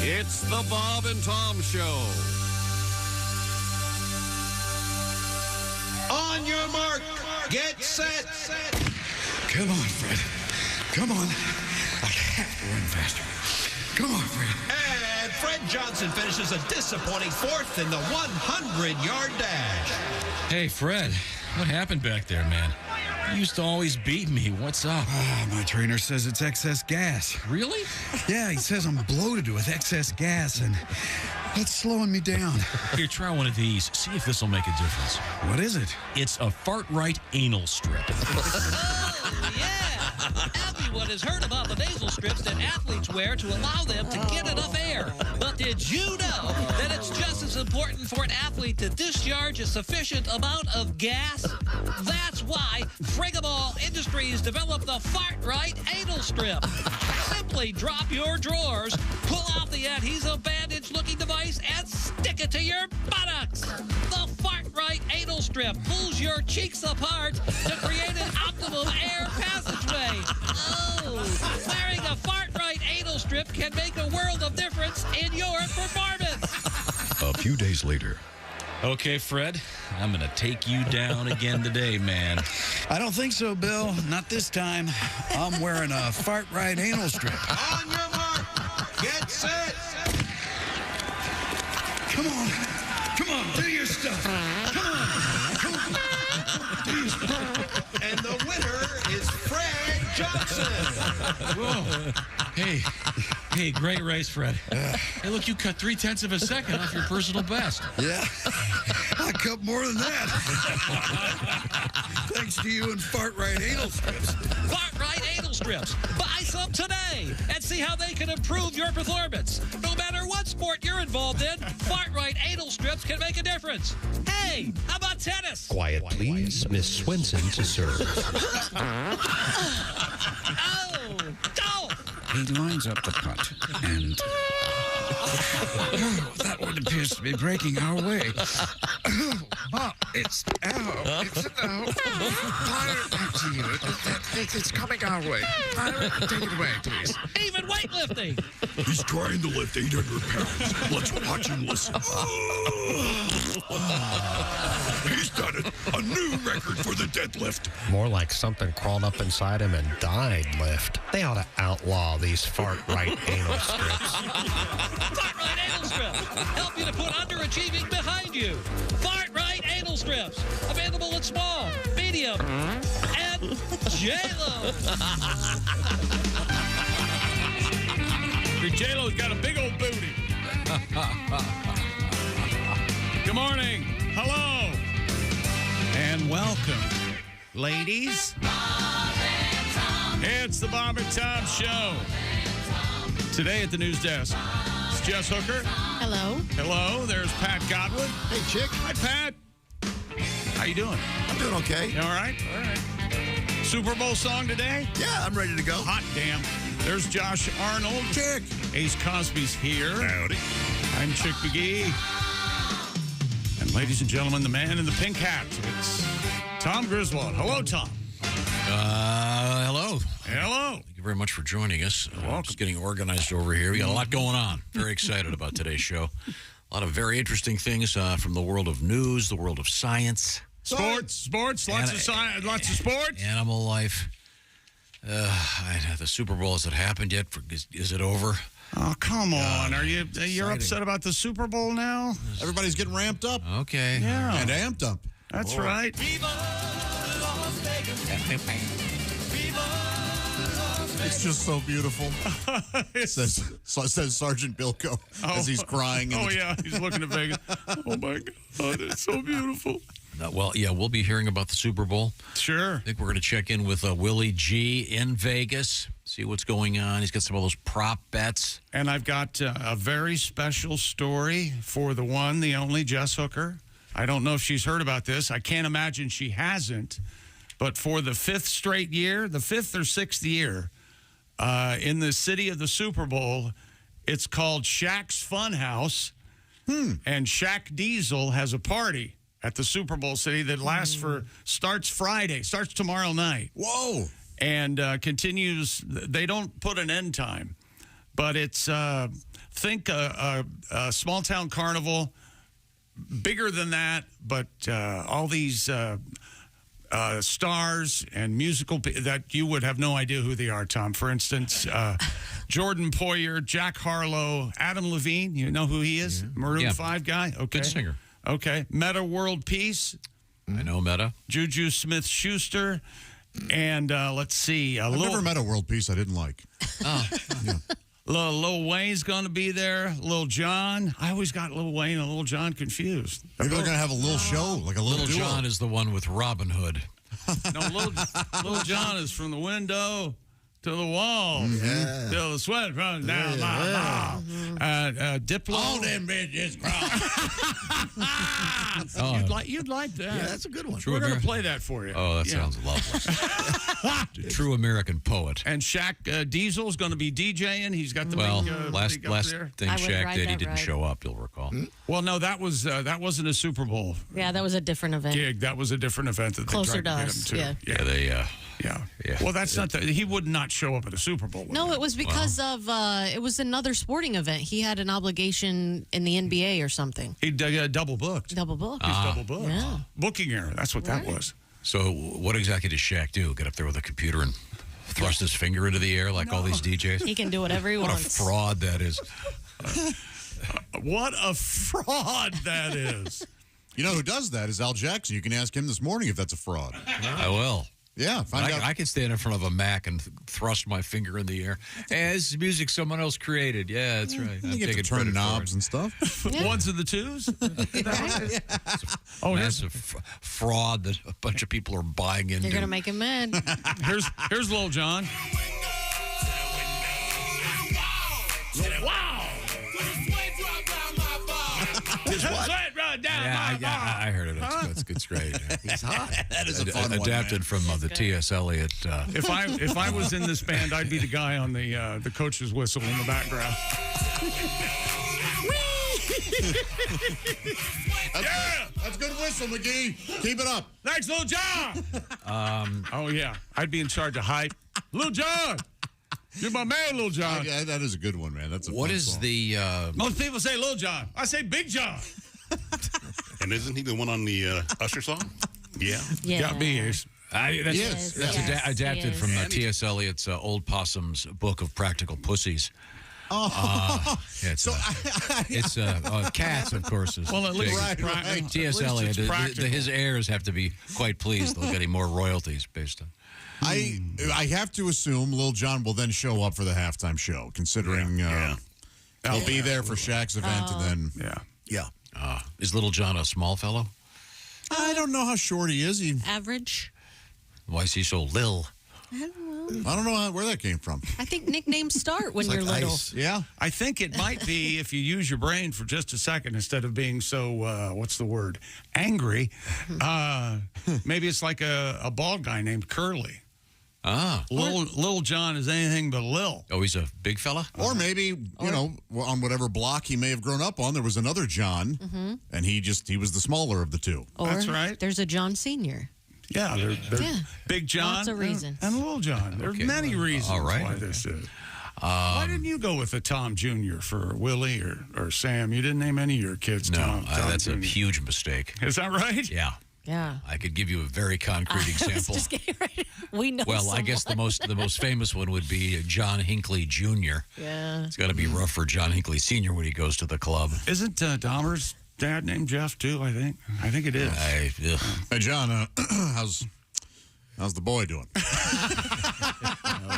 It's the Bob and Tom Show. On your mark, get set. Come on, Fred. Come on. I have to run faster. Come on, Fred. And Fred Johnson finishes a disappointing fourth in the 100-yard dash. Hey, Fred, what happened back there, man? You used to always beat me. What's up? My trainer says it's excess gas. Really? Yeah, he says I'm bloated with excess gas, and it's slowing me down. Here, try one of these. See if this will make a difference. What is it? It's a fart-right anal strip. Oh, yeah. Everyone has heard about the nasal strips that athletes wear to allow them to get enough air. But did you know that it's just as important for an athlete to discharge a sufficient amount of gas? That's why Frigaball Industries developed the Fart-Right Anal Strip. Simply drop your drawers, pull out the adhesive bandage-looking device, and stick it to your buttocks. The Fart-Right Anal Strip pulls your cheeks apart to create an optimum air passageway. Oh, wearing a Fart-Right Anal Strip can make a world of difference in your performance. A few days later. Okay, Fred, I'm going to take you down again today, man. I don't think so, Bill. Not this time. I'm wearing a fart-right anal strip. On your mark, get set. Come on. Come on, do your stuff. Come on. Come on. Do your stuff. And the winner is Fred Johnson. Whoa. Hey, great race, Fred. Hey, look, you cut 0.3 of a second off your personal best. Yeah. I cut more than that. Thanks to you and fart-right anal strips. Fart-Right Anal Strips. Buy some today and see how they can improve your performance. No matter what sport you're involved in, Fart-Right Anal Strips can make a difference. Hey, how about tennis? Quiet, please. Miss Swenson to serve. Oh, golf. He lines up the putt, and that one appears to be breaking our way. It's coming our way. Take it away, please. Even weightlifting. He's trying to lift 800 pounds. Let's watch and listen. He's done it. A new record for the deadlift. More like something crawled up inside him and died lift. They ought to outlaw these fart-right anal strips. Fart-Right Anal Strips. Help you to put underachieving behind you. Fart-Right Anal Strips. Available in small, medium, and J-Lo. Your J-Lo's got a big old booty. Good morning. Hello. And welcome, ladies. It's the Bob and Tom Show. Today at the news desk, it's Jess Hooker. Hello. Hello. There's Pat Godwin. Hey, chick. Hi, Pat. How you doing? I'm doing okay. You all right? All right. Super Bowl song today? Yeah, I'm ready to go. Hot damn. There's Josh Arnold. Chick. Ace Cosby's here. Howdy. I'm Chick McGee. And ladies and gentlemen, the man in the pink hat. It's Tom Griswold. Hello, Tom. Hello. Hello. Thank you very much for joining us. welcome. Just getting organized over here. We got a lot going on. Very excited about today's show. A lot of very interesting things from the world of news, the world of science. Sports, lots of science, lots of sports. Animal life. The Super Bowl, has it happened yet? Is it over? Oh, come on. You're exciting. upset about the Super Bowl now? Everybody's getting ramped up. Okay. Yeah. And amped up. That's right. It's just so beautiful. says Sergeant Bilko as he's crying. Oh, yeah. He's looking at Vegas. Oh, my God. It's so beautiful. Well, yeah, we'll be hearing about the Super Bowl. Sure. I think we're going to check in with Willie G in Vegas, see what's going on. He's got some of those prop bets. And I've got a very special story for the one, the only Jess Hooker. I don't know if she's heard about this. I can't imagine she hasn't. But for the fifth straight year, the fifth or sixth year, in the city of the Super Bowl, it's called Shaq's Funhouse. And Shaq Diesel has a party at the Super Bowl city that starts tomorrow night. Whoa. And continues, they don't put an end time. but it's think a small town carnival, bigger than that, but all these stars and musical that you would have no idea who they are, Tom. For instance, Jordan Poyer, Jack Harlow, Adam Levine. You know who he is? Maroon 5 guy. Okay. Good singer. Okay. Meta World Peace. I know Meta. Juju Smith-Schuster. And let's see. I've never met a world peace I didn't like. Lil Wayne's going to be there. Lil Jon. I always got Lil Wayne and Lil Jon confused. Maybe they're going to have a little show, like a little Little duo. John is the one with Robin Hood. No, Lil Jon is from the window to the wall. Till the sweat runs down my ball. Diplo. All them bitches cry. You'd like that. Yeah, that's a good one. We're going to play that for you. Oh, that sounds lovely. True American poet. And Shaq Diesel's going to be DJing. He's got the big last thing up there. thing I would Shaq ride did, he that didn't ride. show up, you'll recall. Well, no, that wasn't a Super Bowl Yeah, that was a different event. gig. That was a different event that Closer they tried to to us, get him to. yeah. Yeah, they, Well, that's not he would not show up at a Super Bowl. would No, he? it was because of it was another sporting event. He had an obligation in the NBA or something. He double booked. Double book. He's double booked. Yeah. Booking error. That's what that Right. was. So what exactly does Shaq do? Get up there with a computer and thrust his finger into the air like all these DJs? He can do whatever he What a wants. fraud that is. What a fraud that is. You know who does that is Al Jackson. You can ask him this morning if that's a fraud. I will. Yeah, find out. I can stand in front of a Mac and thrust my finger in the air. Hey, this is music someone else created. Yeah, that's right. You get to turn knobs and stuff. Ones and the twos? Oh, massive fraud that a bunch of people are buying into. You're gonna make him mad. Here's Lil Jon. Wow. Yeah, I heard it. It's great. He's hot. That is a fun Adapted from the T.S. Eliot. If I was in this band, I'd be the guy on the coach's whistle in the background. That's good whistle, McGee. Keep it up. Thanks, Lil Jon. Oh yeah, I'd be in charge of hype. Lil Jon, you're my man, Lil Jon. That is a good one, man. That's a What fun is song. the? Most people say Lil Jon. I say Big John. And isn't he the one on the Usher song? Yeah. Yeah. Got me, Ace. That's Yes, that's yes, adapted yes. from T.S. Eliot's Old Possum's Book of Practical Pussies. Oh, Yeah, it's Cats, of course. Is Well, at least big. it's practical. T.S. At least Eliot, it's practical. his heirs have to be quite pleased. They'll get him more royalties based on. I have to assume Lil Jon will then show up for the halftime show, considering he'll be there for Shaq's event, and then Is Little John a small fellow? I don't know how short he is. Average. Why is he so lil? I don't know. I don't know where that came from. I think nicknames start when you're little. Yeah. I think it might be if you use your brain for just a second instead of being so, what's the word, angry. Maybe it's like a bald guy named Curly. Lil Jon is anything but Lil. Oh, he's a big fella? Or maybe, you know, on whatever block he may have grown up on, there was another John, and he was the smaller of the two. Or That's right. There's a John Sr. Yeah, they're Yeah. Big John Lots of reasons. and Lil John. There's Okay, many reasons all right. why this is. Why didn't you go with a Tom Jr. for Willie or Sam? You didn't name any of your kids No, Tom. that's Jr. a huge mistake. Is that right? Yeah. Yeah. I could give you a very concrete I was example. just getting ready. We know Well, I guess the most famous one would be John Hinckley Jr. Yeah. It's got to be rough for John Hinckley Sr. when he goes to the club. Isn't Dahmer's dad named Jeff too? I think it is. Ugh. Hey, John, how's the boy doing?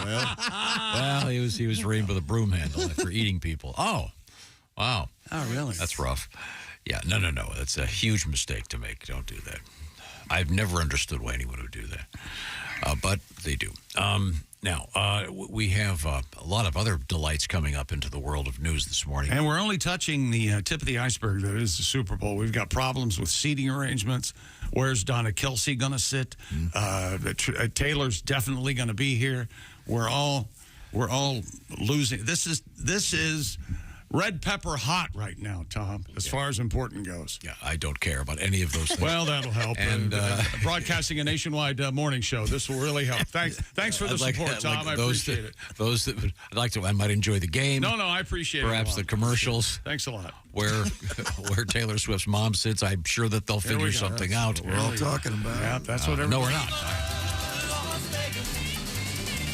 Well, he was reamed with a broom handle for eating people. Oh, wow. Oh, really? That's rough. Yeah, no. That's a huge mistake to make. Don't do that. I've never understood why anyone would do that, but they do. Now, we have a lot of other delights coming up into the world of news this morning. And we're only touching the tip of the iceberg that is the Super Bowl. We've got problems with seating arrangements. Where's Donna Kelsey going to sit? Taylor's definitely going to be here. We're all losing. This is red pepper hot right now, Tom, as far as important goes. Yeah, I don't care about any of those things. Well, that'll help. And broadcasting a nationwide morning show, this will really help. Thanks for the support, Tom. I appreciate it. I might enjoy the game. No, I appreciate it. Perhaps the commercials. Thanks a lot. Where Taylor Swift's mom sits, I'm sure that they'll figure something out. We're all talking about. Yeah, that's what. No, we're not.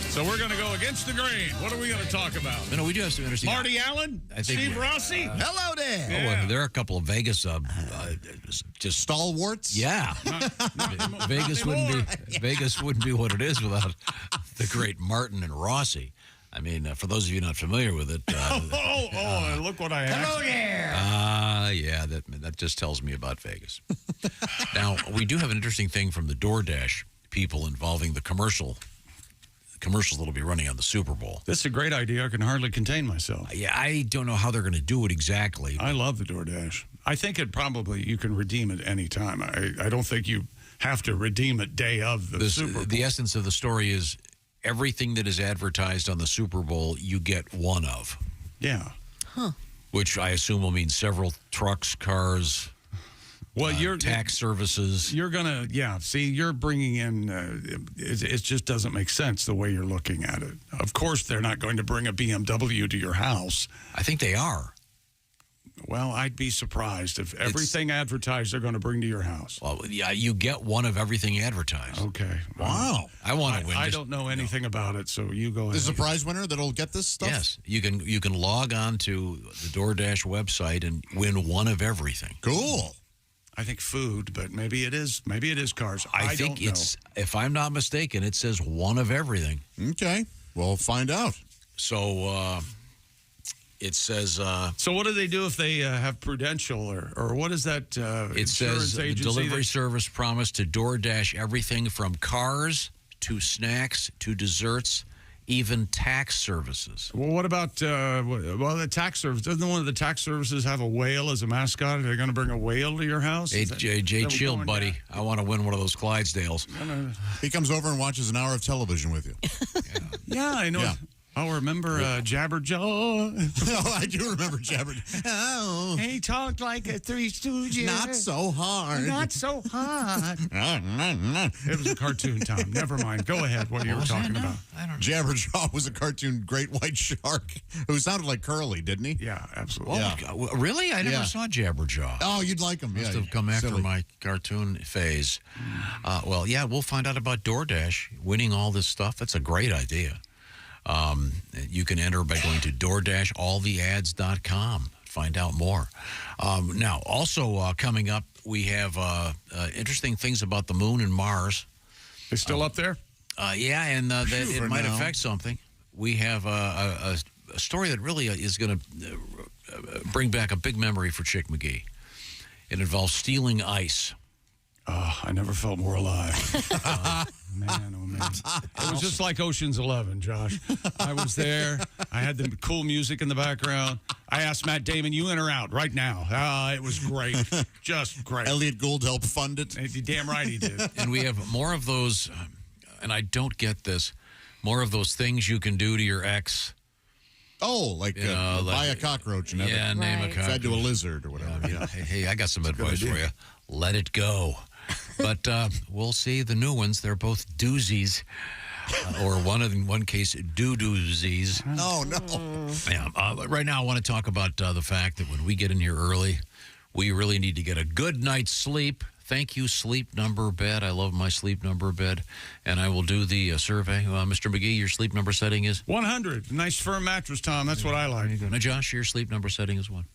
So we're going to go against the grain. What are we going to talk about? No, we do have some interesting. Marty Allen? Steve Rossi? Hello there. Yeah. There are a couple of Vegas just stalwarts. Yeah, Vegas wouldn't be what it is without the great Martin and Rossi. I mean, for those of you not familiar with it. Look what I have. Hello there. Yeah, that just tells me about Vegas. Now, we do have an interesting thing from the DoorDash people involving the commercials that'll be running on the Super Bowl. This is a great idea. I can hardly contain myself. Yeah, I don't know how they're going to do it exactly. I love the DoorDash. I think you can redeem it any time. I don't think you have to redeem it day of the Super Bowl. The essence of the story is everything that is advertised on the Super Bowl, you get one of. Yeah. Huh. Which I assume will mean several trucks, cars, tax services. You're going to, see, you're bringing in, it just doesn't make sense the way you're looking at it. Of course, they're not going to bring a BMW to your house. I think they are. Well, I'd be surprised if everything advertised they're going to bring to your house. Well, yeah, you get one of everything advertised. Okay. Wow. I want to win. I don't know anything about it, so you go ahead. There's a prize winner that'll get this stuff? Yes. You can log on to the DoorDash website and win one of everything. Cool. I think food, but maybe it is cars. I think it's, if I'm not mistaken, it says one of everything. Okay. We'll find out. So it says... so what do they do if they have Prudential or what is that it says the delivery service promised to DoorDash everything from cars to snacks to desserts, even tax services. Well, what about the tax service? Doesn't one of the tax services have a whale as a mascot? Are they going to bring a whale to your house? Hey, Jay, chill, buddy. I want to win one of those Clydesdales. He comes over and watches an hour of television with you. Yeah, I know. Yeah. Oh, remember Jabberjaw? Oh, I do remember Jabberjaw. Oh. He talked like a Three Stooges. Not so hard. Not so hard. It was a cartoon, Tom. Never mind. Go ahead. What you were talking about. I don't know. Jabberjaw was a cartoon great white shark who sounded like Curly, didn't he? Yeah, absolutely. Oh, really? I never saw Jabberjaw. Oh, you'd like him. Must have come after my cartoon phase. We'll find out about DoorDash winning all this stuff. That's a great idea. You can enter by going to DoorDashAllTheAds.com. Find out more. Now, also coming up, we have interesting things about the moon and Mars. They're still up there? And it might affect something. We have a story that really is going to bring back a big memory for Chick McGee. It involves stealing ice. Oh, I never felt more alive. Man, oh man. It was just like Ocean's 11, Josh. I was there. I had the cool music in the background. I asked Matt Damon, you in or out right now? It was great. Just great. Elliot Gould helped fund it. Damn right he did. And we have more of those, and I don't get this, more of those things you can do to your ex. Oh, like buy a cockroach and name a cockroach. Fed to a lizard or whatever. Hey, I got some advice for you. Let it go. But we'll see the new ones. They're both doozies, or in one case, doo-doozies. No. Yeah. Right now, I want to talk about the fact that when we get in here early, we really need to get a good night's sleep. Thank you, Sleep Number Bed. I love my Sleep Number Bed. And I will do the survey. Mr. McGee, your sleep number setting is? 100. Nice firm mattress, Tom. That's what I like. Now, Josh, your sleep number setting is what?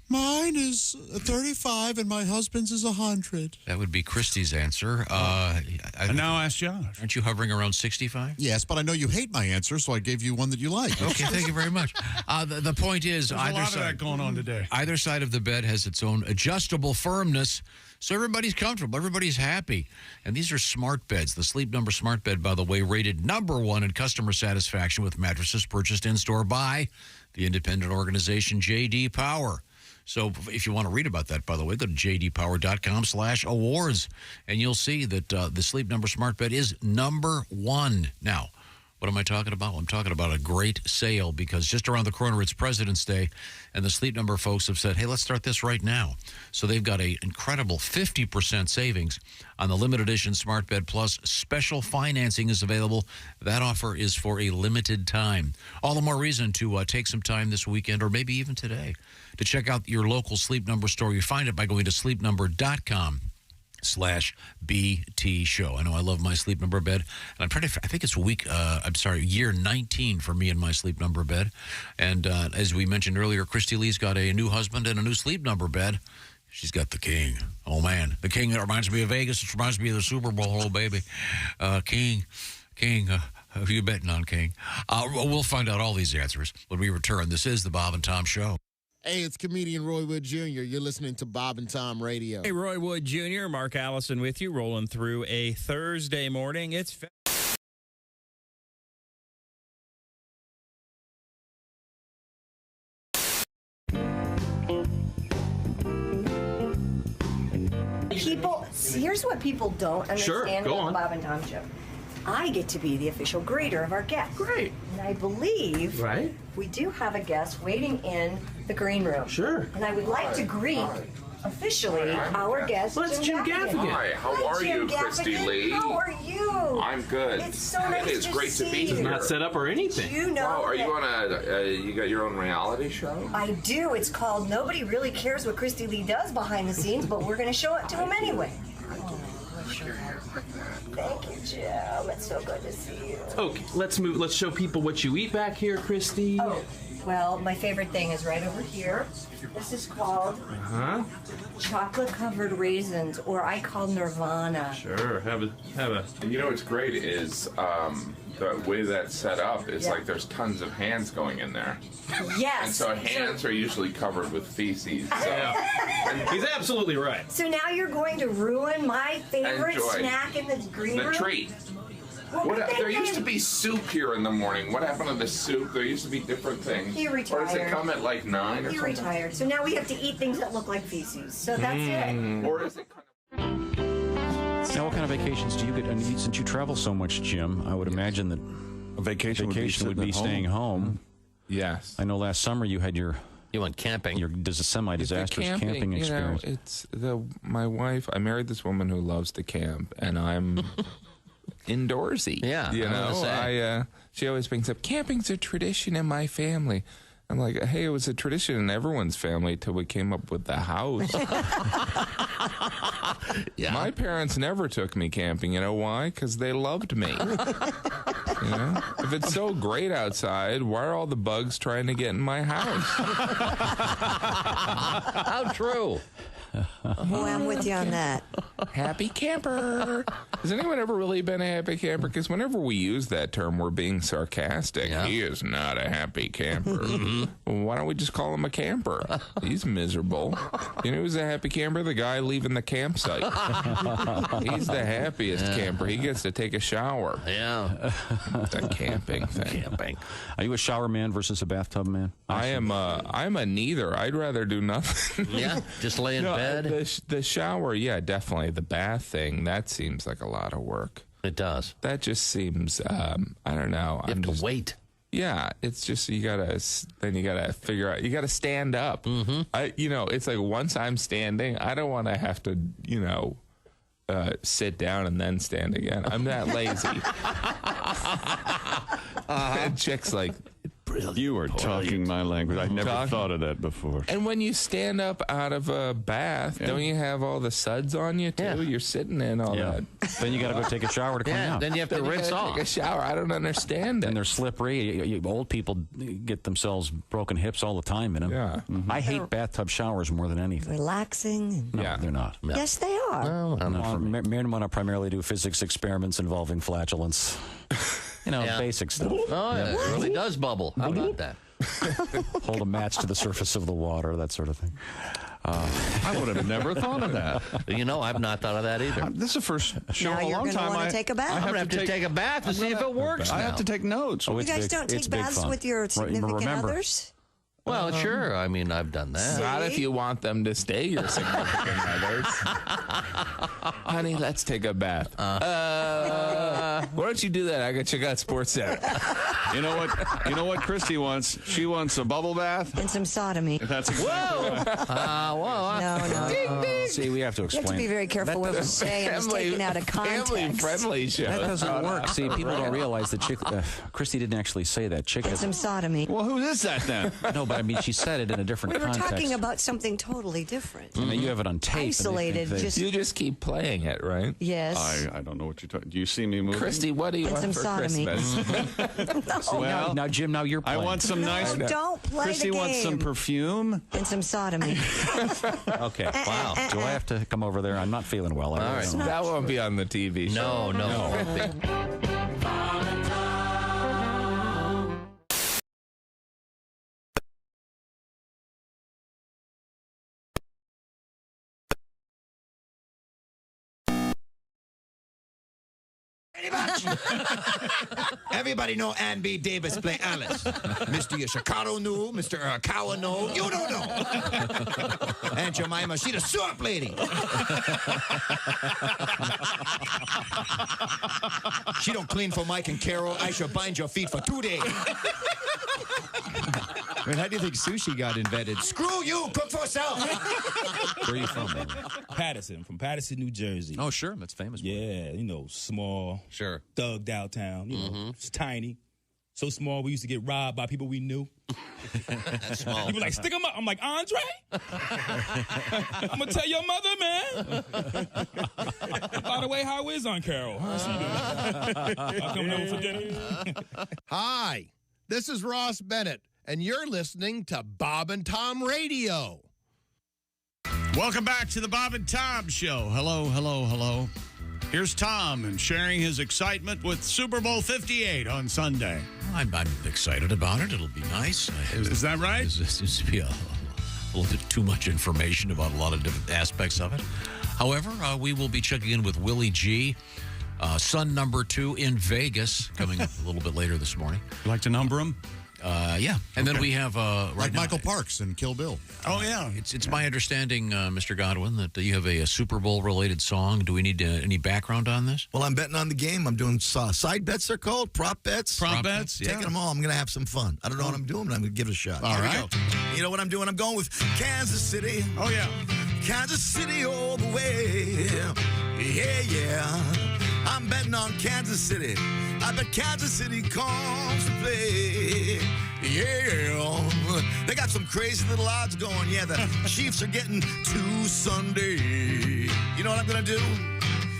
Mine is 35 and my husband's is 100. That would be Kristi's answer. And now ask Josh. Aren't you hovering around 65? Yes, but I know you hate my answer, so I gave you one that you like. Okay, thank you very much. The point is, there's a lot of that going on today. Either side of the bed has its own adjustable firmness, so everybody's comfortable, everybody's happy. And these are smart beds. The Sleep Number Smart Bed, by the way, rated #1 in customer satisfaction with mattresses purchased in-store by the independent organization J.D. Power. So if you want to read about that, by the way, go to jdpower.com/awards, and you'll see that the Sleep Number Smart Bed is #1. Now, What am I talking about? Well, I'm talking about a great sale because just around the corner, it's President's Day, and the Sleep Number folks have said, hey, let's start this right now. So they've got an incredible 50% savings on the limited edition Smart Bed Plus. Special financing is available. That offer is for a limited time. All the more reason to take some time this weekend or maybe even today to check out your local Sleep Number store. You find it by going to sleepnumber.com/BT show. I know I love my Sleep Number bed. And I think it's year 19 for me and my Sleep Number bed. And as we mentioned earlier, Kristi Lee's got a new husband and a new Sleep Number bed. She's got the king. Oh, man. The king that reminds me of Vegas. It reminds me of the Super Bowl, oh, baby. King, who you betting on, King? We'll find out all these answers when we return. This is the Bob and Tom Show. Hey, it's comedian Roy Wood Jr. You're listening to Bob and Tom Radio. Hey, Roy Wood Jr., Mark Allison with you, rolling through a Thursday morning. It's people. Here's what people don't understand go about on. the Bob and Tom Show. I get to be the official greeter of our guests. Great. And I believe we do have a guest waiting in the green room. Sure. And I would like to greet officially our guest, Well, it's Jim Gaffigan. Hi, how are you, Kristi Lee? How are you? I'm good. It's so nice It is to great see to be you. here. Not set up or anything. Do you know Are you that- on you got your own reality show? I do. It's called Nobody Really Cares What Kristi Lee Does Behind the Scenes, but we're going to show it to him anyway. Thank you, Jim. It's so good to see you. Okay, let's move. Let's show people what you eat back here, Kristi. Oh, well, my favorite thing is right over here. This is called chocolate-covered raisins, or I call Nirvana. Sure, have a. You know what's great is the way that's set up is like there's tons of hands going in there. Yes. And so hands are usually covered with feces. So. And he's absolutely right. So now you're going to ruin my favorite Enjoy. snack in the green room? The treat. There used to be soup here in the morning. What happened to the soup? There used to be different things. He retired. Or does it come at like 9 or He something? retired. So now we have to eat things that look like feces. So that's it. Or is it kind Now, what kind of vacations do you get? And since you travel so much, Jim, I would imagine that a vacation would be sitting at staying home. Yes. I know last summer you had you went camping. Your semi-disastrous camping experience. It's my wife. I married this woman who loves to camp, and I'm indoorsy. Yeah, you know. She always brings up camping's a tradition in my family. I'm like, hey, it was a tradition in everyone's family till we came up with the house. My parents never took me camping. You know why? Because they loved me. You know, if it's so great outside, why are all the bugs trying to get in my house? How true. Boy, I'm with you on that. Happy camper. Has anyone ever really been a happy camper? Because whenever we use that term, we're being sarcastic. Yeah. He is not a happy camper. Well, why don't we just call him a camper? He's miserable. You know who's a happy camper? The guy leaving the campsite. He's the happiest camper. He gets to take a shower. Yeah. It's a camping thing. Camping. Are you a shower man versus a bathtub man? I'm a neither. I'd rather do nothing. Yeah, just lay in bed. The shower, yeah, definitely. The bath thing, that seems like a lot of work. It does. That just seems, I don't know. You have to wait. Yeah, it's just you gotta figure out. You gotta stand up. Mm-hmm. It's like once I'm standing, I don't want to have to, sit down and then stand again. I'm that lazy. And chick's like, brilliant. You are talking my language. I never thought of that before. And when you stand up out of a bath, don't you have all the suds on you too? Yeah. You're sitting in all that. Then you got to go take a shower to clean out. Then you have to rinse off. Take a shower. I don't understand it. And they're slippery. Old people get themselves broken hips all the time in them. Yeah. Mm-hmm. I hate bathtub showers more than anything. Relaxing. No, they're not. No. Yes, they are. Men want to primarily do physics experiments involving flatulence. Basic stuff. Oh, yeah. It really does bubble. How about that? Hold a match to the surface of the water, that sort of thing. I would have never thought of that. I've not thought of that either. This is the first show Now in a you're long gonna time. wanna take a bath. I I'm going to have to take a bath to see if it works I now. have to take notes. You guys don't take baths with your significant others? Well, sure. I mean, I've done that. Not if you want them to stay your significant others. Honey, let's take a bath. Why don't you do that? I got check out Sports Center. You know what? You know what Kristi wants? She wants a bubble bath and some sodomy. That's exactly No. See, we have to explain. You have to be very careful what you say and it's taken out of context. Family-friendly show. That doesn't work. See, people don't realize that Kristi didn't actually say that. Chick and some sodomy. Well, who is that then? No, but I mean, she said it in a different context. We were talking about something totally different. I mean, you have it on tape. Isolated. You just keep playing it, right? Yes. I don't know what you're talking. Do you see me moving? Kristi, what do you want for sodomy. Christmas? Well, now, Jim, now you're playing. I want some nice. Don't play Kristi the game. wants some perfume and some sodomy. Okay. Wow. Do I have to come over there? I'm not feeling well. All right. That won't be on the TV show. No. Everybody know Ann B. Davis play Alice. Mr. Yoshikaro knew, Mr. Arakawa know. You don't know. Aunt Jemima, she the syrup lady. She don't clean for Mike and Carol. I shall bind your feet for 2 days. I mean, how do you think sushi got invented? Screw you, cook for yourself. Where are you from, man? Patterson, from Patterson, New Jersey. Oh, sure. That's famous. Yeah, you know, small, thugged out town. You know, it's tiny. So small, we used to get robbed by people we knew. That's small. People like, stick 'em up. I'm like, Andre? I'm going to tell your mother, man. By the way, how is Aunt Carol? How's she doing? I'll come over for dinner. Hi, this is Ross Bennett, and you're listening to Bob and Tom Radio. Welcome back to the Bob and Tom Show. Hello, hello, hello. Here's Tom and sharing his excitement with Super Bowl 58 on Sunday. I'm excited about it. It'll be nice. Is that right? There seems to be a little bit too much information about a lot of different aspects of it. However, we will be checking in with Willie G, son number 2 in Vegas, coming up a little bit later this morning. You like to number him? Yeah. And then we have like Michael Parks and Kill Bill. Oh, yeah. It's my understanding, Mr. Godwin, that you have a Super Bowl-related song. Do we need any background on this? Well, I'm betting on the game. I'm doing side bets, they're called, prop bets. Prop bets, Taking them all. I'm going to have some fun. I don't know what I'm doing, but I'm going to give it a shot. All right. You know what I'm doing? I'm going with Kansas City. Oh, yeah. Kansas City all the way. Yeah. I'm betting on Kansas City. I bet Kansas City comes to play. Yeah. They got some crazy little odds going. Yeah, the Chiefs are getting 2 Sunday. You know what I'm going to do?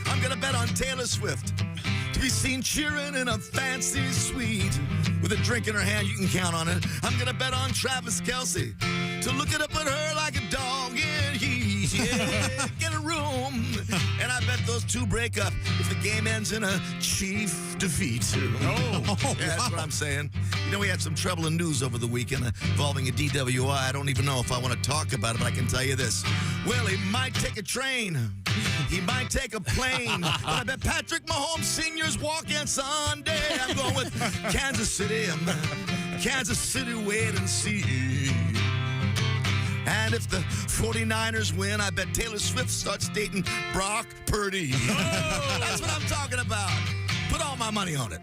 I'm going to bet on Taylor Swift to be seen cheering in a fancy suite. With a drink in her hand, you can count on it. I'm going to bet on Travis Kelce to look it up at her like a dog in heat. Yeah, get a room. And I bet those 2 break up if the game ends in a Chief defeat. Oh, yeah, that's what I'm saying. You know, we had some trouble in news over the weekend involving a DWI. I don't even know if I want to talk about it, but I can tell you this. Well, he might take a train. He might take a plane. But I bet Patrick Mahomes Sr.'s walking Sunday. I'm going with Kansas City. Kansas City, wait and see. And if the 49ers win, I bet Taylor Swift starts dating Brock Purdy. Oh! That's what I'm talking about. Put all my money on it.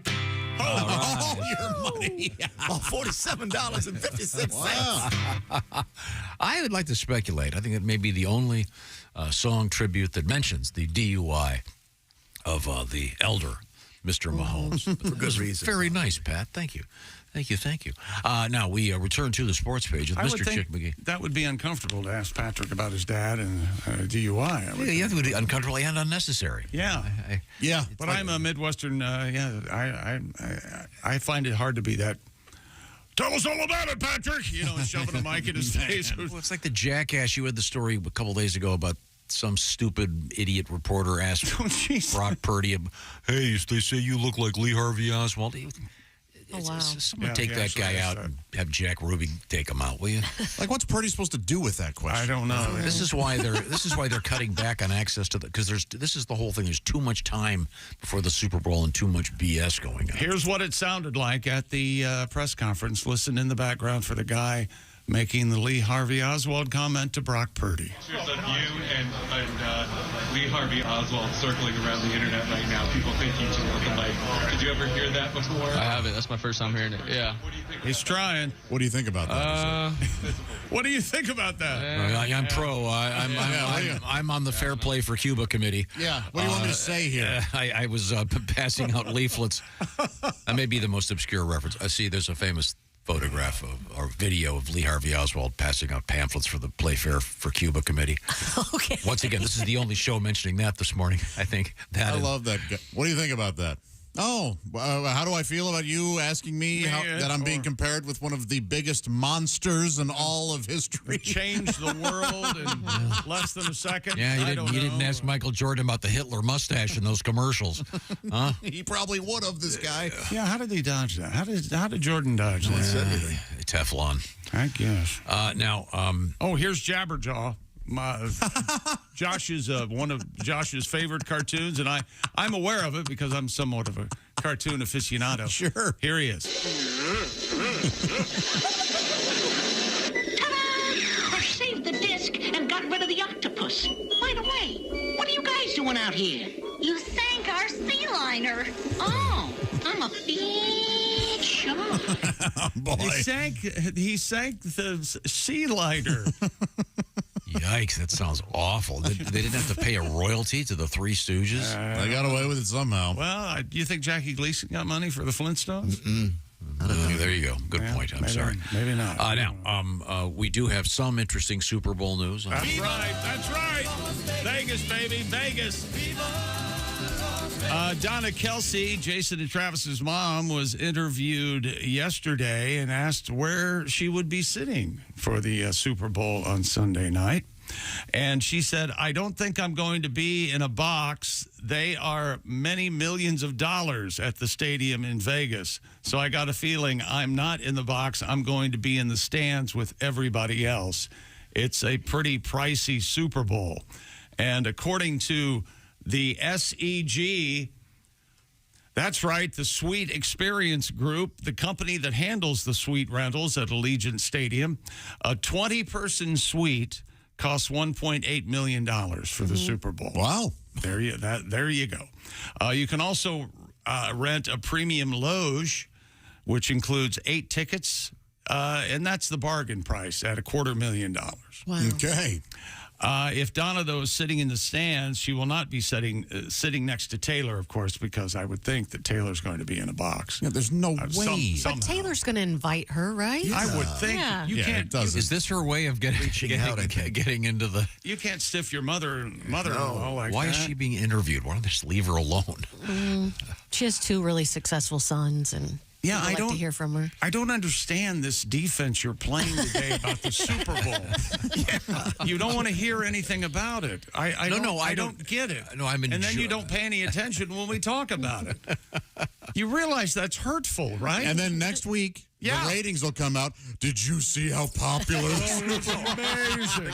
All your money. $47.56. Wow. I would like to speculate. I think it may be the only song tribute that mentions the DUI of the elder Mr. Mahomes. For good reason. Very nice, Pat. Thank you. Now, we return to the sports page with Mr. Chick McGee. That would be uncomfortable to ask Patrick about his dad and DUI. Yeah, it would be uncomfortable and unnecessary. Yeah. But I'm a Midwestern, I find it hard to be that. Tell us all about it, Patrick. You know, and shoving a mic in his face. Well, it's like the jackass. You had the story a couple days ago about some stupid idiot reporter asked Brock Purdy, hey, they say you look like Lee Harvey Oswald. Someone take that guy out and have Jack Ruby take him out, will you? Like, what's Purdy supposed to do with that question? I don't know. This is why they're cutting back on access to because this is the whole thing. There's too much time before the Super Bowl and too much BS going on. Here's what it sounded like at the press conference. Listen in the background for the guy making the Lee Harvey Oswald comment to Brock Purdy. You and Lee Harvey Oswald circling around the internet right now. People think you two look alike. Did you ever hear that before? I haven't. That's my first time hearing it. Yeah. He's trying. What do you think about that? What do you think about that? I'm pro. I'm on the Fair Play for Cuba committee. Yeah. What do you want me to say here? I was passing out leaflets. That may be the most obscure reference. See, there's a famous photograph or video of Lee Harvey Oswald passing out pamphlets for the Play Fair for Cuba committee. Okay. Once again, this is the only show mentioning that this morning. I think that. I love that. What do you think about that? Oh, how do I feel about you asking me that I'm being compared with one of the biggest monsters in all of history? Changed the world in less than a second. Yeah, you didn't ask Michael Jordan about the Hitler mustache in those commercials, huh? He probably would have, this guy. Yeah, how did he dodge that? How did Jordan dodge that? Teflon. I guess. Now, here's Jabberjaw. Josh's one of Josh's favorite cartoons, and I'm aware of it because I'm somewhat of a cartoon aficionado. Sure. Here he is. Ta-da! I've saved the disc and got rid of the octopus. By the way, what are you guys doing out here? You sank our sea liner. Oh, I'm a big shark. Oh, boy. He sank the sea liner. Yikes, that sounds awful. They didn't have to pay a royalty to the Three Stooges? They got away with it somehow. Well, do you think Jackie Gleason got money for the Flintstones? There you go. Good point. I'm sorry. Maybe not. Now, we do have some interesting Super Bowl news. That's right. Vegas, baby, Vegas. Donna Kelsey, Jason and Travis's mom, was interviewed yesterday and asked where she would be sitting for the Super Bowl on Sunday night. And she said, I don't think I'm going to be in a box. They are many millions of dollars at the stadium in Vegas. So I got a feeling I'm not in the box. I'm going to be in the stands with everybody else. It's a pretty pricey Super Bowl. And according to the SEG, that's right, the Suite Experience Group, the company that handles the suite rentals at Allegiant Stadium, a 20-person suite costs $1.8 million for the Super Bowl. Wow. There you go. You can also rent a premium loge, which includes 8 tickets, and that's the bargain price at $250,000. Wow. Okay. If Donna, though, is sitting in the stands, she will not be sitting next to Taylor, of course, because I would think that Taylor's going to be in a box. Yeah, there's no way. But Taylor's going to invite her, right? Yeah. I would think. Yeah. You can't. It doesn't. Is this her way of getting into the... You can't stiff your mother-in-law like Why that. is she being interviewed? Why don't they just leave her alone? She has 2 really successful sons, and I like to hear from her. I don't understand this defense you're playing today about the Super Bowl. You don't want to hear anything about it. I don't get it. No, and then you don't pay any attention when we talk about it. You realize that's hurtful, right? And then next week, the ratings will come out. Did you see how popular this is? Amazing.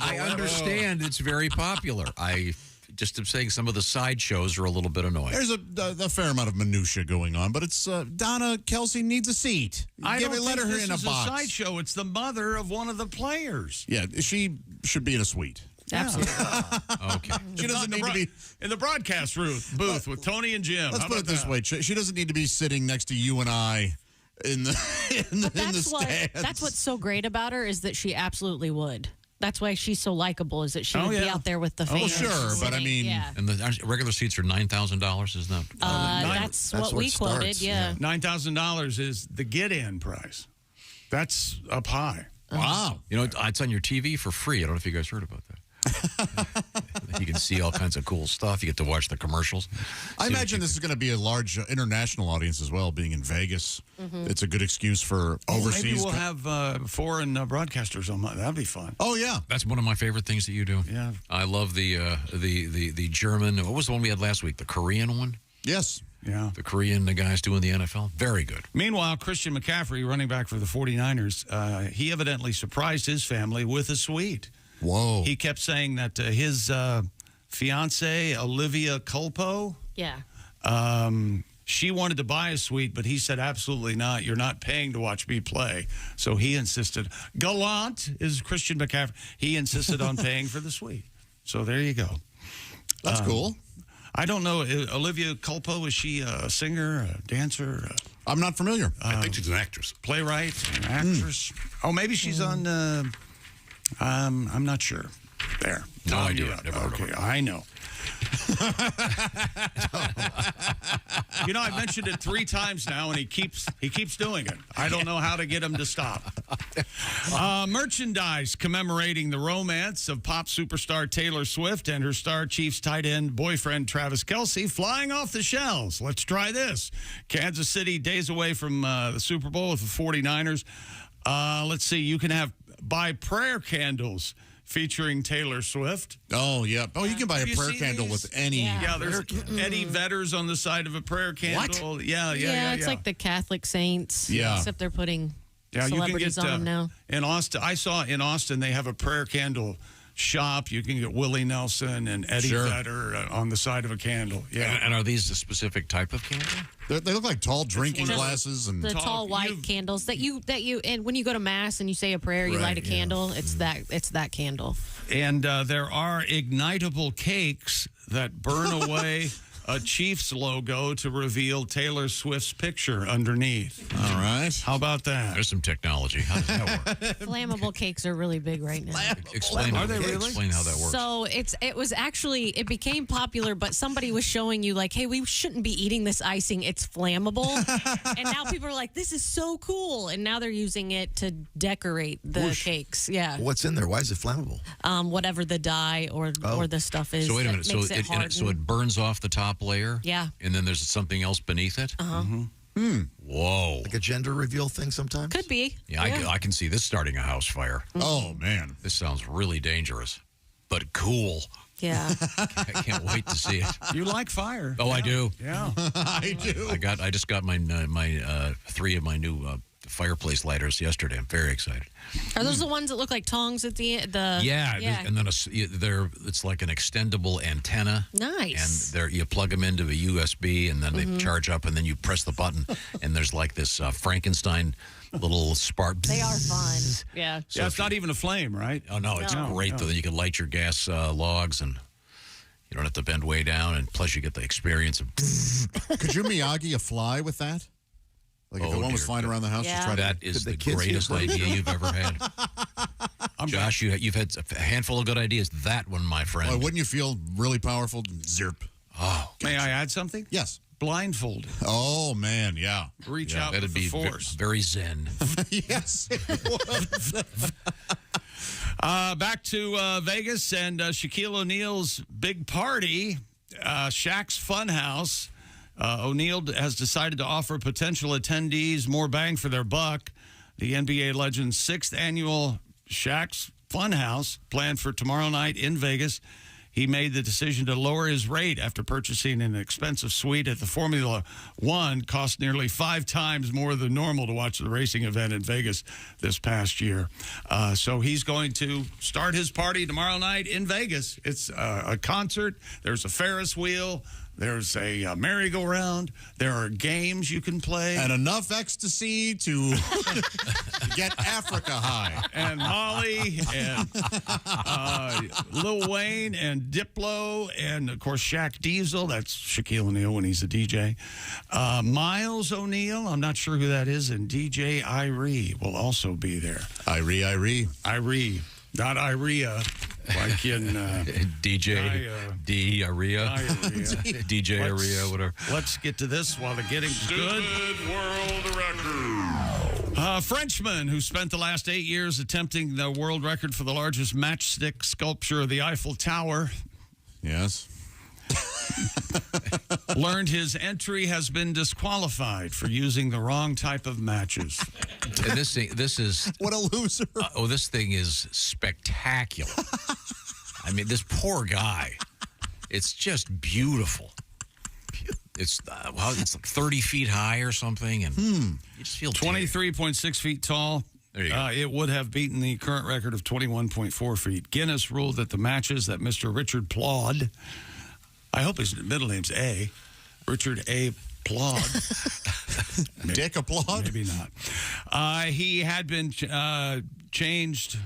I understand it's very popular. I just am saying some of the side shows are a little bit annoying. There's a fair amount of minutia going on, but it's Donna Kelsey needs a seat. Let her in a box. box. A sideshow. It's the mother of one of the players. Yeah, she should be in a suite. Absolutely. Okay. She doesn't need to be in the broadcast booth with Tony and Jim. Let's put it this way: she doesn't need to be sitting next to you and I in the stands. That's what's so great about her is that she absolutely would. That's why she's so likable, is that she would be out there with the fans. Oh, sure, but I mean... Yeah. And the regular seats are $9,000, isn't that? That's what we quoted, yeah. $9,000 is the get-in price. That's up high. Wow. You know, it's on your TV for free. I don't know if you guys heard about that. You can see all kinds of cool stuff. You get to watch the commercials. I imagine this is going to be a large international audience as well, being in Vegas. It's a good excuse for overseas. Maybe we'll have foreign broadcasters on. That'd be fun. Oh, yeah. That's one of my favorite things that you do. Yeah. I love the German. What was the one we had last week? The Korean one? Yes. Yeah. The Korean guys doing the NFL. Very good. Meanwhile, Christian McCaffrey, running back for the 49ers, he evidently surprised his family with a suite. Whoa. He kept saying that his fiancée, Olivia Culpo, she wanted to buy a suite, but he said, absolutely not. You're not paying to watch me play. So he insisted. Gallant is Christian McCaffrey. He insisted on paying for the suite. So there you go. That's cool. I don't know. Olivia Culpo, is she a singer, a dancer? I'm not familiar. I think she's an actress. Playwright, an actress. Oh, maybe she's on... I'm not sure. There. No idea. Okay, I know. You know, I've mentioned it 3 times now, and he keeps doing it. I don't know how to get him to stop. Merchandise commemorating the romance of pop superstar Taylor Swift and her Star Chiefs tight end boyfriend Travis Kelce flying off the shelves. Let's try this. Kansas City, days away from the Super Bowl with the 49ers. Let's see. You can buy prayer candles featuring Taylor Swift. Oh, yeah. Oh, you can buy a prayer candle with any. Yeah, there's Eddie Vedder's on the side of a prayer candle. What? Yeah. It's like the Catholic saints. Yeah. Except they're putting you can celebrities get, on them now. In Austin, I saw in Austin they have a prayer candle shop. You can get Willie Nelson and Eddie Vedder on the side of a candle. Yeah. And are these a specific type of candle? They look like tall drinking glasses and the tall white candles that you and when you go to mass and you say a prayer, you light a candle. It's that candle. And there are ignitable cakes that burn away a Chiefs logo to reveal Taylor Swift's picture underneath. All right. How about that? There's some technology. How does that work? Flammable cakes are really big right now. Explain how that works. So it became popular, but somebody was showing you like, hey, we shouldn't be eating this icing. It's flammable. And now people are like, this is so cool. And now they're using it to decorate the cakes. Yeah. What's in there? Why is it flammable? Whatever the dye or the stuff is. So wait a minute. So it burns off the top layer? Yeah. And then there's something else beneath it? Uh-huh. Mm-hmm. Whoa. Like a gender reveal thing sometimes? Could be. Yeah, I can see this starting a house fire. Oh, man. This sounds really dangerous, but cool. Yeah. I can't wait to see it. You like fire. Oh, I do. Yeah. I do. I just got my 3 of my new fireplace lighters yesterday. I'm very excited. Are those the ones that look like tongs at the end? Yeah. And then it's like an extendable antenna. Nice. And you plug them into a USB, and then they charge up, and then you press the button, and there's like this Frankenstein little spark. They are fun. Yeah. So it's not even a flame, right? Oh, no, it's great, though. You can light your gas logs, and you don't have to bend way down, and plus you get the experience of... Could you Miyagi a fly with that? Like if one was flying around the house, yeah. to try that is the greatest idea you've ever had. Josh, you've had a handful of good ideas. That one, my friend. Well, wouldn't you feel really powerful? Zerp. Oh, may I add something? Yes. Blindfolded. Oh, man, yeah. Reach out with the force. Very zen. Yes. Back to Vegas and Shaquille O'Neal's big party, Shaq's Funhouse. O'Neal has decided to offer potential attendees more bang for their buck. The NBA legend's 6th annual Shaq's Funhouse, planned for tomorrow night in Vegas. He made the decision to lower his rate after purchasing an expensive suite at the Formula One. Cost nearly 5 times more than normal to watch the racing event in Vegas this past year. So he's going to start his party tomorrow night in Vegas. It's a concert. There's a Ferris wheel. There's a merry-go-round. There are games you can play. And enough ecstasy to get Africa high. And Holly and Lil Wayne and Diplo and, of course, Shaq Diesel. That's Shaquille O'Neal when he's a DJ. Miles O'Neal, I'm not sure who that is, and DJ Irie will also be there. Irie. Not Iria, like in DJ Aria, DJ Aria, whatever. Let's get to this while the getting's good. World record. Frenchman who spent the last 8 years attempting the world record for the largest matchstick sculpture of the Eiffel Tower. Yes. Learned his entry has been disqualified for using the wrong type of matches. And this is what a loser. This thing is spectacular. I mean, this poor guy. It's just beautiful. It's it's like 30 feet high or something, and you just feel 23.6 feet tall. There you go. It would have beaten the current record of 21.4 feet. Guinness ruled that the matches that Mr. Richard Plaud, I hope his middle name's A, Richard A. Plaud. Dick Applaud? Maybe not. He had been changed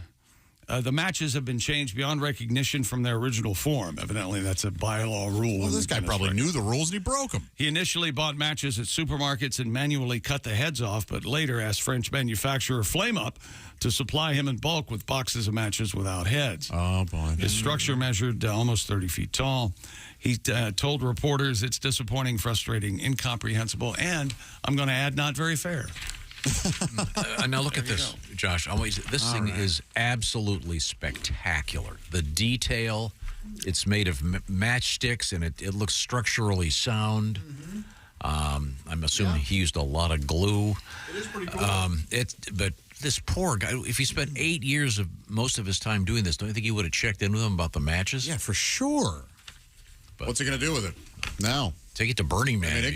the matches have been changed beyond recognition from their original form. Evidently, that's a bylaw rule. Well, this guy probably knew the rules and he broke them. He initially bought matches at supermarkets and manually cut the heads off, but later asked French manufacturer Flame Up to supply him in bulk with boxes of matches without heads. Oh, boy. His structure measured almost 30 feet tall. He told reporters it's disappointing, frustrating, incomprehensible, and I'm going to add not very fair. Now look at this, Josh. This thing is absolutely spectacular. The detail, it's made of matchsticks, and it looks structurally sound. I'm assuming he used a lot of glue. It is pretty cool. But this poor guy, if he spent 8 years of most of his time doing this, don't you think he would have checked in with him about the matches? Yeah, for sure. But what's he going to do with it now? Take it to Burning Man. I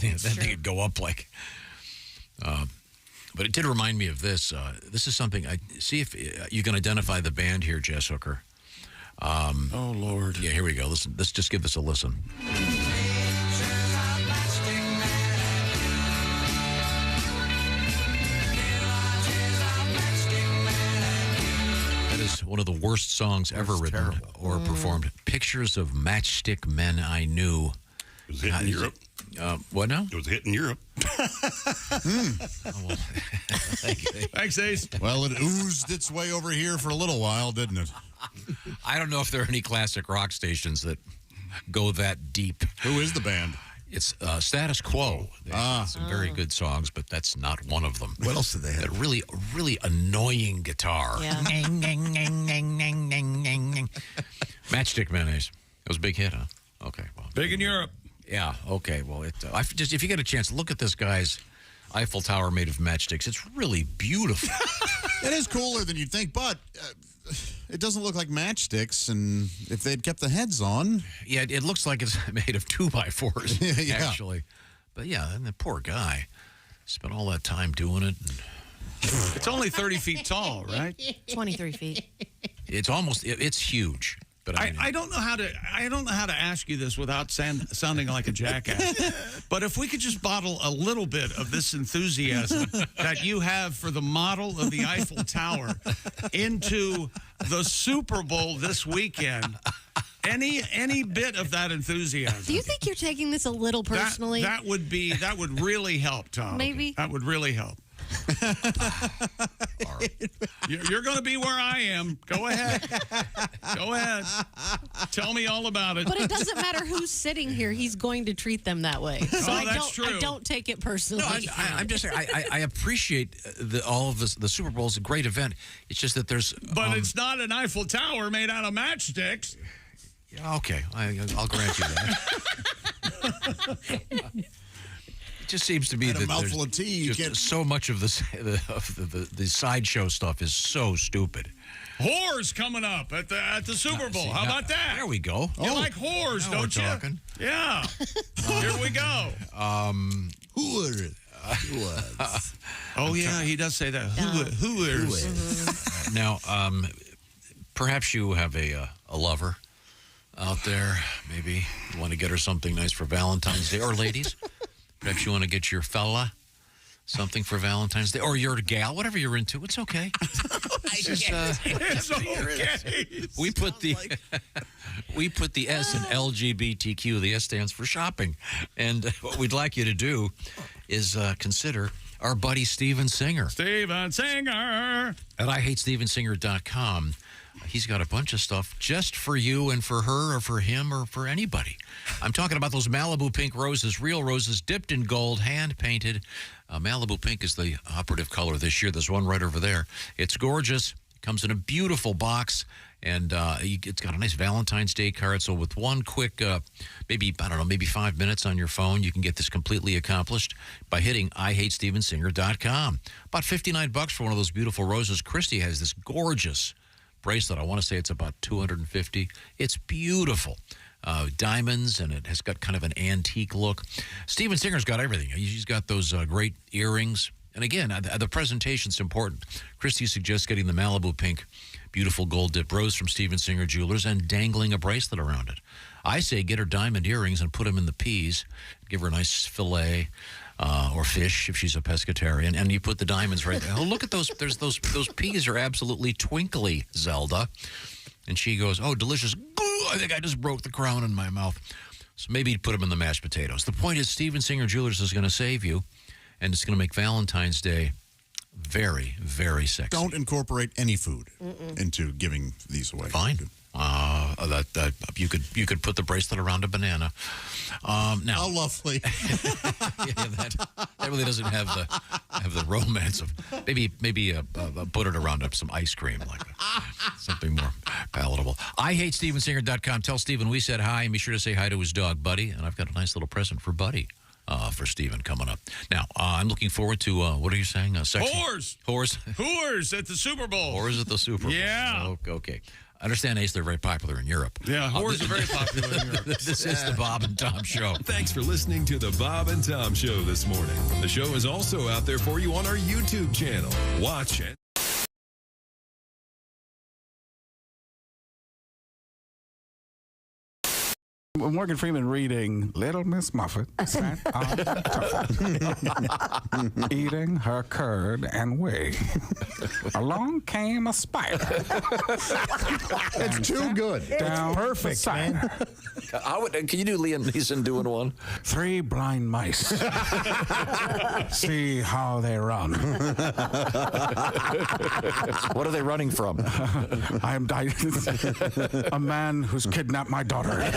mean, then they could go up like. But it did remind me of this. This is something. See if you can identify the band here, Jess Hooker. Oh Lord! Yeah, here we go. Listen. Let's just give this a listen. That is one of the worst songs ever written or performed. Pictures of matchstick men I knew. It was hit in Europe. What now? It was hit in Europe. Thanks, Ace. Well, it oozed its way over here for a little while, didn't it? I don't know if there are any classic rock stations that go that deep. Who is the band? It's Status Quo. They have some very good songs, but that's not one of them. What else did they have? That really annoying guitar. Yeah. Matchstick Mayonnaise. It was a big hit, huh? Okay. Well, big in Europe. Yeah. Okay. Well, just if you get a chance, look at this guy's Eiffel Tower made of matchsticks. It's really beautiful. It is cooler than you'd think, but it doesn't look like matchsticks. And if they'd kept the heads on, yeah, it looks like it's made of 2x4s. Yeah. Actually, but yeah, and the poor guy spent all that time doing it. It's only 30 feet tall, right? 23 feet. It's huge. But I don't know how to ask you this without sounding like a jackass. But if we could just bottle a little bit of this enthusiasm that you have for the model of the Eiffel Tower into the Super Bowl this weekend, any bit of that enthusiasm. Do you think you're taking this a little personally? That would really help, Tom. Maybe. That would really help. You're going to be where I am. Go ahead. Go ahead. Tell me all about it. But it doesn't matter who's sitting here. He's going to treat them that way. So I don't take it personally. No, I'm just saying, I appreciate all of this. The Super Bowl is a great event. It's just that there's... But it's not an Eiffel Tower made out of matchsticks. Okay, I'll grant you that. It just seems to me that a mouthful of tea. You can't... so much of the sideshow stuff is so stupid. Whores coming up at the Super Bowl. How about that? There we go. You like whores, don't you? Talking. Yeah. Here we go. Whores. Oh yeah, he does say that. Whores. Now, perhaps you have a lover out there. Maybe you want to get her something nice for Valentine's Day, or ladies. Perhaps you want to get your fella something for Valentine's Day, or your gal, whatever you're into. It's okay. It's okay. We put the S in LGBTQ. The S stands for shopping, and what we'd like you to do is consider our buddy Steven Singer. Steven Singer at IHateStevenSinger.com. He's got a bunch of stuff just for you and for her or for him or for anybody. I'm talking about those Malibu pink roses, real roses, dipped in gold, hand-painted. Malibu pink is the operative color this year. There's one right over there. It's gorgeous. It comes in a beautiful box, and it's got a nice Valentine's Day card. So with one quick, maybe 5 minutes on your phone, you can get this completely accomplished by hitting IHateStevenSinger.com. About $59 for one of those beautiful roses. Kristi has this gorgeous bracelet. I want to say it's about $250. It's beautiful. Diamonds, and it has got kind of an antique look. Steven Singer's got everything. He's got those great earrings. And again, the presentation's important. Kristi suggests getting the Malibu pink, beautiful gold dip rose from Steven Singer Jewelers and dangling a bracelet around it. I say get her diamond earrings and put them in the P's. Give her a nice fillet. or fish if she's a pescatarian, and you put the diamonds right there. Oh, look at those! There's those peas are absolutely twinkly, Zelda. And she goes, "Oh, delicious! I think I just broke the crown in my mouth." So maybe you'd put them in the mashed potatoes. The point is, Steven Singer Jewelers is going to save you, and it's going to make Valentine's Day very, very sexy. Don't incorporate any food into giving these away. Fine. You could put the bracelet around a banana. Now, how lovely! that really doesn't have the romance of maybe put it around some ice cream, like something more palatable. IHateStevenSinger.com. Tell Steven we said hi, and be sure to say hi to his dog Buddy. And I've got a nice little present for Buddy. For Steven coming up. Now, I'm looking forward to, what are you saying? Whores! Whores at the Super Bowl. Whores at the Super Bowl. Yeah. Okay. I understand, Ace, they're very popular in Europe. Yeah, whores are very popular in Europe. This is the Bob and Tom Show. Thanks for listening to the Bob and Tom Show this morning. The show is also out there for you on our YouTube channel. Watch it. Morgan Freeman reading Little Miss Muffet sat on the tuffet, eating her curd and whey. Along came a spider. It's too good. It's perfect, man. Can you do Liam Neeson doing one? 3 blind mice. See how they run. What are they running from? I'm a man who's kidnapped my daughter.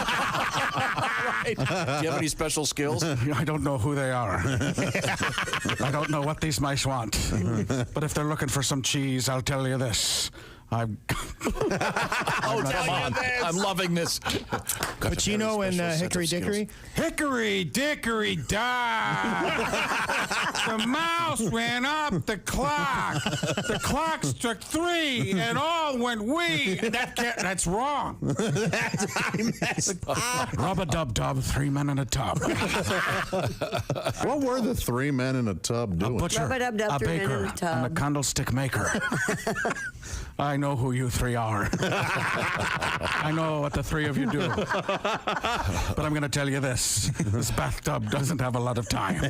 Right. Do you have any special skills? I don't know who they are. I don't know what these mice want. But if they're looking for some cheese, I'll tell you this. I'm loving this. Pacino and Hickory Dickory? Hickory Dickory died. The mouse ran up the clock. The clock struck 3, and all went wee. That's wrong. Rub-a-dub-dub, 3 men in a tub. What were the 3 men in a tub doing? A butcher, a baker, and a candlestick maker. I know who you 3 are. I know what the 3 of you do. But I'm going to tell you this. This bathtub doesn't have a lot of time.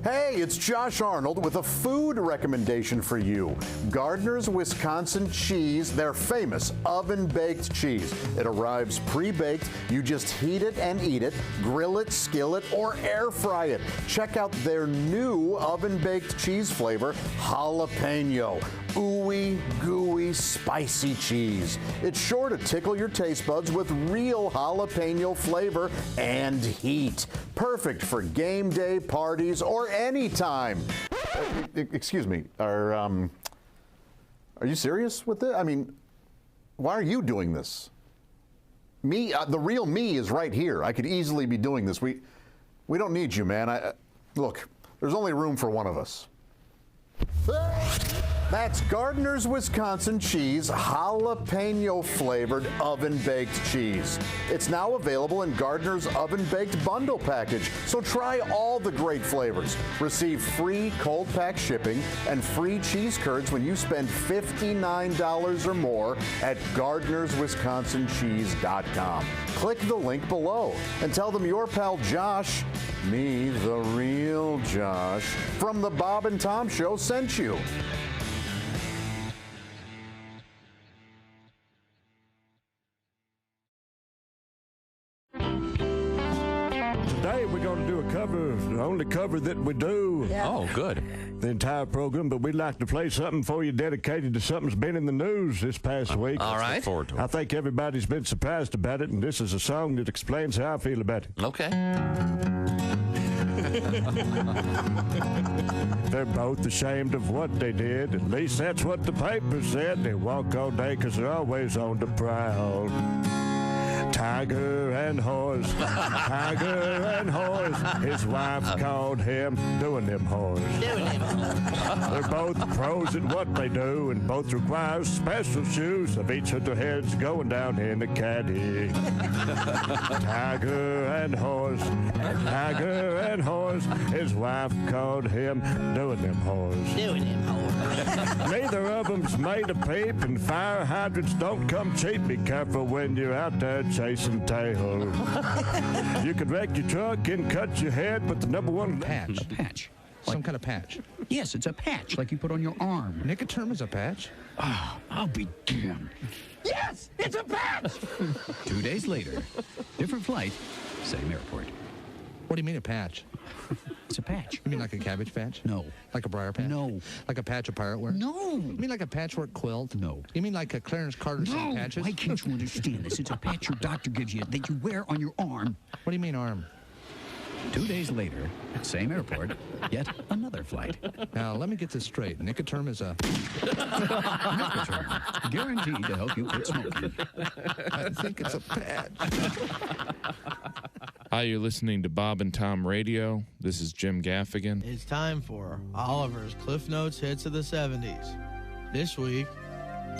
Hey, it's Josh Arnold with a food recommendation for you. Gardner's Wisconsin cheese, their famous oven-baked cheese. It arrives pre-baked. You just heat it and eat it, grill it, skillet, or air fry it. Check out their new oven-baked cheese flavor, jalapeno. Ooey, gooey, spicy cheese. It's sure to tickle your taste buds with real jalapeno flavor and heat. Perfect for game day, parties, or any time. Excuse me, are you serious with this? I mean, why are you doing this? Me, the real me is right here. I could easily be doing this. We don't need you, man. Look, there's only room for one of us. That's Gardner's Wisconsin cheese, jalapeno flavored oven baked cheese. It's now available in Gardner's oven baked bundle package. So try all the great flavors. Receive free cold pack shipping and free cheese curds when you spend $59 or more at Gardner'sWisconsinCheese.com. Click the link below and tell them your pal Josh, me, the real Josh, from the Bob and Tom Show sent you. Today we're going to do a cover, the only cover that we do. Yeah. Oh, good. The entire program, but we'd like to play something for you dedicated to something that's been in the news this past week. All right. Look forward to it. I think everybody's been surprised about it, and this is a song that explains how I feel about it. Okay. They're both ashamed of what they did. At least that's what the paper said. They walk all day because they're always on the prowl. Tiger and horse, tiger and horse. His wife called him doing them horse. They're both pros at what they do, and both require special shoes of each of their heads going down in the caddy. Tiger and horse, tiger and horse. His wife called him doing them horse. Neither of them's made a peep, and fire hydrants don't come cheap. Be careful when you're out there chasing racing tail. You could wreck your truck and cut your head, but the number one patch. A patch. Some kind of patch. Yes, it's a patch like you put on your arm. Nicotine is a patch? Oh, I'll be damned. Yes, it's a patch! 2 days later, different flight, same airport. What do you mean a patch? It's a patch. You mean like a cabbage patch? No. Like a briar patch? No. Like a patch of pirate wear? No. You mean like a patchwork quilt? No. You mean like a Clarence Carter set patches? Why can't you understand this? It's a patch your doctor gives you that you wear on your arm. What do you mean arm? 2 days later, same airport, yet another flight. Now, let me get this straight. Nicoterm is a... Nicoterm, guaranteed to help you quit smoking. I think it's a patch. Hi, you're listening to Bob and Tom Radio. This is Jim Gaffigan. It's time for Oliver's Cliff Notes Hits of the 70s. This week,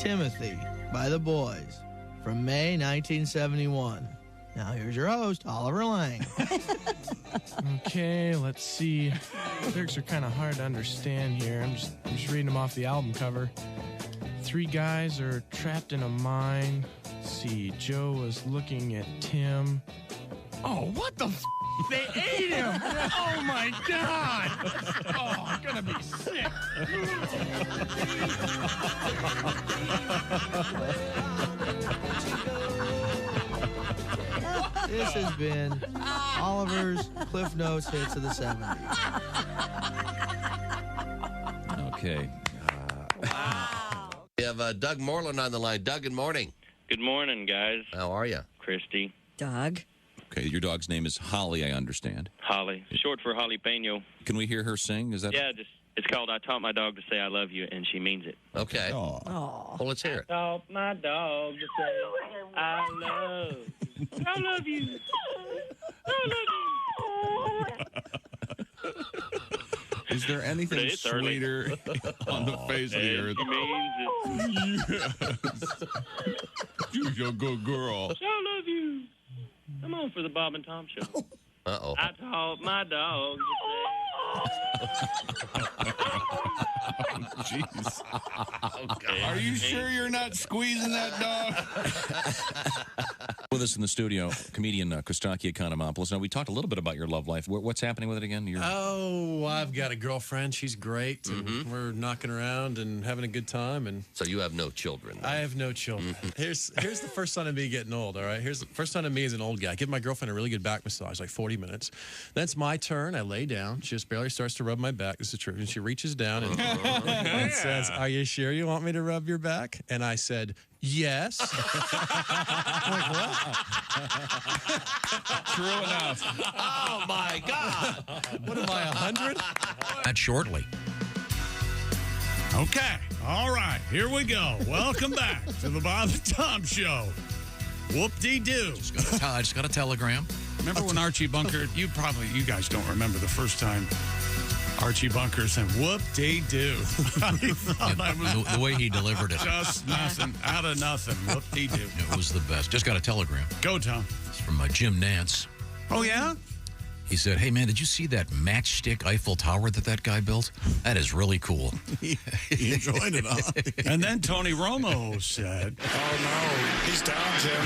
Timothy by The Boys from May 1971. Now here's your host, Oliver Lang. Okay, let's see. Lyrics are kind of hard to understand here. I'm just reading them off the album cover. 3 guys are trapped in a mine. Let's see, Joe was looking at Tim. Oh, what the f***? They ate him! Oh, my God! Oh, I'm gonna be sick. This has been Oliver's Cliff Notes Hits of the 70s. Okay. Wow. We have Doug Moreland on the line. Doug, good morning. Good morning, guys. How are you? Kristi. Doug. Okay, your dog's name is Holly, I understand. Holly. Short for Jalapeno. Can we hear her sing? Is that? Yeah, it's called I Taught My Dog to Say I Love You, and she means it. Okay. Well, let's hear it. I taught my dog to say I love you. I love you. I love you. Is there anything sweeter on the face of the earth? She means it. You're a good girl. I love you. Come on for the Bob and Tom Show. Uh-oh. I taught my dog to say... Jeez. Okay. Are you sure you're not squeezing that dog? With us in the studio, comedian Kostaki Economopoulos. Now, we talked a little bit about your love life. What's happening with it again? Oh, I've got a girlfriend. She's great. And we're knocking around and having a good time. And so you have no children? Then. I have no children. Here's the first sign of me getting old, all right? Here's the first sign of me as an old guy. I give my girlfriend a really good back massage, like 40 minutes. Then it's my turn. I lay down. She just barely starts to rub my back. This is true. And she reaches down and says, "Are you sure you want me to rub your back?" And I said, "Yes." I'm like, what? True enough. Oh, my God. What am I, 100? Not shortly. Okay. All right. Here we go. Welcome back to the Bob and Tom Show. Whoop-dee-doo. I just got a telegram. Remember when Archie Bunker, you guys don't remember the first time Archie Bunker said, whoop-dee-doo. The way he delivered it. Just nothing, out of nothing. Whoop-dee-doo. It was the best. Just got a telegram. Go, Tom. It's from Jim Nance. Oh, yeah? He said, "Hey, man, did you see that matchstick Eiffel Tower that guy built? That is really cool." He enjoyed it, huh? And then Tony Romo said, Oh, no. He's down, Jim.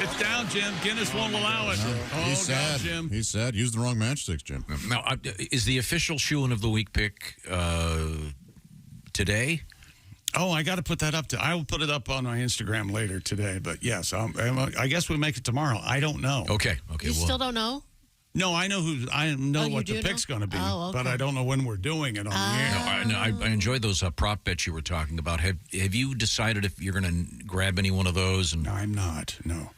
It's down, Jim. Guinness won't allow it. He's sad. God, Jim. He's sad. Use the wrong matchsticks, Jim. Now, is the official Shoein of the Week pick today? Oh, I got to put that up. I will put it up on my Instagram later today. But yes, I guess we make it tomorrow. I don't know. Okay. You still don't know? No, I know what the pick's going to be, but I don't know when we're doing it on the air. No, I enjoyed those prop bets you were talking about. Have you decided if you're going to grab any one of those? No, I'm not. No.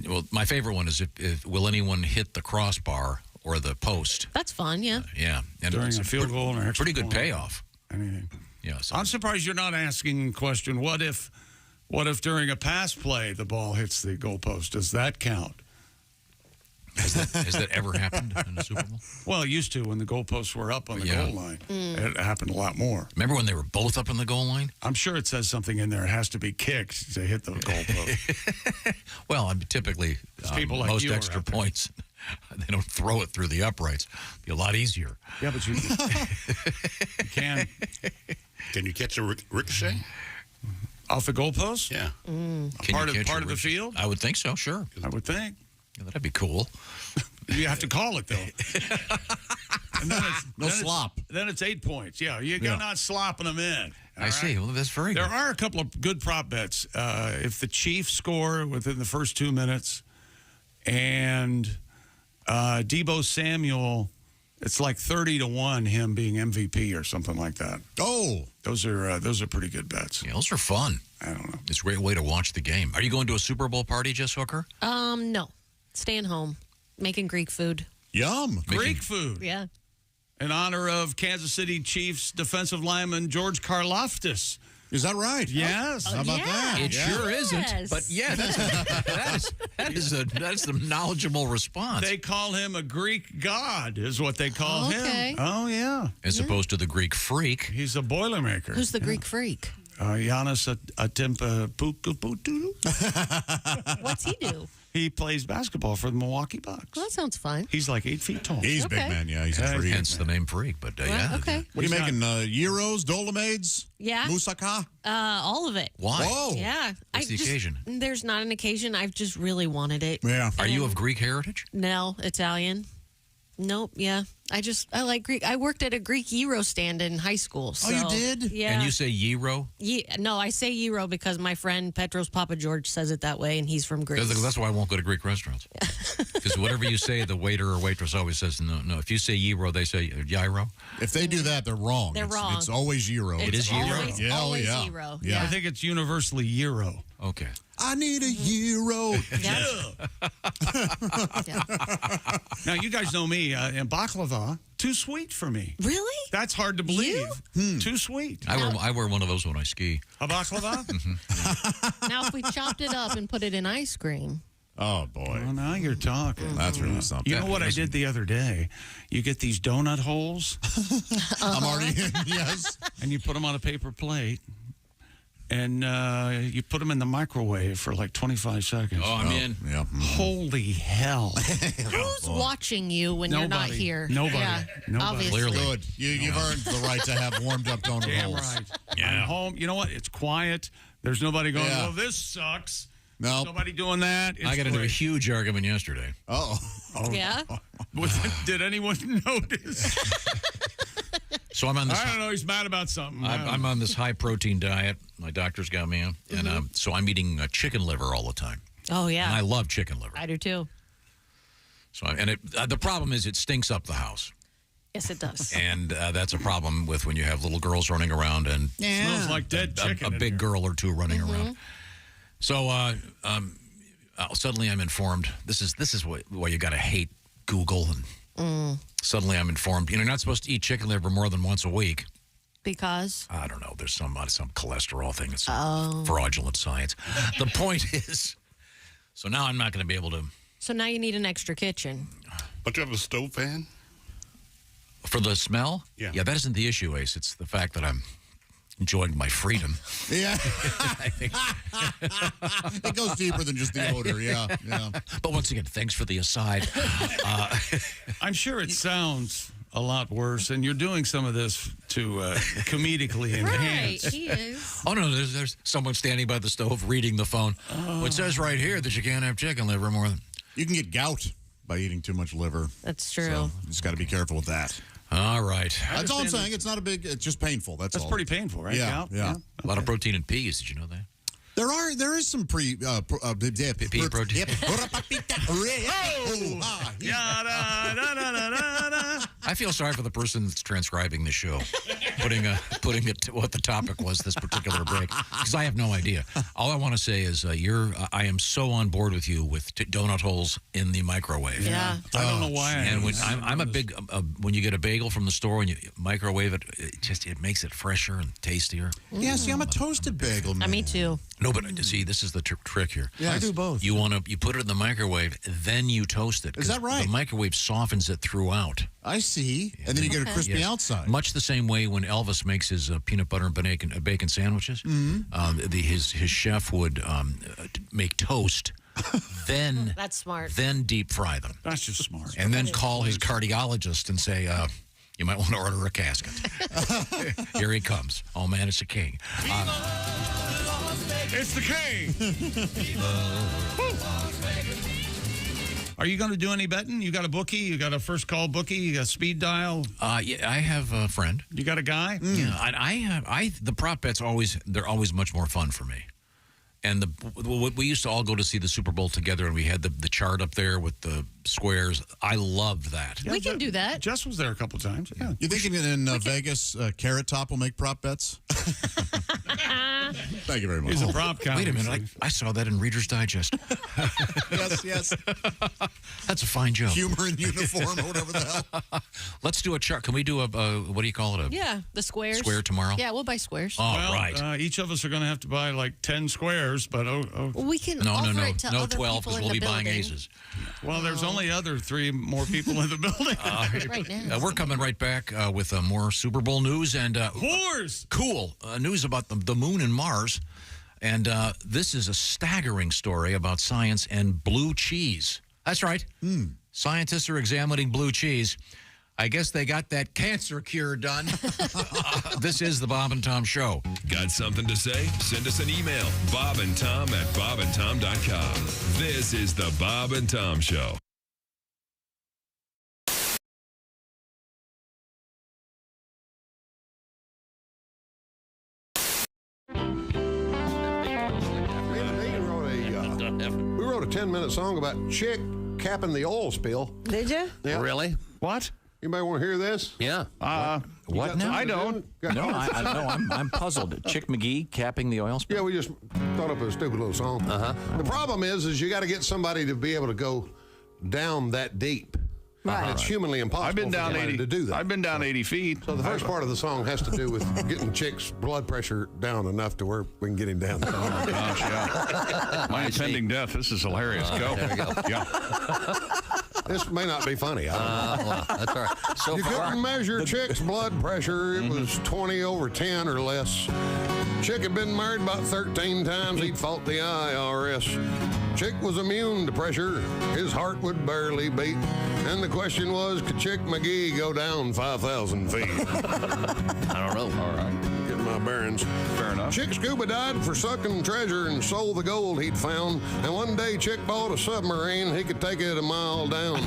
Well, my favorite one is if will anyone hit the crossbar or the post? That's fun, yeah. Yeah, and During it's a field goal or extra pretty good point. payoff. Anything. Yeah, I'm surprised you're not asking the question, what if during a pass play the ball hits the goalpost? Does that count? Has that ever happened in the Super Bowl? Well, it used to when the goalposts were up on the goal line. It happened a lot more. Remember when they were both up on the goal line? I'm sure it says something in there. It has to be kicked to hit the goalpost. Well, typically, people like most you are extra out there. points, they don't throw it through the uprights. It'd be a lot easier. Yeah, but you can. Can you catch a ricochet? Off the goalpost? Yeah. Part of the field? I would think so, sure. I would think. Yeah, that'd be cool. You have to call it, though. And then No slop. Then it's 8 points. Yeah, you're not slopping them in. I see. Well, that's very good. There are a couple of good prop bets. If the Chiefs score within the first 2 minutes and Deebo Samuel, it's like 30-1 him being MVP or something like that. Oh, those are pretty good bets. Yeah, those are fun. I don't know. It's a great way to watch the game. Are you going to a Super Bowl party, Jess Hooker? No. Staying home. Making Greek food. Yum. Greek food. Yeah. In honor of Kansas City Chiefs defensive lineman George Karlaftis. Is that right? Yes. How about that? It sure isn't. But yeah, that's a knowledgeable response. They call him a Greek god, is what they call him. Oh, yeah. As opposed to the Greek freak. He's a Boilermaker. Who's the Greek freak? Giannis Antetokounmpo. What's he do? He plays basketball for the Milwaukee Bucks. Well, that sounds fun. He's like 8 feet tall. He's a big man, yeah. He's a freak. Hence the name freak, but yeah. Okay. What are you making? Gyros, Dolomades? Yeah. Moussaka? All of it. Why? Whoa. Yeah. What's the occasion? There's not an occasion. I've just really wanted it. Yeah. Are you of Greek heritage? No, Italian. Nope. Yeah. I like Greek. I worked at a Greek gyro stand in high school. So, you did? Yeah. And you say gyro? No, I say gyro because my friend Petros Papa George says it that way, and he's from Greece. That's why I won't go to Greek restaurants. Because whatever you say, the waiter or waitress always says no. If you say gyro, they say gyro. If they do that, they're wrong. They're wrong. It's always gyro. It is gyro? Always yeah. gyro. Yeah. I think it's universally Euro. Okay. I need a gyro. Now, you guys know me, and baklava, too sweet for me. Really? That's hard to believe. Too sweet. I wear one of those when I ski. A baklava? Now, if we chopped it up and put it in ice cream. Oh, boy. Well, now you're talking. That's really something. You know what I did the other day? You get these donut holes. I'm already in, yes. And you put them on a paper plate. And you put them in the microwave for like 25 seconds. Oh, I'm in. Yeah. Holy hell. Who's watching you when you're not here? Nobody. Yeah, Nobody. obviously. Clearly. Good. You've earned the right to have warmed up donut Damn holes. right. Yeah. I'm home. You know what? It's quiet. There's nobody going, Yeah. well, this sucks. No. Nobody doing that. It's I got into a great. huge argument yesterday. Oh. Yeah? Did anyone notice? So I'm on this. I don't know. He's mad about something. I'm on this high protein diet. My doctor's got me on, and so I'm eating chicken liver all the time. Oh, yeah. And I love chicken liver. I do too. So the problem is it stinks up the house, Yes, it does. and that's a problem with when you have little girls running around and Smells like dead chicken. a big girl or two running around. So suddenly I'm informed. This is why you got to hate Google, and suddenly I'm informed. You're not supposed to eat chicken liver more than once a week. Because? I don't know. There's some cholesterol thing. It's fraudulent science. The point is, so now I'm not going to be able to. So now you need an extra kitchen. But you have a stove fan? For the smell? Yeah. Yeah, that isn't the issue, Ace. It's the fact that I'm enjoying my freedom. Yeah. I think. It goes deeper than just the odor. Yeah. But once again, thanks for the aside. I'm sure it sounds a lot worse, and you're doing some of this to comedically enhance. Right, he is. Oh, no, there's someone standing by the stove reading the phone. Well, it says right here that you can't have chicken liver more than. You can get gout by eating too much liver. That's true. So you just got to be careful with that. All right. That's all I'm saying. It's not a big, it's just painful. That's all. Pretty painful, right? Yeah. A lot of protein in peas. Did you know that? There is some pea protein. I feel sorry for the person that's transcribing the show, putting it to what the topic was this particular break, because I have no idea. All I want to say is I am so on board with you with donut holes in the microwave. Yeah. I don't know why. And when I'm a big when you get a bagel from the store and you microwave it, it makes it fresher and tastier. Yeah, see, I'm a toasted bagel man. Me too. No, but see, this is the trick here. Yes. I do both. You put it in the microwave, then you toast it. Is that right? The microwave soffens it throughout. I see. And then you get a crispy outside. Much the same way when Elvis makes his peanut butter and bacon sandwiches. His chef would make toast, then That's smart. Then deep fry them. That's just smart. And then call his cardiologist and say, you might want to order a casket. Here he comes. Oh, man, it's a king. It's the king. Are you going to do any betting? You got a bookie? You got a first call bookie? You got a speed dial? Yeah, I have a friend. You got a guy? Yeah, the prop bets they're always much more fun for me. And we used to all go to see the Super Bowl together, and we had the chart up there with the squares. I loved that. We can do that. Jess was there a couple times. Yeah. You thinking in Vegas, Carrot Top will make prop bets? Thank you very much. He's a prop counter. Wait a minute. I saw that in Reader's Digest. Yes. That's a fine joke. Humor in uniform or whatever the hell. Let's do a chart. Can we do what do you call it? Yeah, the squares. Square tomorrow? Yeah, we'll buy squares. All right. Each of us are going to have to buy like 10 squares, but we can no, it to no other 12 people because in we'll the be buying building. aces. Well, there's only other 3 more people in the building. Right now. We're coming right back with more Super Bowl news and whores. Cool news about the moon and Mars. And this is a staggering story about science and blue cheese. That's right. Scientists are examining blue cheese. I guess they got that cancer cure done. This is the Bob and Tom Show. Got something to say? Send us an email, bobandtom@bobandtom.com. This is the Bob and Tom Show. We wrote a 10-minute song about chick capping the oil spill. Did you? Yeah. Really? What? Anybody want to hear this? Yeah. What now? I don't. No, I'm puzzled. Chick McGee capping the oil spill. Yeah, we just thought up a stupid little song. The problem is you got to get somebody to be able to go down that deep. Right. It's humanly impossible I've been down for 80 to do that. I've been down 80 feet. So the first part of the song has to do with getting chicks' blood pressure down enough to where we can get him down. Oh, gosh, yeah. My impending death. This is hilarious. Go. There we go. Yeah. This may not be funny. I don't know. Well, that's all right. So You far, couldn't measure chick's blood pressure. It was 20/10 or less. Chick had been married about 13 times. He'd fought the IRS. Chick was immune to pressure. His heart would barely beat. And the question was, could Chick McGee go down 5,000 feet? I don't know. All right. Get my bearings. Fair enough. Chick scuba dived for sucking treasure and sold the gold he'd found. And one day Chick bought a submarine. He could take it a mile down.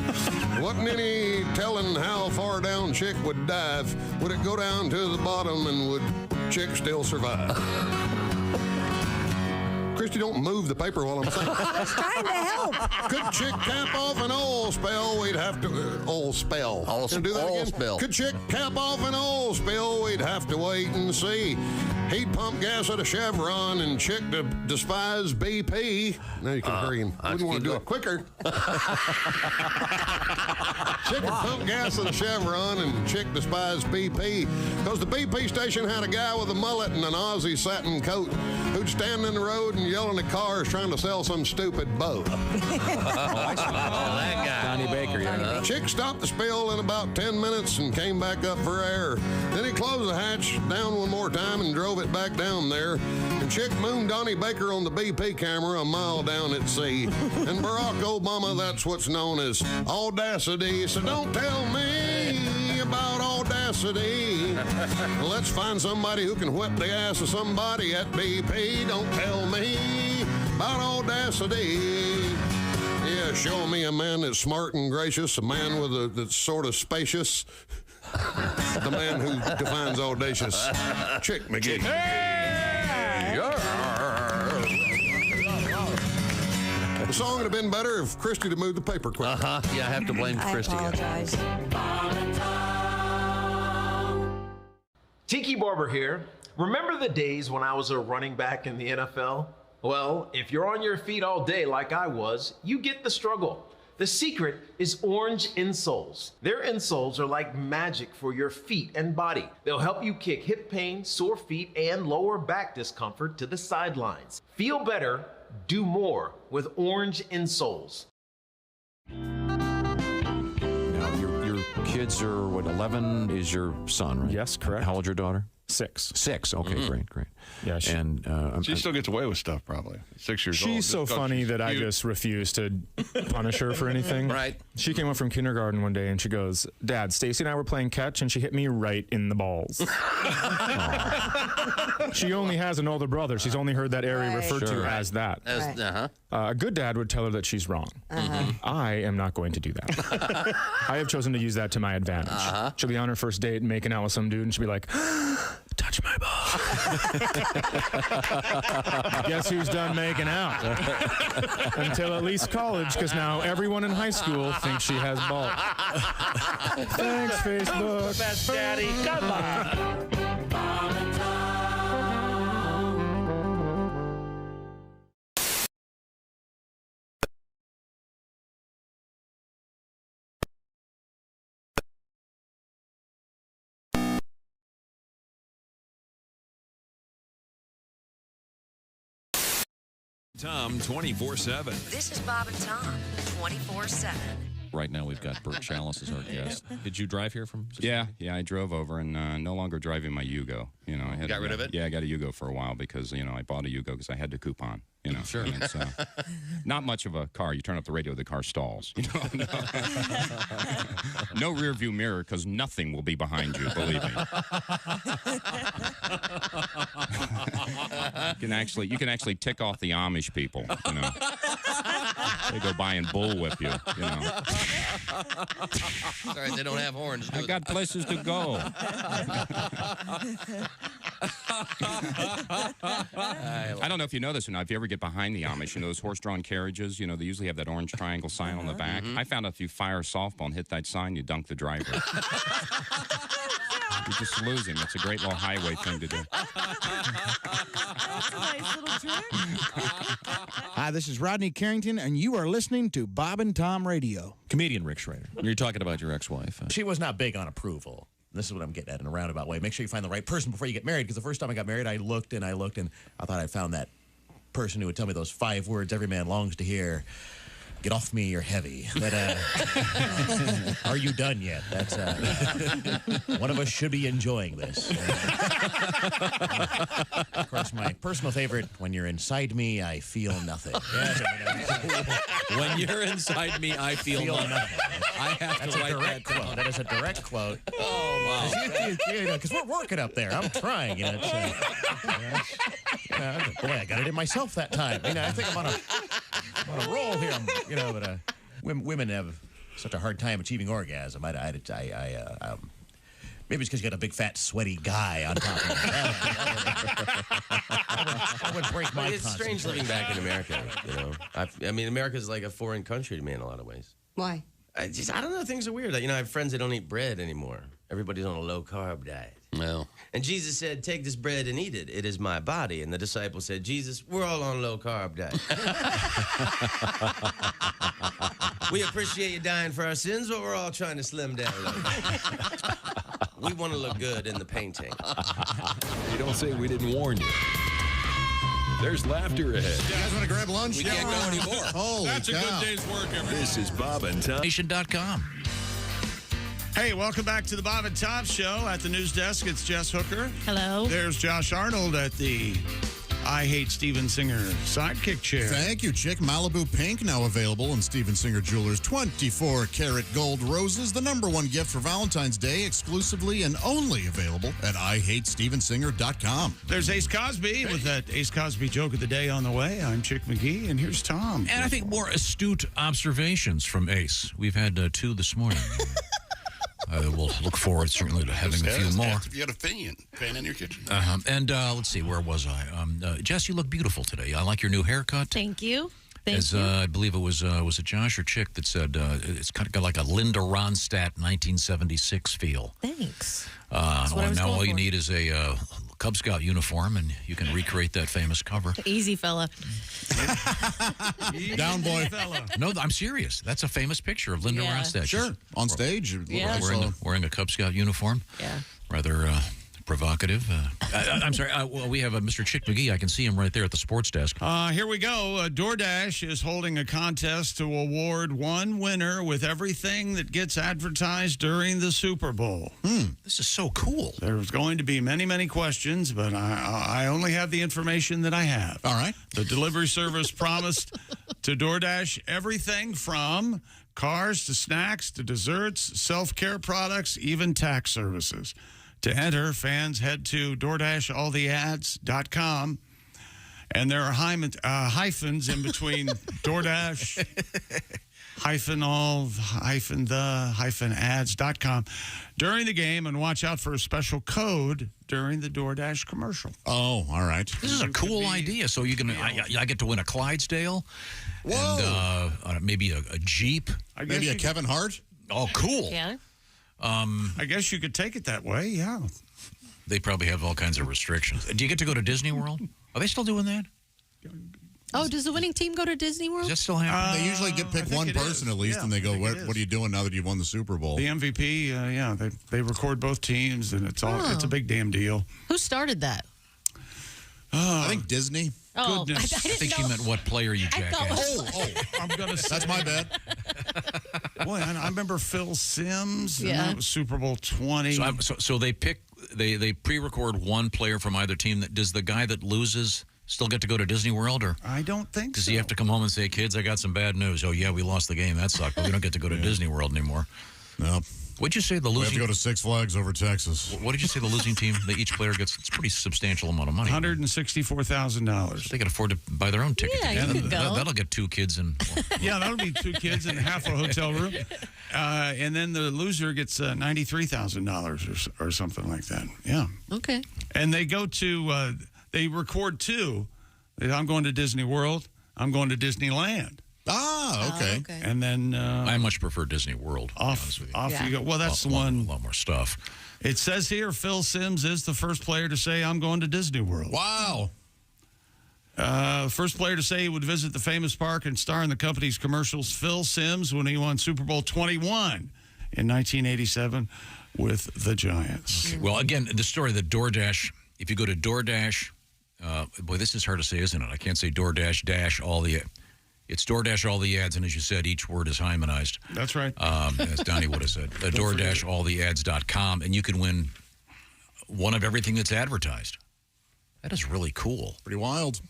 Wasn't any telling how far down Chick would dive. Would it go down to the bottom and would Chick still survive? Kristi, don't move the paper while I'm saying. I was trying to help. Could Chick cap off an oil spell? We'd have to oil spell. Can I do that oil again? spill. Could Chick cap off an oil spill? We'd have to wait and see. He'd pump gas at a Chevron and Chick to despise BP. Now you can hurry him. Wouldn't want to do it quicker. Chick would pump gas at a Chevron and Chick despised BP because the BP station had a guy with a mullet and an Aussie satin coat who'd stand in the road and yelling at cars trying to sell some stupid boat. that guy. Donnie Baker, yeah. Chick stopped the spill in about 10 minutes and came back up for air. Then he closed the hatch down one more time and drove it back down there. And Chick mooned Donnie Baker on the BP camera a mile down at sea. And Barack Obama, that's what's known as audacity. So don't tell me about audacity. Let's find somebody who can whip the ass of somebody at BP. Don't tell me about audacity. Yeah, show me a man that's smart and gracious, a man that's sort of spacious. The man who defines audacious. Chick McGee. The song would have been better if Kristi had moved the paper quicker. Yeah, I have to blame Kristi. I apologize. Tiki Barber here. Remember the days when I was a running back in the NFL? Well, if you're on your feet all day like I was, you get the struggle. The secret is orange insoles. Their insoles are like magic for your feet and body. They'll help you kick hip pain, sore feet, and lower back discomfort to the sidelines. Feel better, do more with orange insoles. Now, your kids are, 11 is your son, right? Yes, correct. How old's your daughter? 6. 6. Okay, great. Yeah, She still gets away with stuff, probably. 6 years old. She's so funny that I just refuse to punish her for anything. Right. She came up from kindergarten one day and she goes, Dad, Stacy and I were playing catch and she hit me right in the balls. She only has an older brother. She's only heard that area referred to as that. A good dad would tell her that she's wrong. I am not going to do that. I have chosen to use that to my advantage. She'll be on her first date making out with some dude and she'll be like, touch my ball. Guess who's done making out? Until at least college, because now everyone in high school thinks she has balls. Thanks, Facebook. Best daddy. Come on. Tom 24/7. This is Bob and Tom 24/7. Right now, we've got Bert Chalice as our guest. Did you drive here from? Yeah, I drove over and no longer driving my Yugo. You know, I had got rid of it? Yeah, I got a Yugo for a while because I bought a Yugo because I had the coupon. You know, sure. And it's not much of a car. You turn up the radio, the car stalls. You know, no rear view mirror because nothing will be behind you. Believe me. You can actually tick off the Amish people. You know, they go by and bullwhip you. You know. Sorry, they don't have horns. I got places to go. I don't know if you know this or not. If you ever get behind the Amish, those horse-drawn carriages, they usually have that orange triangle sign on the back. I found out if you fire a softball and hit that sign, you dunk the driver. You just lose him. It's a great little highway thing to do. That's a nice little trick. Hi, this is Rodney Carrington, and you are listening to Bob and Tom Radio. Comedian Rick Schrader. You're talking about your ex-wife. She was not big on approval. This is what I'm getting at in a roundabout way. Make sure you find the right person before you get married, because the first time I got married, I looked and I thought I found that person who would tell me those 5 words every man longs to hear. Get off me, you're heavy. Are you done yet? That's one of us should be enjoying this. Of course, my personal favorite, when you're inside me, I feel nothing. Yes, when you're inside me, I feel nothing. I have That's to a write direct that down. quote. That is a direct quote. Oh, wow. Because we're working up there. I'm trying. Boy, I got it in myself that time. I think I'm on a roll here. But women have such a hard time achieving orgasm. Maybe it's because you got a big, fat, sweaty guy on top of you. That would break my It's strange living back in America. America's like a foreign country to me in a lot of ways. Why? I don't know. Things are weird. I have friends that don't eat bread anymore. Everybody's on a low-carb diet. Well. And Jesus said, take this bread and eat it. It is my body. And the disciples said, Jesus, we're all on a low-carb diet. We appreciate you dying for our sins, but we're all trying to slim down a little. We want to look good in the painting. You don't say we didn't warn you. There's laughter ahead. You guys want to grab lunch? We can't go anymore. Holy That's a good day's work, everyone. This is Bob and Tom. Nation.com. Hey, welcome back to the Bob and Tom Show. At the news desk, it's Jess Hooker. Hello. There's Josh Arnold at the I Hate Steven Singer sidekick chair. Thank you, Chick. Malibu Pink now available in Steven Singer Jewelers 24-karat gold roses, the #1 gift for Valentine's Day, exclusively and only available at IHateStevenSinger.com. There's Ace Cosby with that Ace Cosby joke of the day on the way. I'm Chick McGee, and here's Tom. And I think more astute observations from Ace. We've had 2 this morning. We'll look forward, certainly, to having a few more. If you had a fan in your kitchen. And let's see, where was I? Jess, you look beautiful today. I like your new haircut. Thank you. I believe it was it Josh or Chick that said it's kind of got like a Linda Ronstadt 1976 feel. Thanks. Now all you need is a Cub Scout uniform, and you can recreate that famous cover. Easy, fella. Down, boy. No, I'm serious. That's a famous picture of Linda Ronstadt. Sure. On stage. Wearing a Cub Scout uniform. Yeah. Rather provocative. I'm sorry. Well, we have Mr. Chick McGee. I can see him right there at the sports desk. Here we go. DoorDash is holding a contest to award one winner with everything that gets advertised during the Super Bowl. This is so cool. There's going to be many, many questions, but I only have the information that I have. All right. The delivery service promised to DoorDash everything from cars to snacks to desserts, self-care products, even tax services. To enter, fans head to DoorDashAllTheAds.com, and there are hyphens in between DoorDash, -all-the-ads.com during the game, and watch out for a special code during the DoorDash commercial. Oh, all right. This is a cool idea. So you can, I get to win a Clydesdale. Whoa. And maybe a Jeep. Maybe a Kevin Hart? Oh, cool. Yeah. I guess you could take it that way, yeah. They probably have all kinds of restrictions. Do you get to go to Disney World? Are they still doing that? Oh, does the winning team go to Disney World? Is that still happening? They usually pick one person at least, and they go, what are you doing now that you've won the Super Bowl? The MVP, they record both teams, and it's a big damn deal. Who started that? I think Disney. Oh, Goodness. I think you meant what player you jackass. I'm going to say. That's my bad. Boy, I remember Phil Simms, and Yeah. that was Super Bowl 20. So they pre-record one player from either team. Does the guy that loses still get to go to Disney World, or I don't think does so. he have to come home and say, "Kids, I got some bad news. Oh yeah, we lost the game. That sucked. But we don't get to go to Disney World anymore." No. What'd you say the We have losing? to go to Six Flags over Texas. What did you say the losing team? That each player gets? It's a pretty substantial amount of money. $164,000. They can afford to buy their own ticket. Yeah, you could go. That'll get two kids and. Yeah, that'll be two kids and half a hotel room. And then the loser gets $93,000 or something like that. Yeah. Okay. And they go to, they record two. I'm going to Disney World. I'm going to Disneyland. Ah, okay. okay. And then I much prefer Disney World. off Yeah. you go. Well, that's a the one. lot more stuff. It says here, Phil Simms is the first player to say, I'm going to Disney World. Wow. First player to say he would visit the famous park and star in the company's commercials, Phil Simms, when he won Super Bowl 21 in 1987 with the Giants. Okay. Well, again, the story that DoorDash, if you go to DoorDash, boy, this is hard to say, isn't it? I can't say DoorDash dash all the. It's DoorDash all the ads, and as you said, each word is hymenized. That's right. As Donnie would have said. DoorDashAllTheAds.com, and you can win one of everything that's advertised. That is really cool. Pretty wild.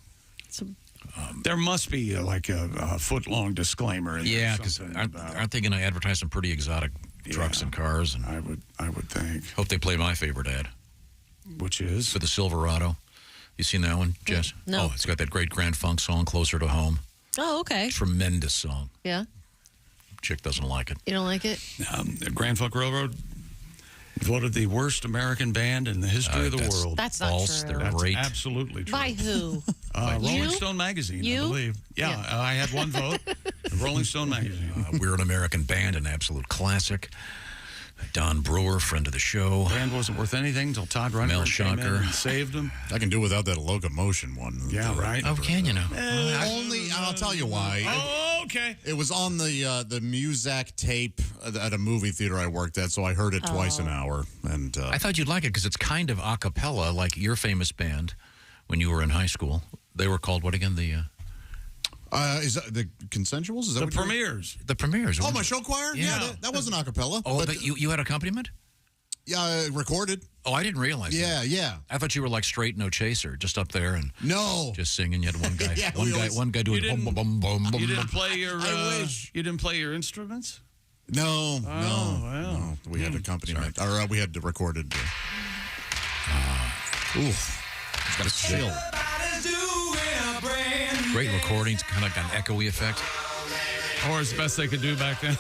There must be like a foot-long disclaimer in there. Yeah, because aren't they going to advertise some pretty exotic trucks and cars? And I would think. Hope they play my favorite ad. Which is? For the Silverado. You seen that one, Jess? No. Oh, it's got that great Grand Funk song, Closer to Home. Oh, okay. Tremendous song. Yeah. Chick doesn't like it. You don't like it? The Grand Funk Railroad voted the worst American band in the history of the world. That's not false. true. They're great. Absolutely true. By who? Rolling Stone Magazine, I believe. Yeah, I had one vote. Rolling Stone Magazine. We're an American band, an absolute classic. Don Brewer, friend of the show. Band wasn't worth anything until Todd Rundgren came in and saved them. I can do without that locomotion one. Yeah, right. Oh, can you know? Only, I'll tell you why. Oh, okay. It was on the Muzak tape at a movie theater I worked at, so I heard it twice an hour. And I thought you'd like it because it's kind of a cappella, like your famous band when you were in high school. They were called what again? is that the Consensuals? Is that The what you're- Premiers. The Premiers. Oh, my show choir? Yeah, that wasn't a cappella. Oh, but you had accompaniment? Yeah, recorded. Oh, I didn't realize that. Yeah. I thought you were like straight no chaser, just up there and no, just singing. You had one guy, Yeah, one guy doing bum bum bum bum. You bum. didn't play your. I wish. You didn't play your instruments. No. Well. We had accompaniment, or we had recorded. Oof, it's got a chill. Great recordings, kind of like an echoey effect. Or it's the best they could do back then.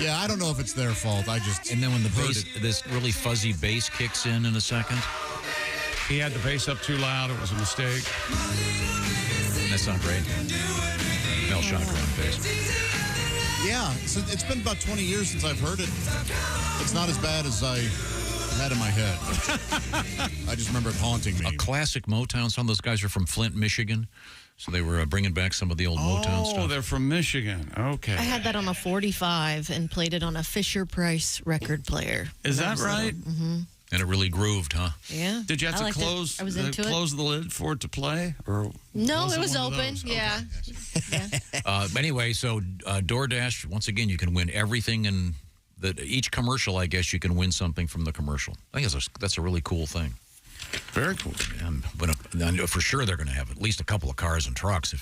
Yeah, I don't know if it's their fault. And then when the bass, this really fuzzy bass kicks in a second. He had the bass up too loud. It was a mistake. That's not great. Mel Shocker on bass. Yeah, so it's been about 20 years since I've heard it. It's not as bad as I had in my head. I just remember it haunting me. A classic Motown song. Those guys are from Flint, Michigan. So they were bringing back some of the old Motown stuff. Oh, they're from Michigan. Okay. I had that on a 45 and played it on a Fisher-Price record player. Is that right? Mm-hmm. And it really grooved, huh? Yeah. Did you have to close? I was into close the lid for it to play, or no? It was one of open. those? Yeah. Anyway, so DoorDash, once again, you can win everything in each commercial. I guess you can win something from the commercial. I think that's a really cool thing. Very cool. But I know for sure they're going to have at least a couple of cars and trucks.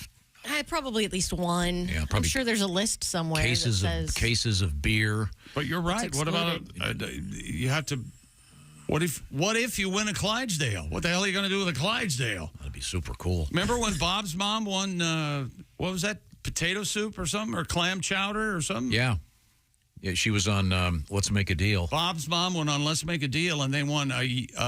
Probably at least one. Yeah, I'm probably sure there's a list somewhere cases of beer. But you're right. What about you have to? What if you win a Clydesdale? What the hell are you going to do with a Clydesdale? That'd be super cool. Remember when Bob's mom won? What was that? Potato soup or something, or clam chowder or something? Yeah. Yeah, she was on Let's Make a Deal. Bob's mom went on Let's Make a Deal, and they won a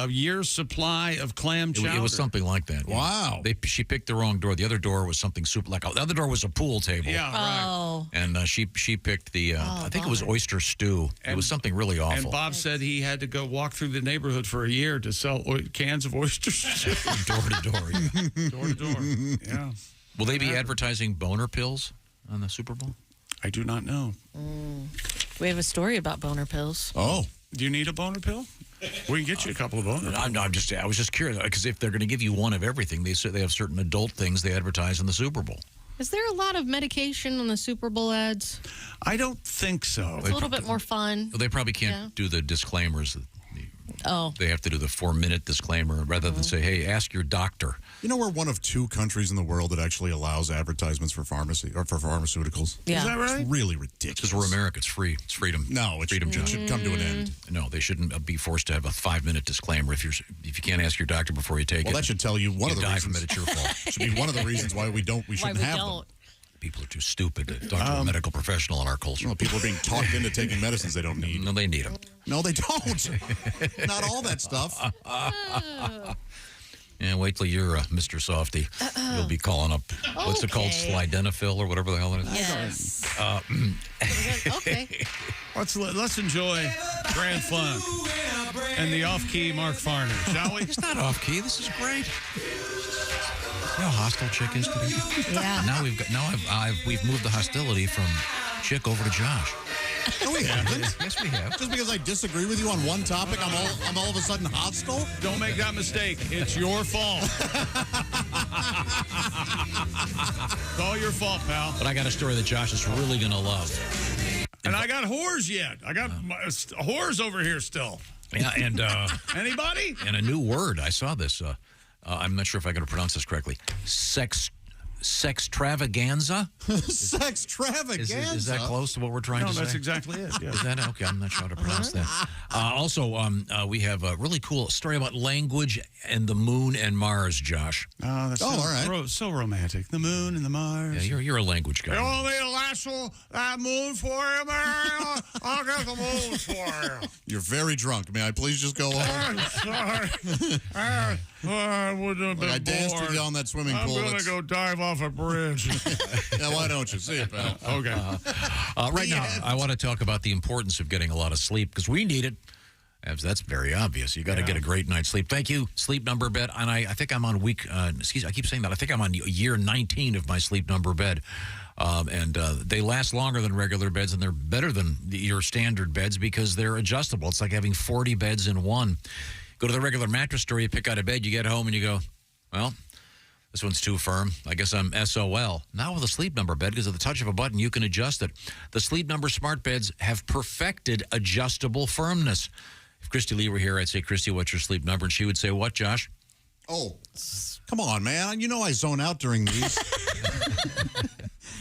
year's supply of clam chowder. It was something like that. Wow. She picked the wrong door. The other door was something super like the other door was a pool table. Yeah, right. Oh. And she picked the I think it was oyster stew. It was something really awful. And Bob said he had to go walk through the neighborhood for a year to sell cans of oyster stew. Door to door. Yeah. Door to door. Yeah. Will they be advertising boner pills on the Super Bowl? I do not know. We have a story about boner pills. Oh. Do you need a boner pill? We can get you a couple of boner pills. I was just curious, because if they're going to give you one of everything, they have certain adult things they advertise in the Super Bowl. Is there a lot of medication on the Super Bowl ads? I don't think so. It's a little bit more fun. They probably can't do the disclaimers. They have to do the 4-minute disclaimer rather than say, hey, ask your doctor. You know, we're one of 2 countries in the world that actually allows advertisements for pharmacy or for pharmaceuticals. Yeah. Is that right? It's really ridiculous. Because we're America. It's free. It's freedom. No, freedom. It should come to an end. No, they shouldn't be forced to have a 5-minute disclaimer if you can't ask your doctor before you take it. Well, that should tell you one of the die reasons. from it. It's your fault. Should be one of the reasons why we shouldn't have them. People are too stupid to talk to a medical professional in our culture. Well, people are being talked into taking medicines they don't need. No, they need them. No, they don't. Not all that stuff. Yeah, wait till you're Mr. Softy. You'll be calling up, what's it called, Slidenafil or whatever the hell it is? Yes. Okay. Let's enjoy Grand Funk and the off-key Mark Farner, shall we? It's not off-key. This is great. You know how hostile Chick is today? Yeah. Now we've moved the hostility from Chick over to Josh. No, we haven't. Yes, we have. Just because I disagree with you on one topic, I'm all of a sudden hostile? Don't make that mistake. It's your fault. It's all your fault, pal. But I got a story that Josh is really going to love. And I got whores yet. I got whores over here still. Yeah, and anybody? And a new word. I saw this. I'm not sure if I can pronounce this correctly. Sextravaganza? Sextravaganza? Is that close to what we're trying to say? No, that's exactly it. Yeah. Is that okay? I'm not sure how to pronounce that. Also, we have a really cool story about language and the moon and Mars, Josh. Oh, that's all right. So romantic. The moon and the Mars. Yeah, you're a language guy. You want me to lasso that moon for you, man? I'll get the moon for you. You're very drunk. May I please just go on? I'm sorry. I wouldn't have been I danced born. with you on that swimming pool. I'm going to go dive off a bridge. Yeah, why don't you? See it, pal. Okay. Right now, I want to talk about the importance of getting a lot of sleep because we need it. As that's very obvious. You got to get a great night's sleep. Thank you, Sleep Number Bed. And I think I'm on week, I keep saying that. I think I'm on year 19 of my Sleep Number Bed. And they last longer than regular beds, and they're better than your standard beds because they're adjustable. It's like having 40 beds in one. Go to the regular mattress store, you pick out a bed, you get home, and you go, well, this one's too firm. I guess I'm SOL. Now with a Sleep Number bed, because at the touch of a button, you can adjust it. The Sleep Number smart beds have perfected adjustable firmness. If Kristi Lee were here, I'd say, Kristi, what's your sleep number? And she would say, what, Josh? Oh, come on, man. You know I zone out during these.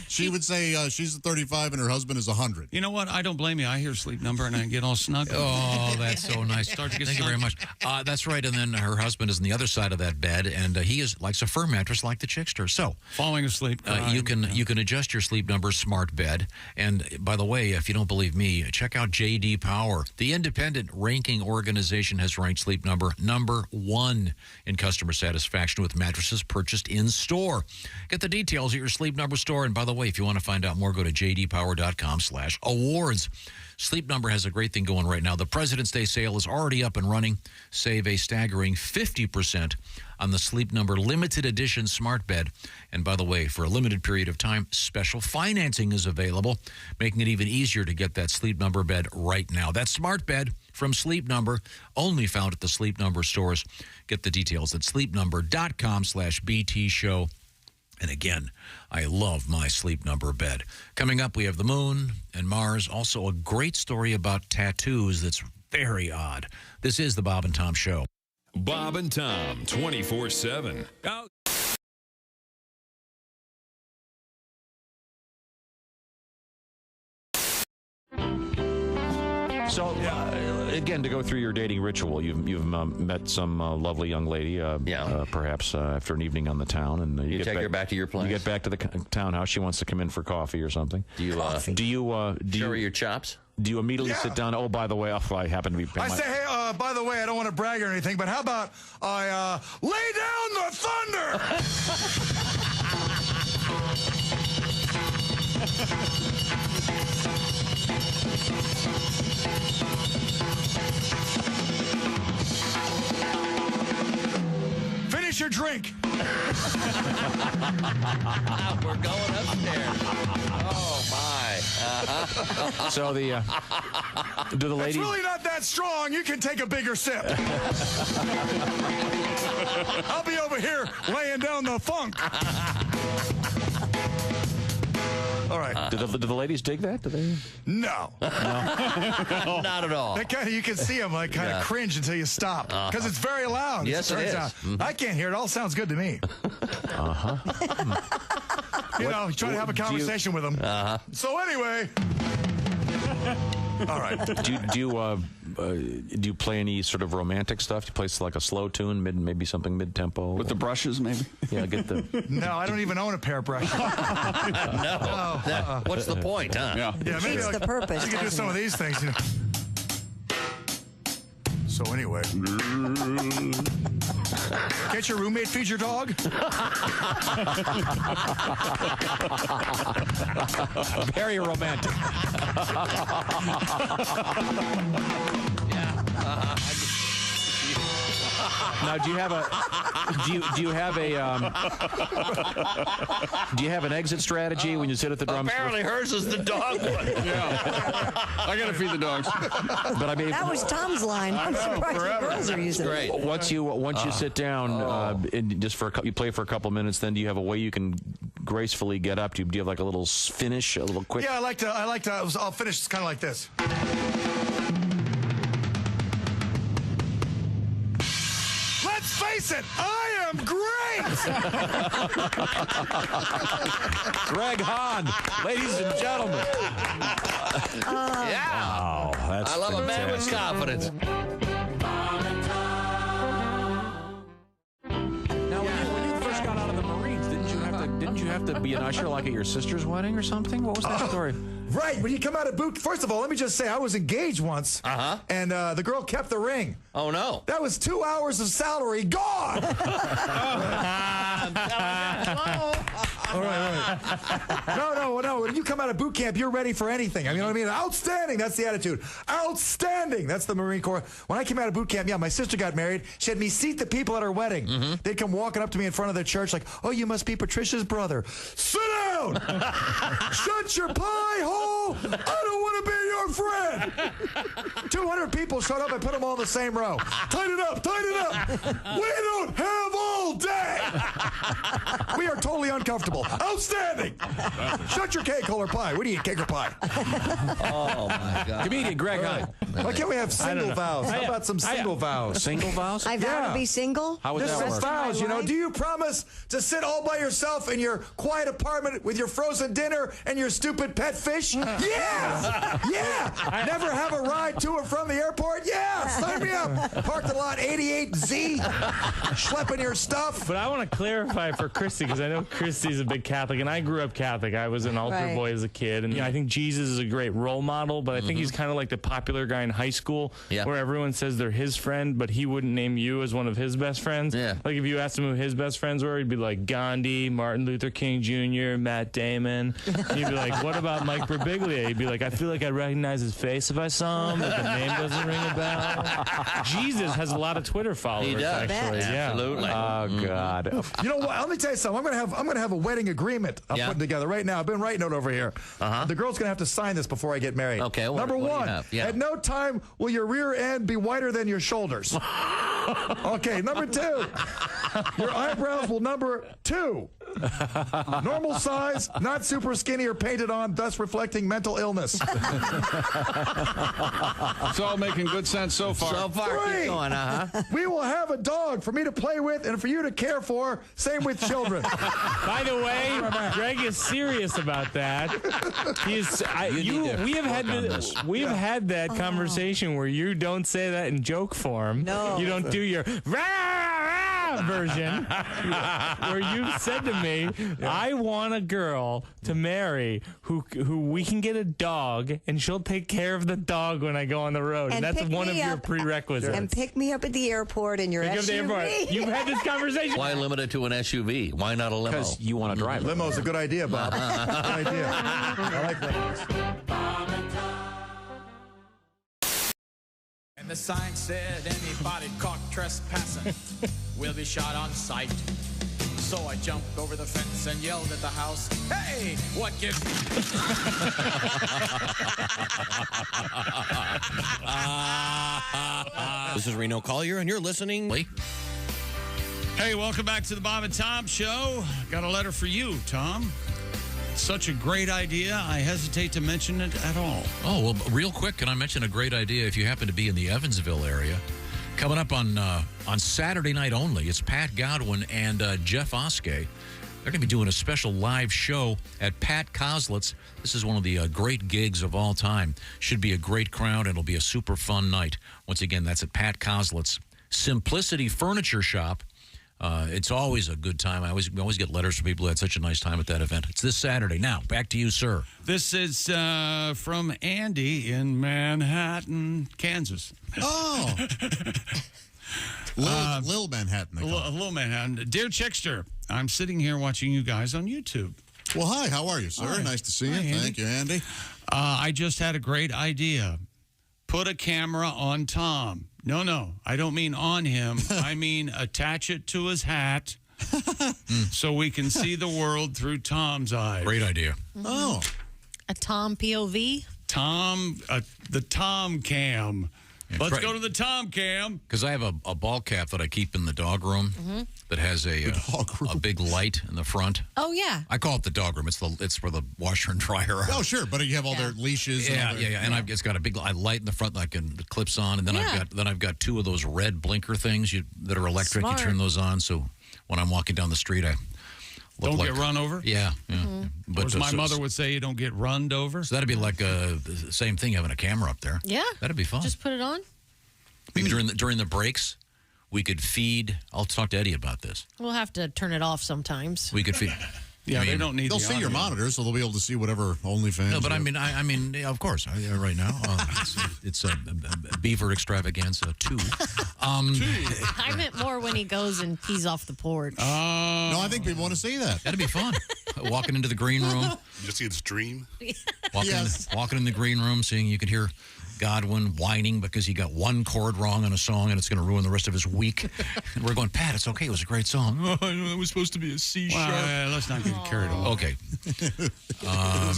She would say she's 35 and her husband is 100. You know what? I don't blame you. I hear Sleep Number and I get all snug. Oh, that's so nice. Thank you very much. That's right. And then her husband is on the other side of that bed, and he likes a firm mattress like the Chickster. So falling asleep. You can adjust your Sleep Number smart bed. And by the way, if you don't believe me, check out J.D. Power. The independent ranking organization has ranked Sleep Number number 1 in customer satisfaction with mattresses purchased in store. Get the details at your Sleep Number store. And by the way, if you want to find out more, go to jdpower.com/awards. Sleep Number has a great thing going right now. The President's Day sale is already up and running. Save a staggering 50% on the Sleep Number limited edition smart bed. And by the way, for a limited period of time, special financing is available, making it even easier to get that Sleep Number bed right now. That smart bed from Sleep Number, only found at the Sleep Number stores. Get the details at sleepnumber.com/BT show. And again, I love my Sleep Number bed. Coming up, we have the moon and Mars. Also, a great story about tattoos that's very odd. This is the Bob and Tom Show. Bob and Tom, 24/7. So, again, to go through your dating ritual, you've met some lovely young lady, perhaps after an evening on the town, and you take her back to your place. You get back to the townhouse. She wants to come in for coffee or something. Do you show her your chops? Do you immediately sit down? Oh, by the way, I happen to be. I say, hey, by the way, I don't want to brag or anything, but how about I lay down the thunder? Finish your drink. We're going upstairs. Oh, my. So do the ladies... It's really not that strong. You can take a bigger sip. I'll be over here laying down the funk. All right. Do the ladies dig that? Do they? No. Not at all. That you can see them kind of cringe until you stop because it's very loud. Yes, it is. I can't hear it. All sounds good to me. You know, trying to have a conversation with them. So anyway. All right. Do you play any sort of romantic stuff? Do you play like a slow tune, maybe something mid-tempo? With the brushes, maybe? Yeah, get the... No, I don't even own a pair of brushes. No. What's the point, huh? Yeah, maybe Defeats the purpose. You can do some of these things, you know. So anyway. Get your roommate feed your dog? Very romantic. Now, do you have an exit strategy when you sit at the drums? Apparently, hers is the dog one. Yeah, I gotta feed the dogs. But I mean, That was Tom's line. I'm surprised the girls are using it. Once you sit down, and you play for a couple minutes, then do you have a way you can gracefully get up? Do you have like a little finish, a little quick? Yeah, I like to. I'll finish kind of like this. Let's face it, I am great! Greg Hahn, ladies and gentlemen. Wow, that's I love a man with confidence. Now, when you first got out of the Marines, didn't you have to be an usher like at your sister's wedding or something? What was that story? Right, when you come out of boot, first of all, let me just say I was engaged once, and the girl kept the ring. Oh, no. That was 2 hours of salary gone! All right. No. When you come out of boot camp, you're ready for anything. I mean, you know what I mean? Outstanding. That's the attitude. Outstanding. That's the Marine Corps. When I came out of boot camp, my sister got married. She had me seat the people at her wedding. They'd come walking up to me in front of the church like, oh, you must be Patricia's brother. Sit down! Shut your pie hole! I don't want to be your friend! 200 people showed up and put them all in the same row. Tighten it up! We don't have all day! We are totally uncomfortable. Outstanding! Shut your cake, hole or pie. What do you eat, cake or pie? Oh, my God. Comedian Greg Hahn. Why can't we have single vows? How about some single vows? Single vows? I vow to be single? How would that work? Vows, do you promise to sit all by yourself in your quiet apartment with your frozen dinner and your stupid pet fish? Yeah! Never have a ride to or from the airport? Yeah! Sign me up! Parked the lot 88Z, schlepping your stuff. But I want to clarify for Kristi, because I know Kristi's a big Catholic, and I grew up Catholic. I was an altar boy as a kid, and I think Jesus is a great role model, but I think he's kind of like the popular guy in high school where everyone says they're his friend, but he wouldn't name you as one of his best friends. Yeah. Like if you asked him who his best friends were, he'd be like Gandhi, Martin Luther King Jr., Matt Damon. And you'd be like, what about Mike Birbiglia? He'd be like, I feel like I recognize recognize his face if I saw him, if the name doesn't ring a bell. Jesus has a lot of Twitter followers, He does. actually. Yeah. Absolutely. Oh, God. You know what? Let me tell you something. I'm gonna have a wedding agreement I'm putting together right now. I've been writing it over here. The girl's gonna have to sign this before I get married. Okay. Number what do you one, have? Yeah. at no time will your rear end be wider than your shoulders. Okay. Number two, your eyebrows will number 2. Normal size, not super skinny or painted on, thus reflecting mental illness. It's all making good sense so far. So far, keep going, We will have a dog for me to play with and for you to care for. Same with children. By the way, Greg is serious about that. We have had that conversation where you don't say that in joke form. No. You don't do your version where you said to me, I want a girl to marry who we can get a dog and she'll take care of the dog when I go on the road. And that's one of your prerequisites. And pick me up at the airport in your SUV. You've had this conversation. Why limit it to an SUV? Why not a limo? Because you want to drive it. Limo's a good idea, Bob. Good idea. I like limos. And the sign said anybody caught trespassing will be shot on sight. So I jumped over the fence and yelled at the house, hey, what gives This is Reno Collier, and you're listening. Lee? Hey, welcome back to the Bob and Tom Show. Got a letter for you, Tom. Such a great idea, I hesitate to mention it at all. Oh, well, real quick, can I mention a great idea if you happen to be in the Evansville area? Coming up on Saturday night only, it's Pat Godwin and Jeff Oskey. They're going to be doing a special live show at Pat Coslett's. This is one of the great gigs of all time. Should be a great crowd. It'll be a super fun night. Once again, that's at Pat Coslett's Simplicity Furniture Shop. It's always a good time. We always get letters from people who had such a nice time at that event. It's this Saturday. Now, back to you, sir. This is from Andy in Manhattan, Kansas. Oh. Lil Manhattan. Lil Manhattan. Dear Chickster, I'm sitting here watching you guys on YouTube. Well, hi. How are you, sir? Hi. Nice to see you. Hi, Andy. Thank you, Andy. I just had a great idea. Put a camera on Tom. No, I don't mean on him. I mean attach it to his hat so we can see the world through Tom's eyes. Great idea. Oh. A Tom POV? The Tom cam. Let's go to the Tom cam. Because I have a ball cap that I keep in the dog room that has a big light in the front. Oh, yeah. I call it the dog room. It's for the washer and dryer. Oh, sure, but you have all their leashes. Yeah, and it's got a big light in the front that clips on, and then I've got 2 of those red blinker things that are electric. Smart. You turn those on, so when I'm walking down the street, I don't get run over. Yeah, But as my mother would say, you don't get runned over. So that'd be like the same thing, having a camera up there. Yeah, that'd be fun. Just put it on. Maybe during the breaks, we could feed. I'll talk to Eddie about this. We'll have to turn it off sometimes. We could feed. Yeah, they don't need. They'll see your monitor, so they'll be able to see whatever OnlyFans. No, but I mean, of course, right now it's a Beaver Extravaganza 2. I meant more when he goes and pees off the porch. No, I think people want to see that. That'd be fun. Walking into the green room. You just see the stream. Walking in the green room, seeing you could hear Godwin whining because he got one chord wrong on a song and it's going to ruin the rest of his week. And we're going, Pat, it's okay. It was a great song. Oh, it was supposed to be a C sharp. Let's not get carried away. Okay. Well,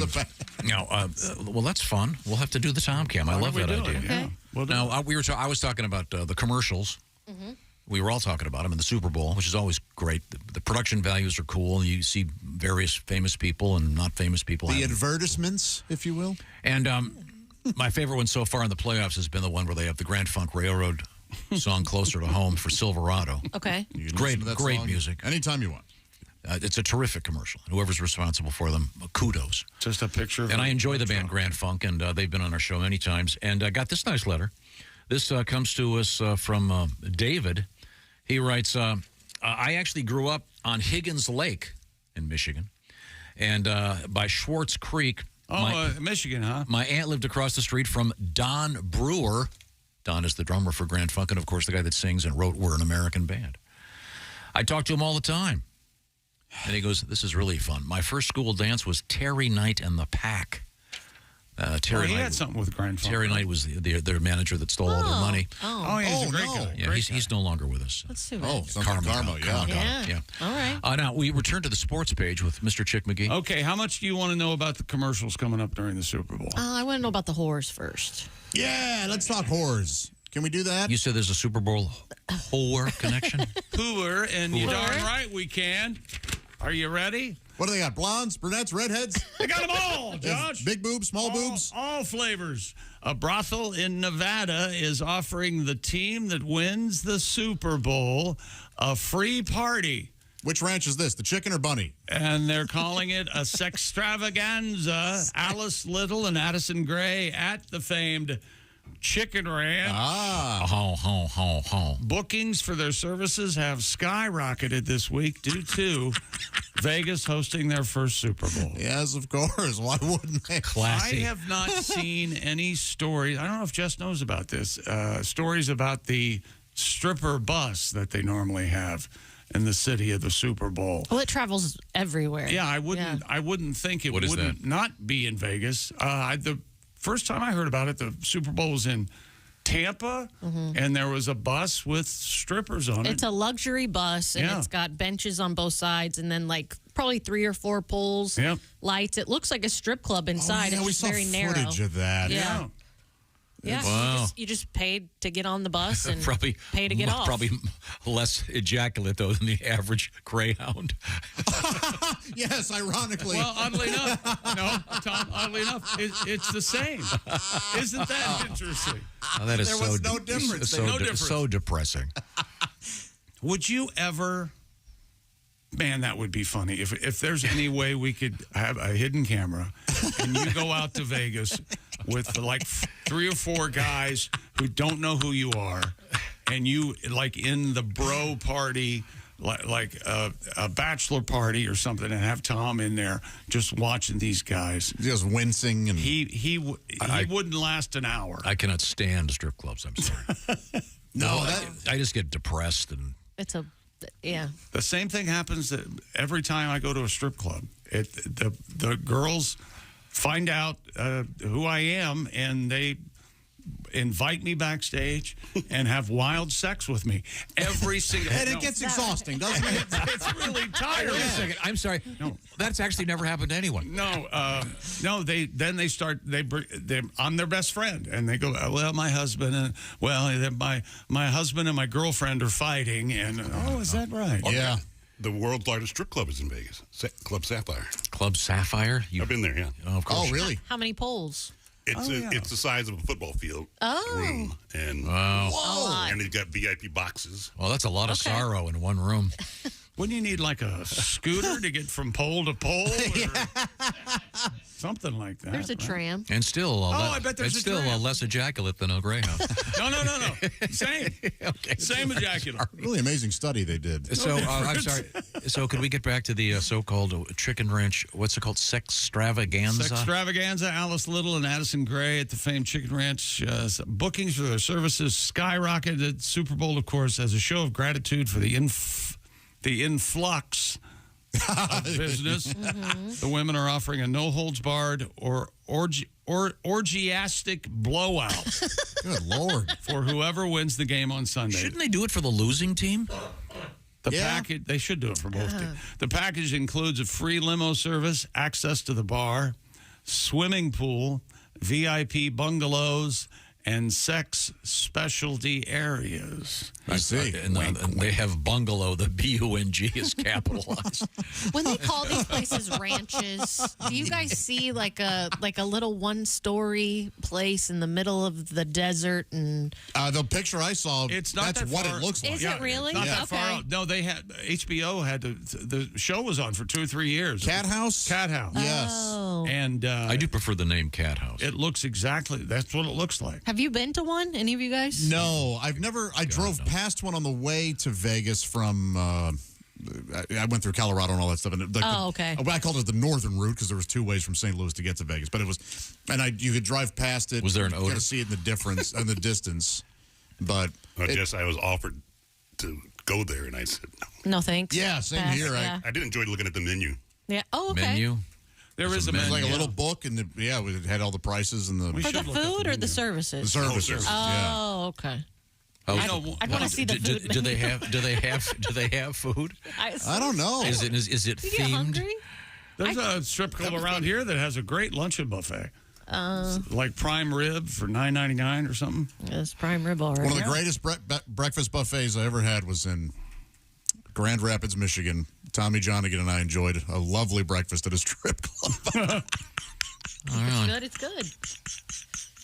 that's fun. We'll have to do the Tom Cam. I love that idea. Okay. Now, I was talking about the commercials. Mm-hmm. We were all talking about them in the Super Bowl, which is always great. The production values are cool, and you see various famous people and not famous people. The advertisements, if you will. And my favorite one so far in the playoffs has been the one where they have the Grand Funk Railroad song Closer to Home for Silverado. Okay. Great music. Anytime you want. It's a terrific commercial. Whoever's responsible for them, kudos. Just a picture of And I enjoy the band Grand Funk, and they've been on our show many times. And I got this nice letter. This comes to us from David. He writes, I actually grew up on Higgins Lake in Michigan, and by Schwartz Creek. Michigan, huh? My aunt lived across the street from Don Brewer. Don is the drummer for Grand Funk, and of course the guy that sings and wrote We're an American Band. I talk to him all the time. And he goes, this is really fun. My first school dance was Terry Knight and the Pack. Terry he Knight, had something with Grand Funk. Terry Knight was their manager that stole all their money. Oh, yeah, he's a great guy. Yeah, he's no longer with us. That's too bad. Karma, Yeah. All right. Now, we return to the sports page with Mr. Chick McGee. Okay, how much do you want to know about the commercials coming up during the Super Bowl? I want to know about the horrors first. Yeah, let's talk horrors. Can we do that? You said there's a Super Bowl whore connection? Hoover, and you're darn right we can. Are you ready? What do they got? Blondes, brunettes, redheads? They got them all, Josh. Big boobs, small boobs? All flavors. A brothel in Nevada is offering the team that wins the Super Bowl a free party. Which ranch is this, the chicken or bunny? And they're calling it a sextravaganza. Alice Little and Addison Gray at the famed Chicken Ranch. Bookings for their services have skyrocketed this week due to Vegas hosting their first Super Bowl. Yes, of course. Why wouldn't they? Classy. I have not seen any stories. I don't know if Jess knows about this. Stories about the stripper bus that they normally have in the city of the Super Bowl. Well, it travels everywhere. Yeah, I wouldn't think it wouldn't not be in Vegas. The first time I heard about it, the Super Bowl was in Tampa, and there was a bus with strippers on it. It's a luxury bus, and it's got benches on both sides, and then like probably 3 or 4 poles, lights. It looks like a strip club inside. We it's saw very narrow. footage of that. Yeah. Yeah, Wow. you just paid to get on the bus and probably pay to get off. Probably less ejaculate, though, than the average Greyhound. Yes, ironically. Well, oddly enough, Tom, oddly enough, it's the same. Isn't that interesting? Oh, that is There was no difference. So, No difference. so depressing. Would you ever... Man, that would be funny. If there's any way we could have a hidden camera and you go out to Vegas with like 3 or 4 guys who don't know who you are, and you like in the bro party, like a bachelor party or something, and have Tom in there just watching these guys, just wincing, and he wouldn't last an hour. I cannot stand strip clubs. I'm sorry. I just get depressed and It's a The same thing happens every time I go to a strip club. The girls find out who I am, and they invite me backstage and have wild sex with me every single. And it gets exhausting, doesn't it? It's really tiring. Wait a second. I'm sorry. No, that's actually never happened to anyone. No. I'm their best friend, and they go, well, my husband and my husband and my girlfriend are fighting, and is that right? Yeah. The world's largest strip club is in Vegas, Club Sapphire. Club Sapphire? I've been there, yeah. Oh, of course. Oh, really? How many poles? It's the size of a football field room, and and they've got VIP boxes. Well, that's a lot of sorrow in one room. Wouldn't you need like a scooter to get from pole to pole? Something like that. There's a tram. And still, I bet there's it's a still tram. less ejaculate than a Greyhound. No. Same. Okay. Same ejaculate. Really amazing study they did. So, I'm sorry. So, could we get back to the so-called Chicken Ranch, what's it called, Sextravaganza? Sextravaganza, Alice Little and Addison Gray at the famed Chicken Ranch. Bookings for their services skyrocketed. Super Bowl, of course, as a show of gratitude for the influx of business. The women are offering a no-holds-barred or orgiastic blowout. Good Lord. For whoever wins the game on Sunday. Shouldn't they do it for the losing team? The package, they should do it for both teams. The package includes a free limo service, access to the bar, swimming pool, VIP bungalows, and sex specialty areas. I see. And they have bungalow, the B-U-N-G is capitalized. When they call these places ranches, do you guys see like a little 1-story place in the middle of the desert? And the picture I saw, it's not that's what it looks like. Is it really? Not that far out. No, they had HBO had the show was on for 2 or 3 years. Cat House? Cat House. Yes. Oh. And I do prefer the name Cat House. It looks exactly, that's what it looks like. Have you been to one? Any of you guys? No, I've never. I drove past one on the way to Vegas from. I went through Colorado and all that stuff. And okay. I called it the northern route because there was 2 ways from St. Louis to get to Vegas. But it was, you could drive past it. Was there an odor? You could see it in the difference in the distance. But Jess, I was offered to go there, and I said no. No thanks. Yeah, same here. I did enjoy looking at the menu. Yeah. Oh, okay. Menu. There is a menu. menu. Like a little book, and we had all the prices and the. For the food or the services? The services. Oh, okay. Oh, I want to see the food. Do they have food? I don't know. Is it You get themed? hungry? There's a strip club around here that has a great luncheon buffet. Like prime rib for $9.99 or something. It's prime rib already. One of the greatest breakfast buffets I ever had was in Grand Rapids, Michigan. Tommy Johnigan and I enjoyed a lovely breakfast at a strip club. It's good.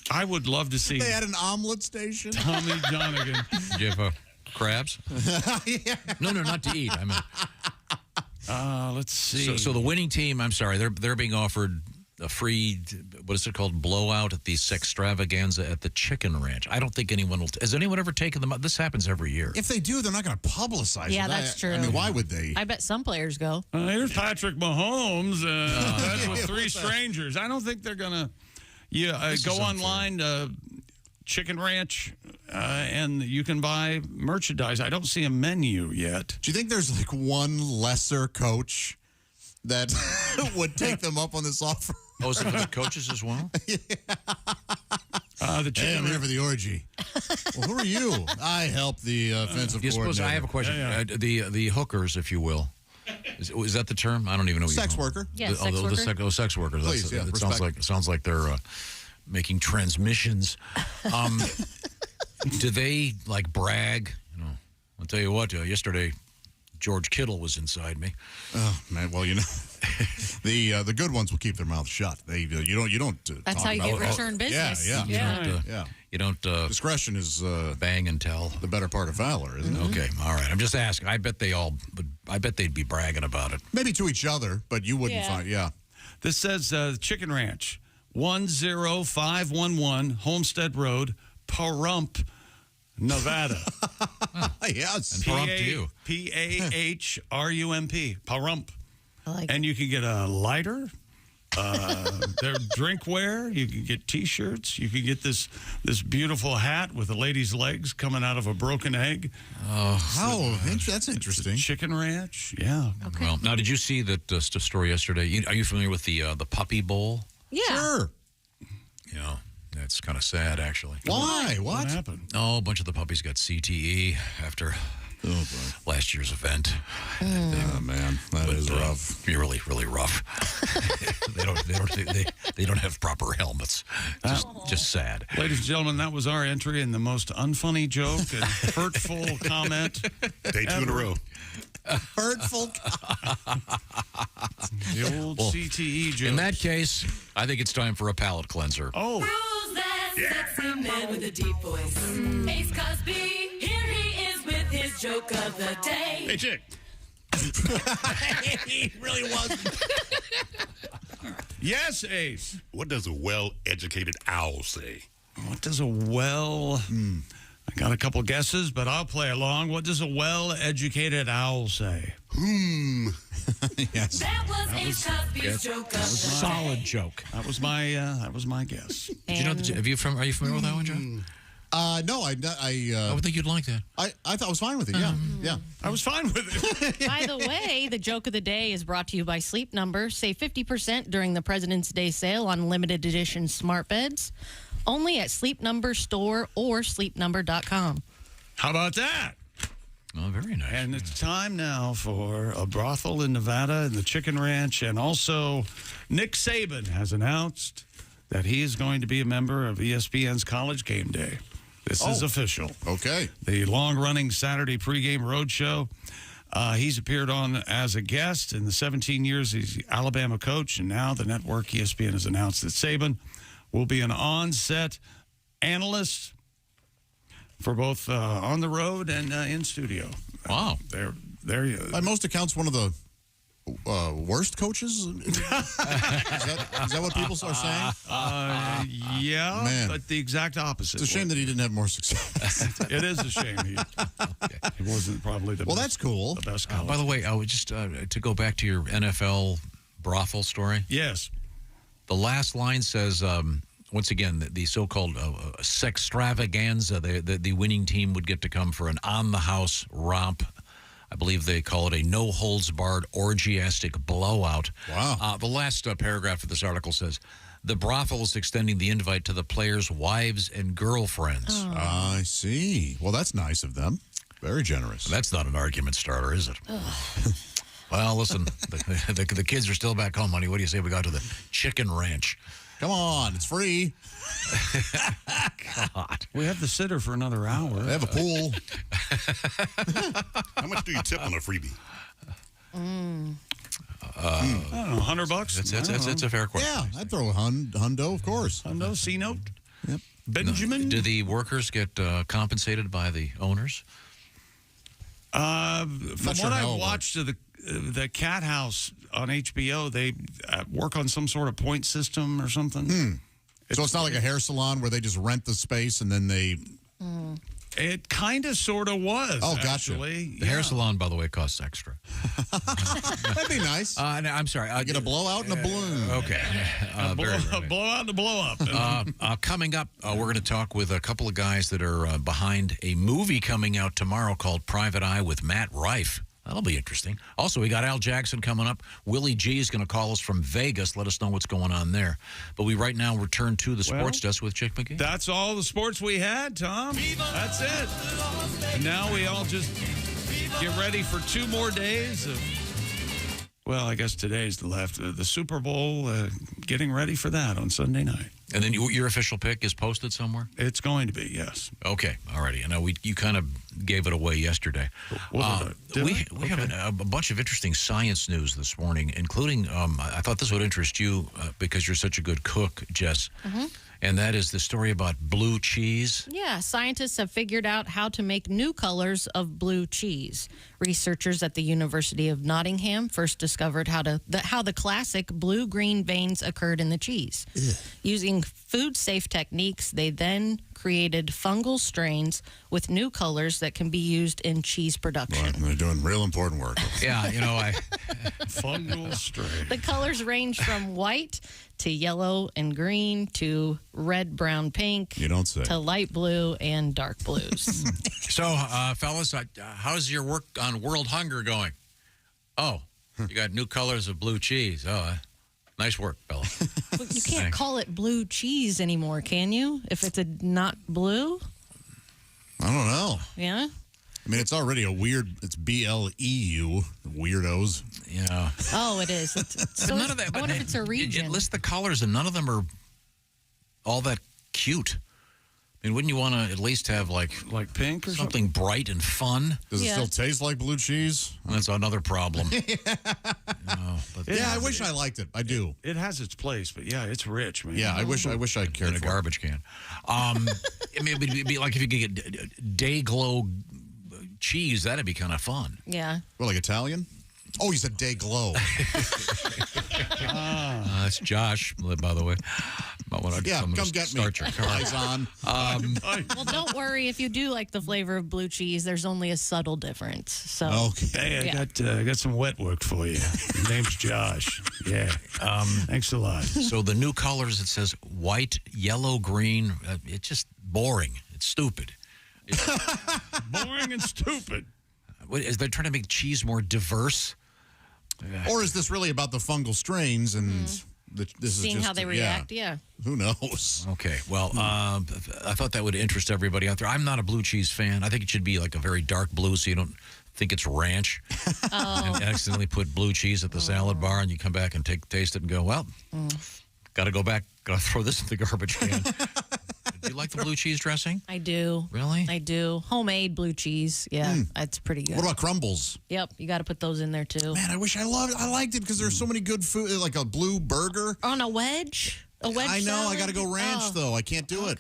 I would love to see. They had an omelet station. Tommy Johnigan. Do you have crabs? Yeah. No, not to eat. I mean, let's see. So the winning team, I'm sorry, they're being offered a free, what is it called, blowout at the Sextravaganza at the Chicken Ranch. I don't think anyone will. Has anyone ever taken them up? This happens every year. If they do, they're not going to publicize it. Yeah, that's true. I mean, why would they? I bet some players go. Here's Patrick Mahomes. That's with three strangers. I don't think they're going to. Go online to Chicken Ranch, and you can buy merchandise. I don't see a menu yet. Do you think there's like one lesser coach that would take them up on this offer? Oh, is it for the coaches as well? I'm here for the orgy. Well, who are you? I help the offensive coordinator. I have a question. Yeah. The hookers, if you will. Is that the term? I don't even know. Sex worker. Yeah, sex worker. Sex workers. Please, it sounds like they're making transmissions. Do they like brag? I'll tell you what. Yesterday, George Kittle was inside me. Oh man, well the good ones will keep their mouths shut. You don't. That's how you get return business. Yeah. You don't. Discretion is bang and tell. The better part of valor, isn't it? Okay, all right. I'm just asking. I bet they'd be bragging about it. Maybe to each other, but you wouldn't find. Yeah. This says Chicken Ranch, 10511 Homestead Road, Pahrump, Nevada. Yes. And Pahrump to you. Pahrump. Pahrump. I like and you can get a lighter, their drinkware. You can get T-shirts. You can get this beautiful hat with a lady's legs coming out of a broken egg. That's interesting. Chicken Ranch. Yeah. Okay. Well, now, did you see that story yesterday? Are you familiar with the Puppy Bowl? Yeah. Sure. That's kind of sad, actually. Why? What happened? Oh, a bunch of the puppies got CTE after last year's event. Oh man, that is rough. Really, really rough. They don't have proper helmets. Just sad. Ladies and gentlemen, that was our entry in the most unfunny joke and hurtful comment. Day 2 in a row. Hurtful. The old CTE joke. In that case, I think it's time for a palate cleanser. Oh. Who's that sexy man with a deep voice? Ace Cosby, here he is with his joke of the day. Hey, chick. He really wasn't. Yes, Ace. What does a well-educated owl say? What does I got a couple guesses, but I'll play along. What does a well-educated owl say? Yes. That was Ace Cosby's joke of the day. Solid joke. That was my guess. Did you know? Are you familiar with that one, John? No, I would think you'd like that. I thought I was fine with it. Yeah. I was fine with it. By the way, the joke of the day is brought to you by Sleep Number. Save 50% during the President's Day sale on limited edition smart beds. Only at Sleep Number store or sleepnumber.com. How about that? Oh, very nice. And it's time now for a brothel in Nevada and the Chicken Ranch. And also, Nick Saban has announced that he is going to be a member of ESPN's College Game Day. This is official. Okay. The long-running Saturday pregame roadshow. He's appeared on as a guest in the 17 years he's the Alabama coach. And now the network ESPN has announced that Saban will be an on-set analyst for both on the road and in studio. Wow. There you go. By most accounts, one of the worst coaches? is that what people are saying? Yeah, Man. but the exact opposite. It's a shame that he didn't have more success. It is a shame. He wasn't probably the best. That's cool. The best By the way, I would just to go back to your NFL brothel story. Yes. The last line says, once again, the so-called sextravaganza, the winning team would get to come for an on-the-house romp I believe they call it a no-holds-barred orgiastic blowout. Wow. The last paragraph of this article says, the brothel is extending the invite to the players' wives and girlfriends. I see. Well, that's nice of them. Very generous. That's not an argument starter, is it? Well, listen, the kids are still back home, honey. What do you say we go to the chicken ranch? Come on, it's free. God. We have the sitter for another hour. They have a pool. How much do you tip on a freebie? I don't know, $100? That's a fair question. Yeah, I'd throw a hundo, of course. Hundo, C-note. Yep. Benjamin? Do the workers get compensated by the owners? From what I've watched of the Cat House on HBO, they work on some sort of point system or something. So it's not like a hair salon where they just rent the space and then they... It kind of sort of was. Oh, gotcha. Actually. The hair salon, by the way, costs extra. That'd be nice. No, I'm sorry. I get a blowout and a balloon. Okay. A blowout and a blow up. Coming up, we're going to talk with a couple of guys that are behind a movie coming out tomorrow called Private Eye with Matt Rife. That'll be interesting. Also, we got Al Jackson coming up. Willie G is going to call us from Vegas. Let us know what's going on there. But we right now return to the sports desk with Chick McGee. That's all the sports we had, Tom. That's it. And now we all just get ready for 2 more days of, well, I guess today's the Super Bowl, getting ready for that on Sunday night. And then your official pick is posted somewhere? It's going to be, yes. Okay, all righty. I know you kind of gave it away yesterday. We have a bunch of interesting science news this morning, including, I thought this would interest you because you're such a good cook, Jess. And that is the story about blue cheese. Yeah, scientists have figured out how to make new colors of blue cheese. Researchers at the University of Nottingham first discovered how the classic blue-green veins occurred in the cheese. Using food-safe techniques, they then created fungal strains with new colors that can be used in cheese production. Right, and they're doing real important work. Yeah, fungal strain. The colors range from white to yellow and green to red, brown, pink. You don't say. To light blue and dark blues. So, fellas, how's your work on world hunger going? Oh, you got new colors of blue cheese. Oh, nice work, fella. Well, you can't call it blue cheese anymore, can you? If it's not blue? I don't know. Yeah? I mean, it's already it's BLEU, weirdos. Yeah. Oh, it is. So none of that. I wonder if it's a region. It lists the colors, and none of them are all that cute. I mean, wouldn't you want to at least have like pink or something bright and fun? Does it still taste like blue cheese? That's another problem. I wish I liked it. I do. It has its place, but yeah, it's rich, man. Yeah, I wish I cared in a garbage can. I mean, it'd be like if you could get day glow cheese. That'd be kind of fun. Yeah. Well, like Italian? Oh, you said day glow. That's Josh, by the way. Come get me. Your car. Eyes on. Well, don't worry if you do like the flavor of blue cheese. There's only a subtle difference. So okay, I got some wet work for you. His name's Josh. Yeah. Thanks a lot. So the new colors, it says white, yellow, green. It's just boring. It's stupid. Boring and stupid. Is they trying to make cheese more diverse? Or is this really about the fungal strains and this seeing is just how they react? Yeah. Who knows? Okay. Well, I thought that would interest everybody out there. I'm not a blue cheese fan. I think it should be like a very dark blue so you don't think it's ranch. And accidentally put blue cheese at the salad bar and you come back and taste it and go, well, got to go back. Got to throw this in the garbage can. Do you like the blue cheese dressing? I do. Really? I do. Homemade blue cheese. Yeah, that's pretty good. What about crumbles? Yep, you got to put those in there too. Man, I wish I liked it because there's so many good food, like a blue burger. On a wedge? A wedge I know. salad? I got to go ranch, though. I can't do it.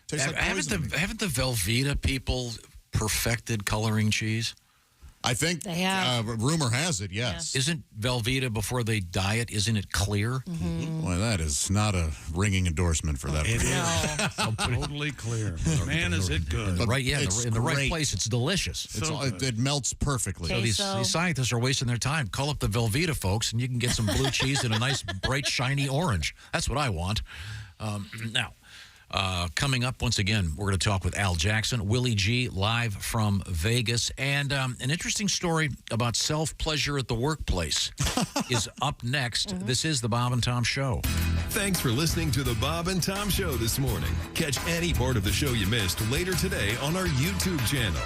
Tastes like poison. Haven't the Velveeta people perfected coloring cheese? I think they have. Rumor has it, yes. Yeah. Isn't Velveeta, before they dye it, isn't it clear? Well, that is not a ringing endorsement for that. It is totally clear. Man, is it good. But in the right great. place, it's delicious. It melts perfectly. So these scientists are wasting their time. Call up the Velveeta folks, and you can get some blue cheese in a nice, bright, shiny orange. That's what I want. Now, Coming up, once again, we're going to talk with Al Jackson, Willie G, live from Vegas. And an interesting story about self-pleasure at the workplace is up next. This is the Bob and Tom Show. Thanks for listening to the Bob and Tom Show this morning. Catch any part of the show you missed later today on our YouTube channel.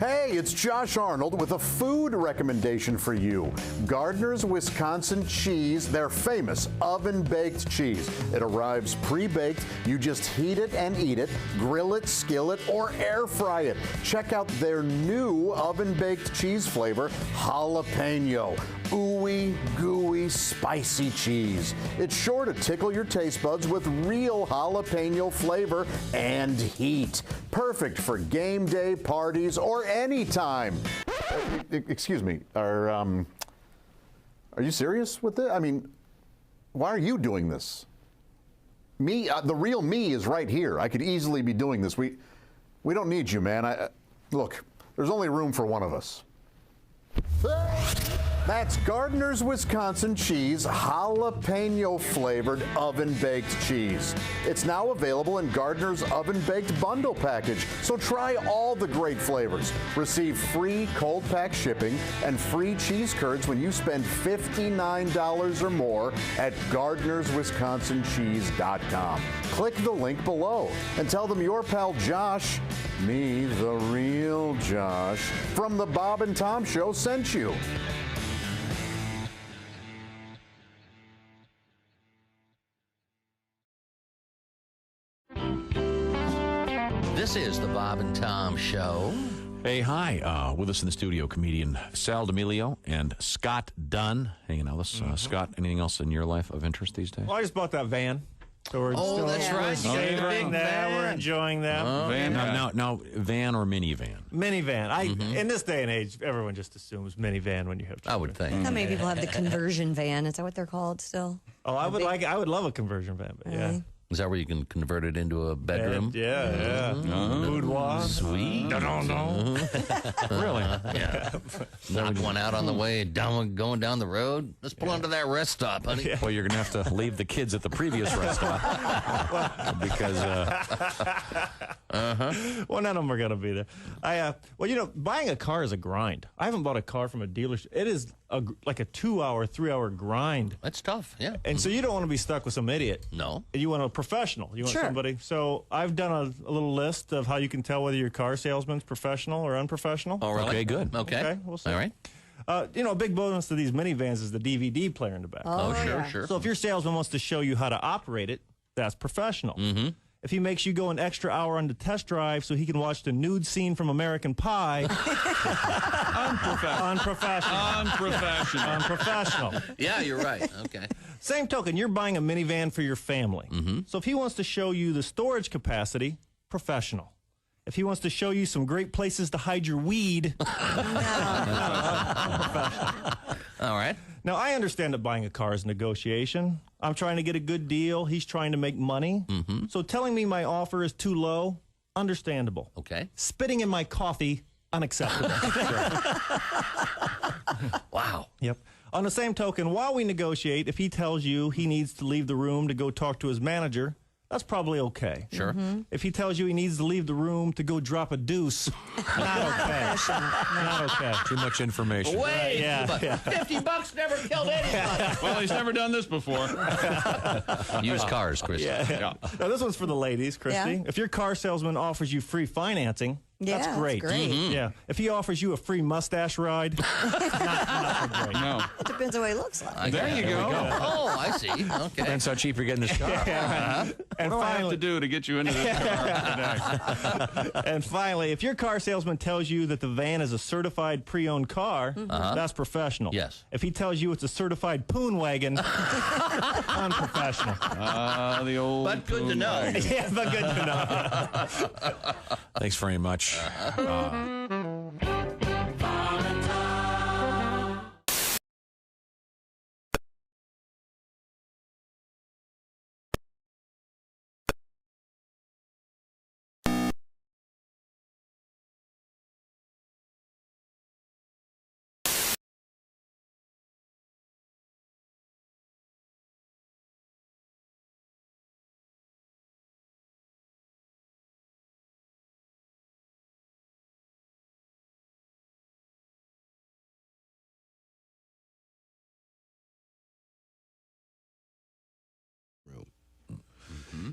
Hey, it's Josh Arnold with a food recommendation for you. Gardner's Wisconsin cheese, their famous oven-baked cheese. It arrives pre-baked. You just heat it and eat it, grill it, skillet, or air fry it. Check out their new oven-baked cheese flavor, jalapeno. Ooey, gooey, spicy cheese. It's sure to tickle your taste buds with real jalapeno flavor and heat. Perfect for game day parties or any time. Excuse me, are you serious with this? I mean, why are you doing this? Me, the real me is right here. I could easily be doing this. We don't need you, man. Look, there's only room for one of us. That's Gardner's Wisconsin cheese, jalapeno flavored oven baked cheese. It's now available in Gardner's oven baked bundle package. So try all the great flavors. Receive free cold pack shipping and free cheese curds when you spend $59 or more at Gardner'sWisconsinCheese.com. Click the link below and tell them your pal Josh, me, the real Josh, from the Bob and Tom Show sent you. This is the Bob and Tom Show. Hey, hi. With us in the studio, comedian Sal D'Amelio and Scott Dunn hanging out with us. Scott, anything else in your life of interest these days? Well, I just bought that van. So we're that's right. Savoring that. We're enjoying that. Van? Now, van or minivan? Minivan. In this day and age, everyone just assumes minivan when you have children. I would think. How many people have the conversion van? Is that what they're called still? Oh, I would love a conversion van, but yeah. Is that where you can convert it into a bedroom? Yeah. Boudoir. Sweet. No. Really? Yeah. Knock one out on the way going down the road. Let's pull onto that rest stop, honey. Yeah. Well, you're going to have to leave the kids at the previous rest stop because. Well, none of them are going to be there. Buying a car is a grind. I haven't bought a car from a dealership. It is like a 2-hour, 3-hour grind. That's tough, yeah. And so you don't want to be stuck with some idiot. No. You want a professional. You want somebody. So I've done a little list of how you can tell whether your car salesman's professional or unprofessional. Oh, really? Okay, good. Okay. We'll see. All right. A big bonus to these minivans is the DVD player in the back. Oh, sure. So if your salesman wants to show you how to operate it, that's professional. Mm-hmm. If he makes you go an extra hour on the test drive so he can watch the nude scene from American Pie, unprofessional. Yeah, you're right. Okay. Same token, you're buying a minivan for your family. Mm-hmm. So if he wants to show you the storage capacity, professional. If he wants to show you some great places to hide your weed, All right. Now, I understand that buying a car is negotiation. I'm trying to get a good deal. He's trying to make money. Mm-hmm. So telling me my offer is too low, understandable. Okay. Spitting in my coffee, unacceptable. Wow. Yep. On the same token, while we negotiate, if he tells you he needs to leave the room to go talk to his manager, that's probably okay. Sure. Mm-hmm. If he tells you he needs to leave the room to go drop a deuce, not okay. Not okay. Too much information. Wait, $50 never killed anybody. Well, he's never done this before. Used cars, Kristi. Yeah. Now, this one's for the ladies, Kristi. Yeah. If your car salesman offers you free financing, that's great. Mm-hmm. Yeah. If he offers you a free mustache ride, not great. No. It depends on what he looks like. There you go. Oh, I see. Okay. Depends how cheap you're getting this car. And what do I have to do to get you into this car? And finally, if your car salesman tells you that the van is a certified pre-owned car, that's professional. Yes. If he tells you it's a certified poon wagon, unprofessional. The old. But good to know. Yeah, but good to know. Thanks very much.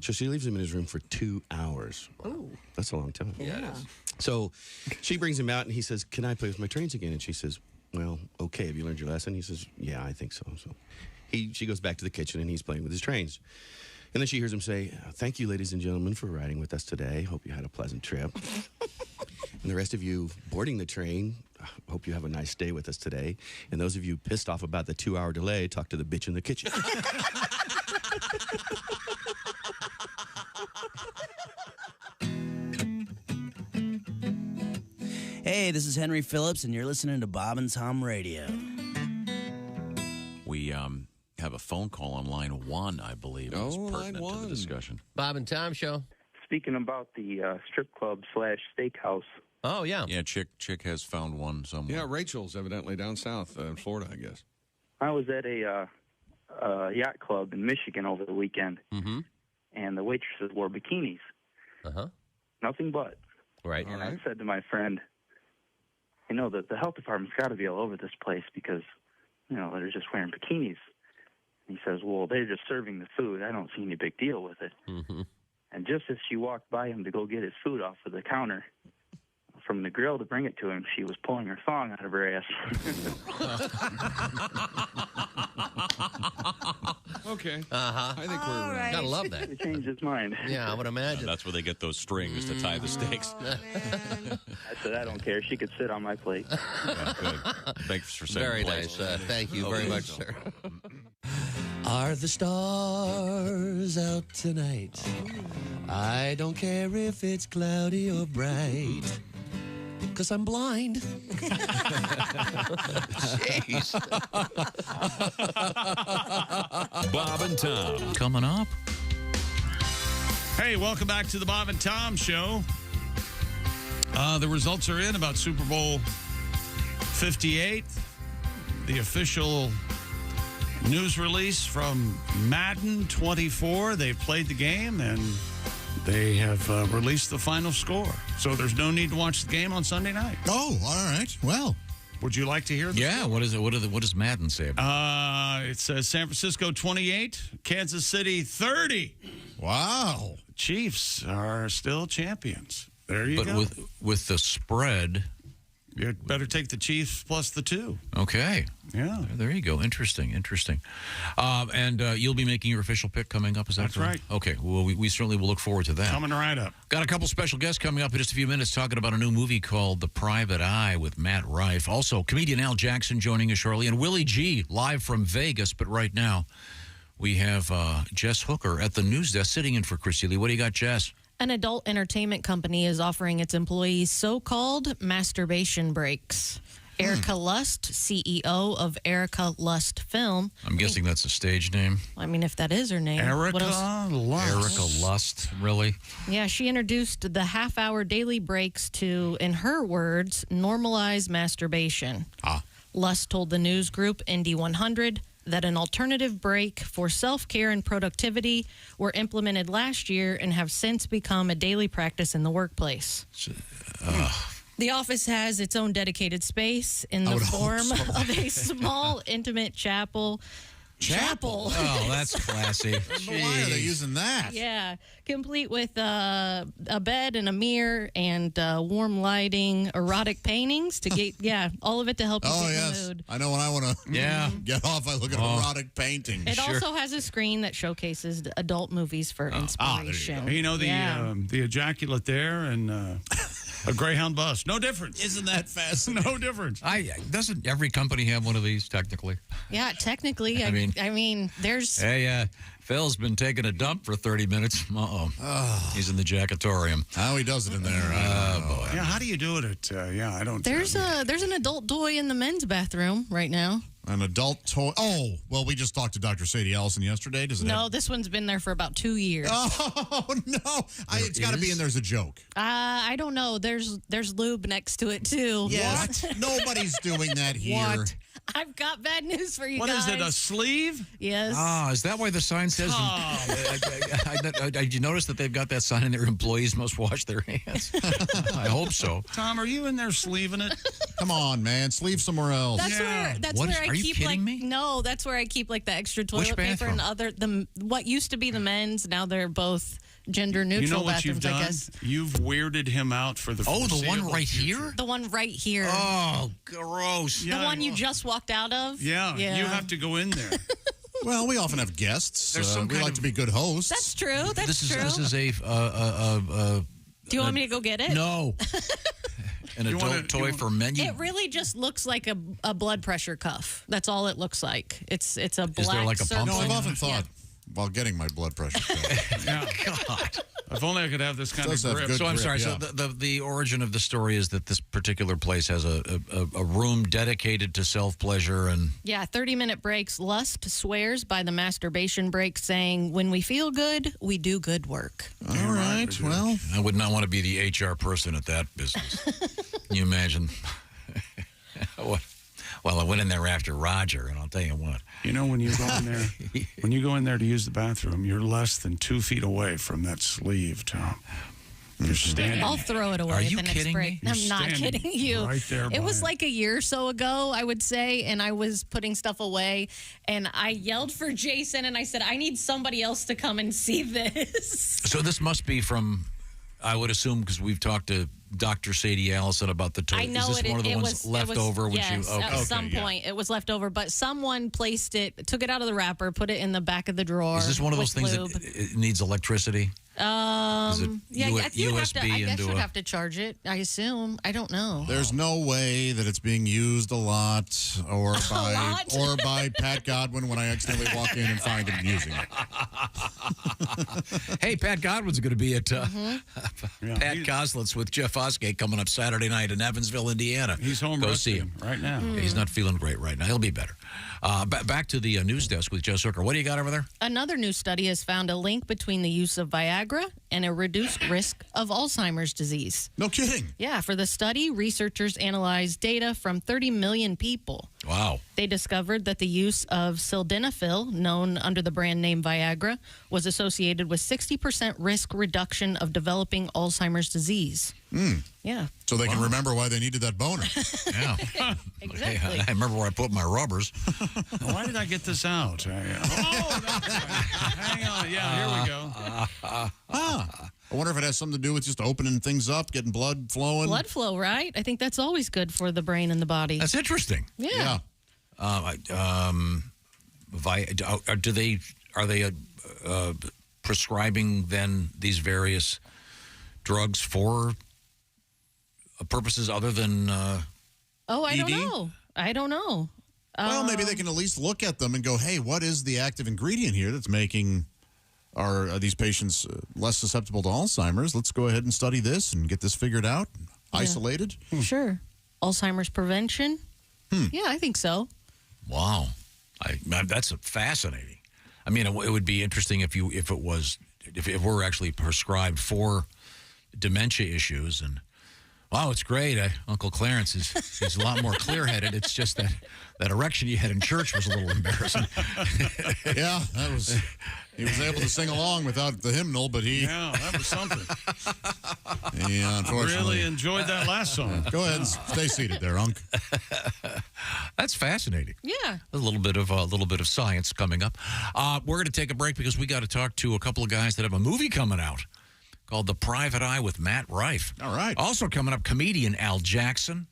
So she leaves him in his room for 2 hours. Ooh. That's a long time. Yeah, it is. So she brings him out, and he says, "Can I play with my trains again?" And she says, "Well, okay. Have you learned your lesson?" He says, "Yeah, I think so." So she goes back to the kitchen, and he's playing with his trains. And then she hears him say, "Thank you, ladies and gentlemen, for riding with us today. Hope you had a pleasant trip. And the rest of you boarding the train, hope you have a nice stay with us today. And those of you pissed off about the 2-hour delay, talk to the bitch in the kitchen." Hey, this is Henry Phillips, and you're listening to Bob and Tom Radio. We have a phone call on line 1, I believe. It's pertinent to the discussion. Bob and Tom show. Speaking about the strip club / steakhouse. Oh, yeah. Yeah, Chick has found one somewhere. Yeah, Rachel's evidently down south in Florida, I guess. I was at a yacht club in Michigan over the weekend, and the waitresses wore bikinis. Nothing but. Right. And I said to my friend, you know, the health department's got to be all over this place because, you know, they're just wearing bikinis. And he says, well, they're just serving the food. I don't see any big deal with it. And just as she walked by him to go get his food off of the counter, from the grill to bring it to him, she was pulling her thong out of her ass. Okay. I think we're right. Gotta love that. He changed his mind. Yeah, I would imagine. That's where they get those strings to tie the steaks. I said, I don't care. She could sit on my plate. Yeah, good. Thanks for saying Very place. nice. Thank you very much, sir. Are the stars out tonight? I don't care if it's cloudy or bright, 'cause I'm blind. Jeez. Bob and Tom. Coming up. Hey, welcome back to the Bob and Tom Show. The results are in about Super Bowl 58. The official news release from Madden 24. They've played the game, and they have released the final score. So there's no need to watch the game on Sunday night. Oh, all right. Well, would you like to hear this? Yeah, what is it? What does Madden say about it? It says San Francisco 28, Kansas City 30. Wow. Chiefs are still champions. There you go. But with the spread, you better take the Chiefs plus the 2. Okay. Yeah. There you go. Interesting. And you'll be making your official pick coming up, is that That's correct? right. Okay. Well, we certainly will look forward to that. Coming right up. Got a couple special guests coming up in just a few minutes talking about a new movie called The Private Eye with Matt Rife. Also, comedian Al Jackson joining us shortly, and Willie G live from Vegas. But right now, we have Jess Hooker at the news desk sitting in for Kristi Lee. What do you got, Jess? An adult entertainment company is offering its employees so-called masturbation breaks. Erica Lust, CEO of Erica Lust Film. I'm guessing that's a stage name. I mean, if that is her name. Erica Lust. Erica Lust, really? Yeah, she introduced the half-hour daily breaks to, in her words, normalize masturbation. Lust told the news group Indy 100 that an alternative break for self-care and productivity were implemented last year and have since become a daily practice in the workplace. The office has its own dedicated space in the form of a small, intimate chapel. Chapel. Oh, that's classy. Why are they using that? Yeah, complete with a bed and a mirror and warm lighting, erotic paintings to get, all of it to help you get in the mood. I know when I want to get off, I look at erotic paintings. It also has a screen that showcases adult movies for inspiration. You know, the ejaculate there and a Greyhound bus. No difference. Isn't that fascinating? No difference. Doesn't every company have one of these, technically? Yeah, technically. I mean, there's... Hey, Phil's been taking a dump for 30 minutes. He's in the jackatorium. How he does it in there. Boy. Yeah, how do you do it at, I don't... There's an adult toy in the men's bathroom right now. An adult toy. Oh, well, we just talked to Dr. Sadie Ellison yesterday. No, this one's been there for about 2 years. Oh, no. It's got to be in there as a joke. I don't know. There's lube next to it, too. Yes. What? Nobody's doing that here. What? I've got bad news for you guys. What is it, a sleeve? Yes. Is that why the sign says... Did you notice that they've got that sign in there, employees must wash their hands? I hope so. Tom, are you in there sleeving it? Come on, man. Sleeve somewhere else. That's where I Are you keep kidding like me? no, that's where I keep like the extra toilet paper and what used to be the men's. Now they're both gender neutral You know what bathrooms. you've done? I guess. You've weirded him out for the the one foreseeable right future. here? The one right here. Oh, gross. The one you just walked out of. Yeah, you have to go in there. Well, we often have guests. There's some we kind like of- to be good hosts. That's true. That's true. This is a Do you want me to go get it? No. An adult toy for men. It really just looks like a blood pressure cuff. That's all it looks like. It's a black there like a circle. pump No, I've often thought while getting my blood pressure checked. God. If only I could have this kind Does of have grip. good So I'm grip, sorry. yeah. So the origin of the story is that this particular place has a room dedicated to self pleasure and Yeah, 30-minute breaks. Lust swears by the masturbation break, saying, "When we feel good, we do good work." All right. Well, I would not want to be the HR person at that business. Can you imagine? Well, I went in there after Roger, and I'll tell you what. You know, when you go in there, to use the bathroom, you're less than 2 feet away from that sleeve, Tom. You're standing. I'll throw it away Are at you the next kidding break. me? I'm not standing kidding you. right there It was by like a year or so ago, I would say, and I was putting stuff away, and I yelled for Jason, and I said, "I need somebody else to come and see this." So this must be from, I would assume, because we've talked to Dr. Sadie Allison about the toy. I know is this one of the ones left over when yes, you? Okay. at some point it was left over, but someone placed it, took it out of the wrapper, put it in the back of the drawer. Is this one of those with things lube. that it needs electricity? Yeah, I guess you'd have to charge it. I assume. I don't know. there's no way that it's being used a lot or by Pat Godwin when I accidentally walk in and find him using it. Hey, Pat Godwin's going to be at Pat Coslitz with Jeff Osgate coming up Saturday night in Evansville, Indiana. He's home Go see him right now. Yeah, he's not feeling great right now. He'll be better. Back to the news desk with Jess Hooker. What do you got over there? Another new study has found a link between the use of Viagra and a reduced risk of Alzheimer's disease. No kidding. Yeah, for the study, researchers analyzed data from 30 million people. Wow. They discovered that the use of sildenafil, known under the brand name Viagra, was associated with 60% risk reduction of developing Alzheimer's disease. Yeah. So they can remember why they needed that boner. Yeah. Exactly. Hey, I remember where I put my rubbers. Why did I get this out? Hang on. Yeah, here we go. I wonder if it has something to do with just opening things up, getting blood flowing. Blood flow, right? I think that's always good for the brain and the body. That's interesting. Yeah. Are they prescribing then these various drugs for purposes other than I don't ED? know. I don't know. Well, maybe they can at least look at them and go, hey, what is the active ingredient here that's making these patients less susceptible to Alzheimer's? Let's go ahead and study this and get this figured out, isolated. Sure. Alzheimer's prevention? Yeah, I think so. Wow, that's fascinating. I mean, it would be interesting if it were actually prescribed for dementia issues. And wow, it's great. Uncle Clarence he's a lot more clear-headed. It's just that erection you had in church was a little embarrassing. Yeah, he was able to sing along without the hymnal, but that was something. Yeah, unfortunately, Really enjoyed that last song. Go ahead and stay seated there, Unc. That's fascinating. Yeah. A little bit of science coming up. We're going to take a break because we got to talk to a couple of guys that have a movie coming out called The Private Eye with Matt Rife. All right. Also coming up, comedian Al Jackson.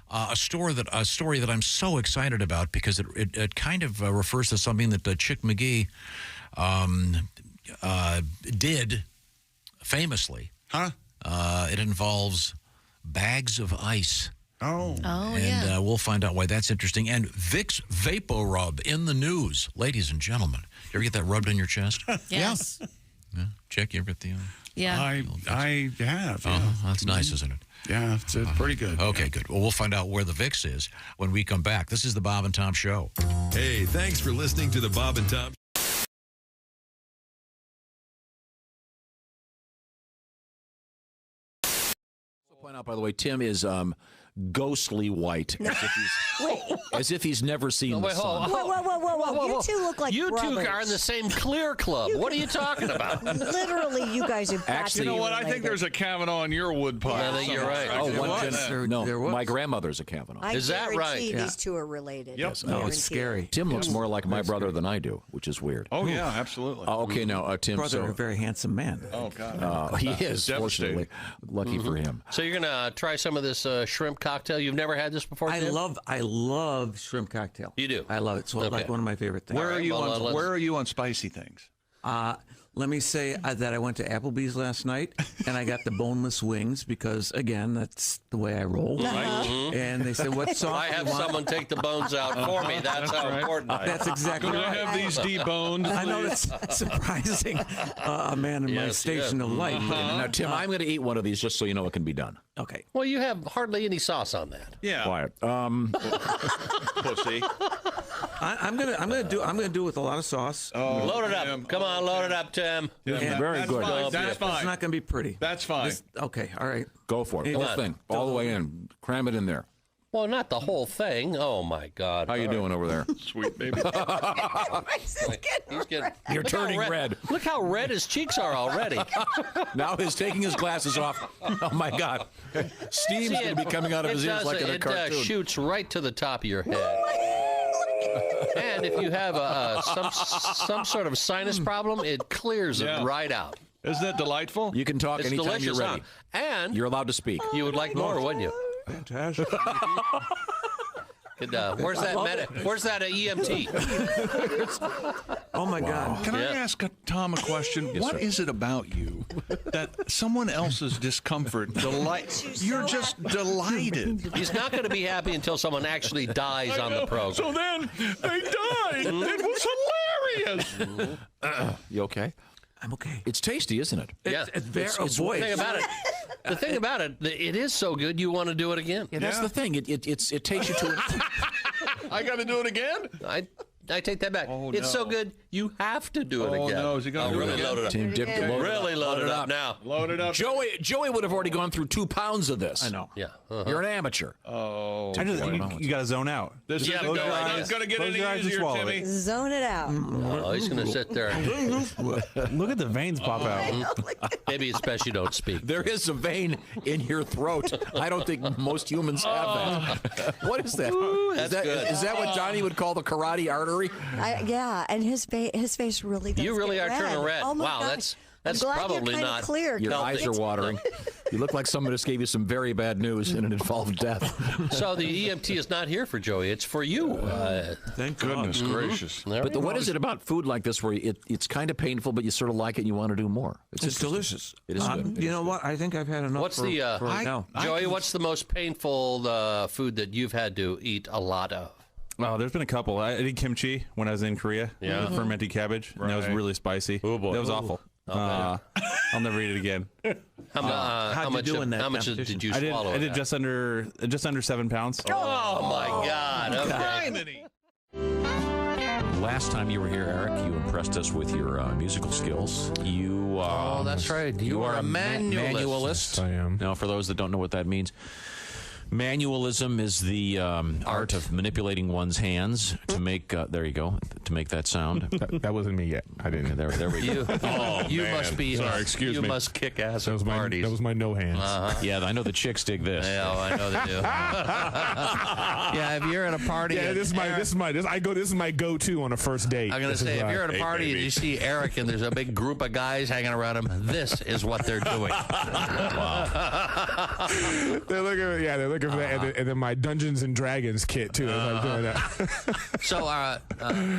A story that I'm so excited about because it kind of refers to something that Chick McGee did famously. Huh? It involves bags of ice. Oh. And we'll find out why that's interesting. And Vicks VapoRub in the news. Ladies and gentlemen, you ever get that rubbed in your chest? Yes. Yeah. Chick, you ever get the... Yeah. I have. Yeah. Oh, that's nice, isn't it? Yeah, it's pretty good. Okay, good. Well, we'll find out where the Vicks is when we come back. This is the Bob and Tom Show. Hey, thanks for listening to the Bob and Tom. Point out, by the way, Tim is ghostly white, as if he's never seen the sun. Whoa. You two look like you brothers. two are in the same clear club. What are you talking about? Literally, you guys are Actually, you know what? I think there's a Kavanaugh in your wood pile. I think you're right. My grandmother's a Kavanaugh. Is that right? These two are related. Yep. Yes, No, it's scary. Tim looks more like my brother than I do, which is weird. Oh, yeah, absolutely. Okay, now, Tim. Brother, a very handsome man. Oh, God. He is, fortunately. Lucky for him. So you're going to try some of this shrimp cocktail. You've never had this before, Tim? I love shrimp cocktail. You do? I love it. So it's like one of my favorite things. Where are you on spicy things? Let me say that I went to Applebee's last night and I got the boneless wings because, again, that's the way I roll. Right. And they said, "What sauce?" I have someone take the bones out for me. That's how important I am. That's exactly Could right. I have these deboned? I know that's surprising. A man in my station of life. Now, Tim, I'm going to eat one of these just so you know it can be done. Okay. Well, you have hardly any sauce on that. Yeah. Quiet. Pussy. I'm gonna do it with a lot of sauce. Load it up. Come on, load it up, Tim. Yeah, very good. Fine. That's fine. It's not gonna be pretty. That's fine. Okay. All right. Go for it. The whole thing. All the way in. Cram it in there. Well, not the whole thing. Oh, my God. How you doing over there? Sweet baby. He's getting, You're turning red. Look how red his cheeks are already. Now he's taking his glasses off. Oh, my God. Steam's going to be coming out of his ears like in a cartoon. It shoots right to the top of your head. And if you have some sort of sinus problem, it clears it right out. Isn't that delightful? You can talk It's anytime delicious, you're ready. huh? And you're allowed to speak. You would like more, wouldn't you? Fantastic. Where's that EMT? Oh my God! Can I ask Tom a question? What is it about you that someone else's discomfort you're just delighted? He's not going to be happy until someone actually dies on the program. So then they died. It was hilarious. You okay? I'm okay. It's tasty, isn't it? Yeah. It's very The thing about it, it is so good you want to do it again. Yeah, that's the thing. It takes you to. I got to do it again. I take that back. Oh, it's so good, you have to do it again. Oh, no. Is he going to really load it up? Tim dipped it. Really load it up now. Load it up. Joey would have already gone through 2 pounds of this. I know. Yeah. You're an amateur. Oh. You got to zone out. This isn't going to get any easier, Timmy. Zone it out. Oh, he's going to sit there. Look at the veins pop out. Maybe it's best you don't speak. There is a vein in your throat. I don't think most humans have that. What is that? Is that what Johnny would call the carotid artery? Yeah, and his face really does. You really are turning red. Oh my wow, gosh. that's I'm glad probably you're not clear. Your eyes are watering. You look like someone just gave you some very bad news and it involved death. So the EMT is not here for Joey. It's for you. Thank goodness gracious. But what is it about food like this where it's kind of painful, but you sort of like it and you want to do more? It's delicious. It is good. You know what? I think I've had enough. What's for now. Joey? What's the most painful food that you've had to eat a lot of? Oh, there's been a couple. I did kimchi when I was in Korea. Yeah. Fermented cabbage. And that was really spicy. Oh, boy. That was awful. I'll never eat it again. How much did you swallow? I did just under 7 pounds. Oh my God! Okay. Last time you were here, Eric, you impressed us with your musical skills. You that's right. You are a manualist. I am. Now, for those that don't know what that means, manualism is the art of manipulating one's hands to make. There you go. To make that sound. That wasn't me yet. I didn't. There we go. You must be. Sorry, excuse me. You must kick ass at That parties. was my no hands. Yeah, I know the chicks dig this. Yeah, I know they do. Yeah, if you're at a party. Yeah, this is my go-to on a first date. I'm gonna say, if you're at a party and you see Eric and there's a big group of guys hanging around him, this is what they're doing. Wow. They're looking for that, and then my Dungeons and Dragons kit too. I'm doing that. So,